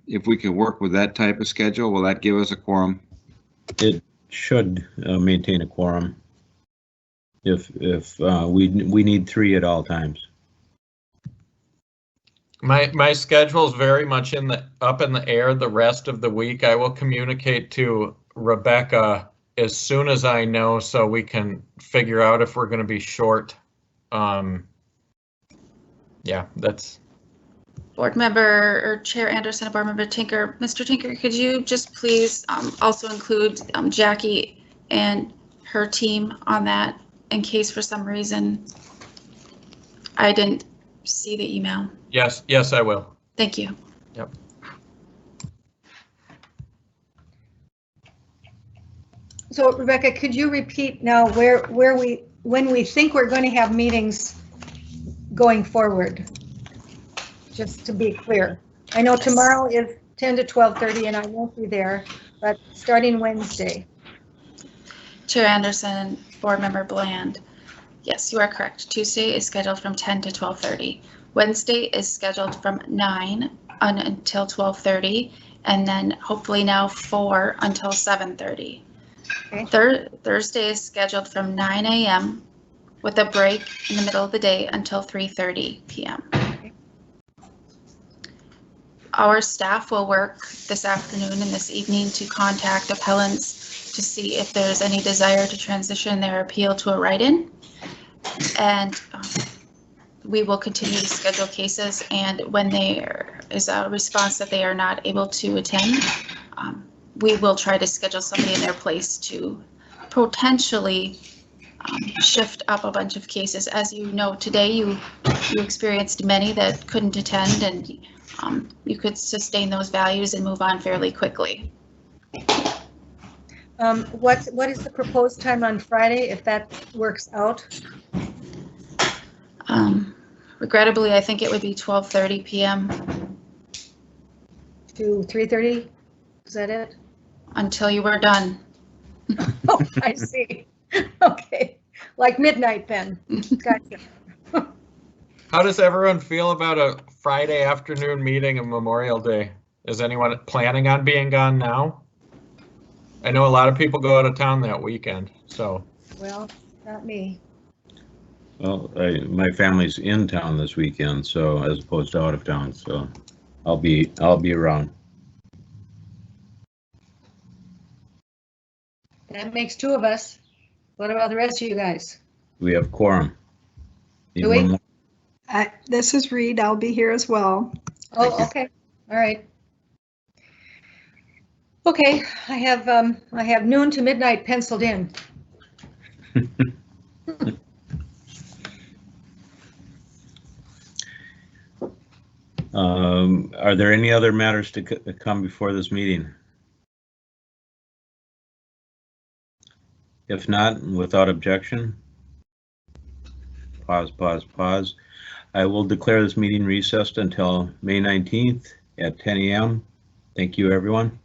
if we can work with that type of schedule, will that give us a quorum? It should maintain a quorum. If we need 3 at all times. My schedule is very much up in the air the rest of the week. I will communicate to Rebecca as soon as I know, so we can figure out if we're going to be short. Yeah, that's. Board Member or Chair Anderson and Board Member Tinker. Mr. Tinker, could you just please also include Jackie and her team on that in case for some reason I didn't see the email? Yes, I will. Thank you. Yep. So Rebecca, could you repeat now when we think we're going to have meetings going forward? Just to be clear. I know tomorrow 10 to 12:30, and I won't be there, but starting Wednesday. Chair Anderson, Board Member Bland. Yes, you are correct. Tuesday is scheduled from 10 to 12:30. Wednesday is scheduled from 9 until 12:30, and then hopefully now 4 until 7:30. Okay. Thursday is scheduled from 9 a.m. with a break in the middle of the day until 3:30 p.m. Okay. Our staff will work this afternoon and this evening to contact appellants to see if there's any desire to transition their appeal to a write-in. And we will continue to schedule cases, and when there is a response that they are not able to attend, we will try to schedule somebody in their place to potentially shift up a bunch of cases. As you know, today you experienced many that couldn't attend, and you could sustain those values and move on fairly quickly. What is the proposed time on Friday, if that works out? Regrettably, I think it would be 12:30 p.m. to 3:30. Is that it? Until you were done. Oh, I see. Okay, like midnight then. Gotcha. How does everyone feel about a Friday afternoon meeting of Memorial Day? Is anyone planning on being gone now? I know a lot of people go out of town that weekend, so. Well, not me. Well, my family's in town this weekend, so as opposed to out of town, so I'll be around. That makes 2 of us. What about the rest of you guys? We have quorum. Need Do we? one more? This is Reed. I'll be here as well. Oh, okay. All right. Okay, I have noon to midnight penciled in. Are there any other matters to come before this meeting? If not, without objection, pause. I will declare this meeting recessed until May 19th at 10 a.m. Thank you, everyone.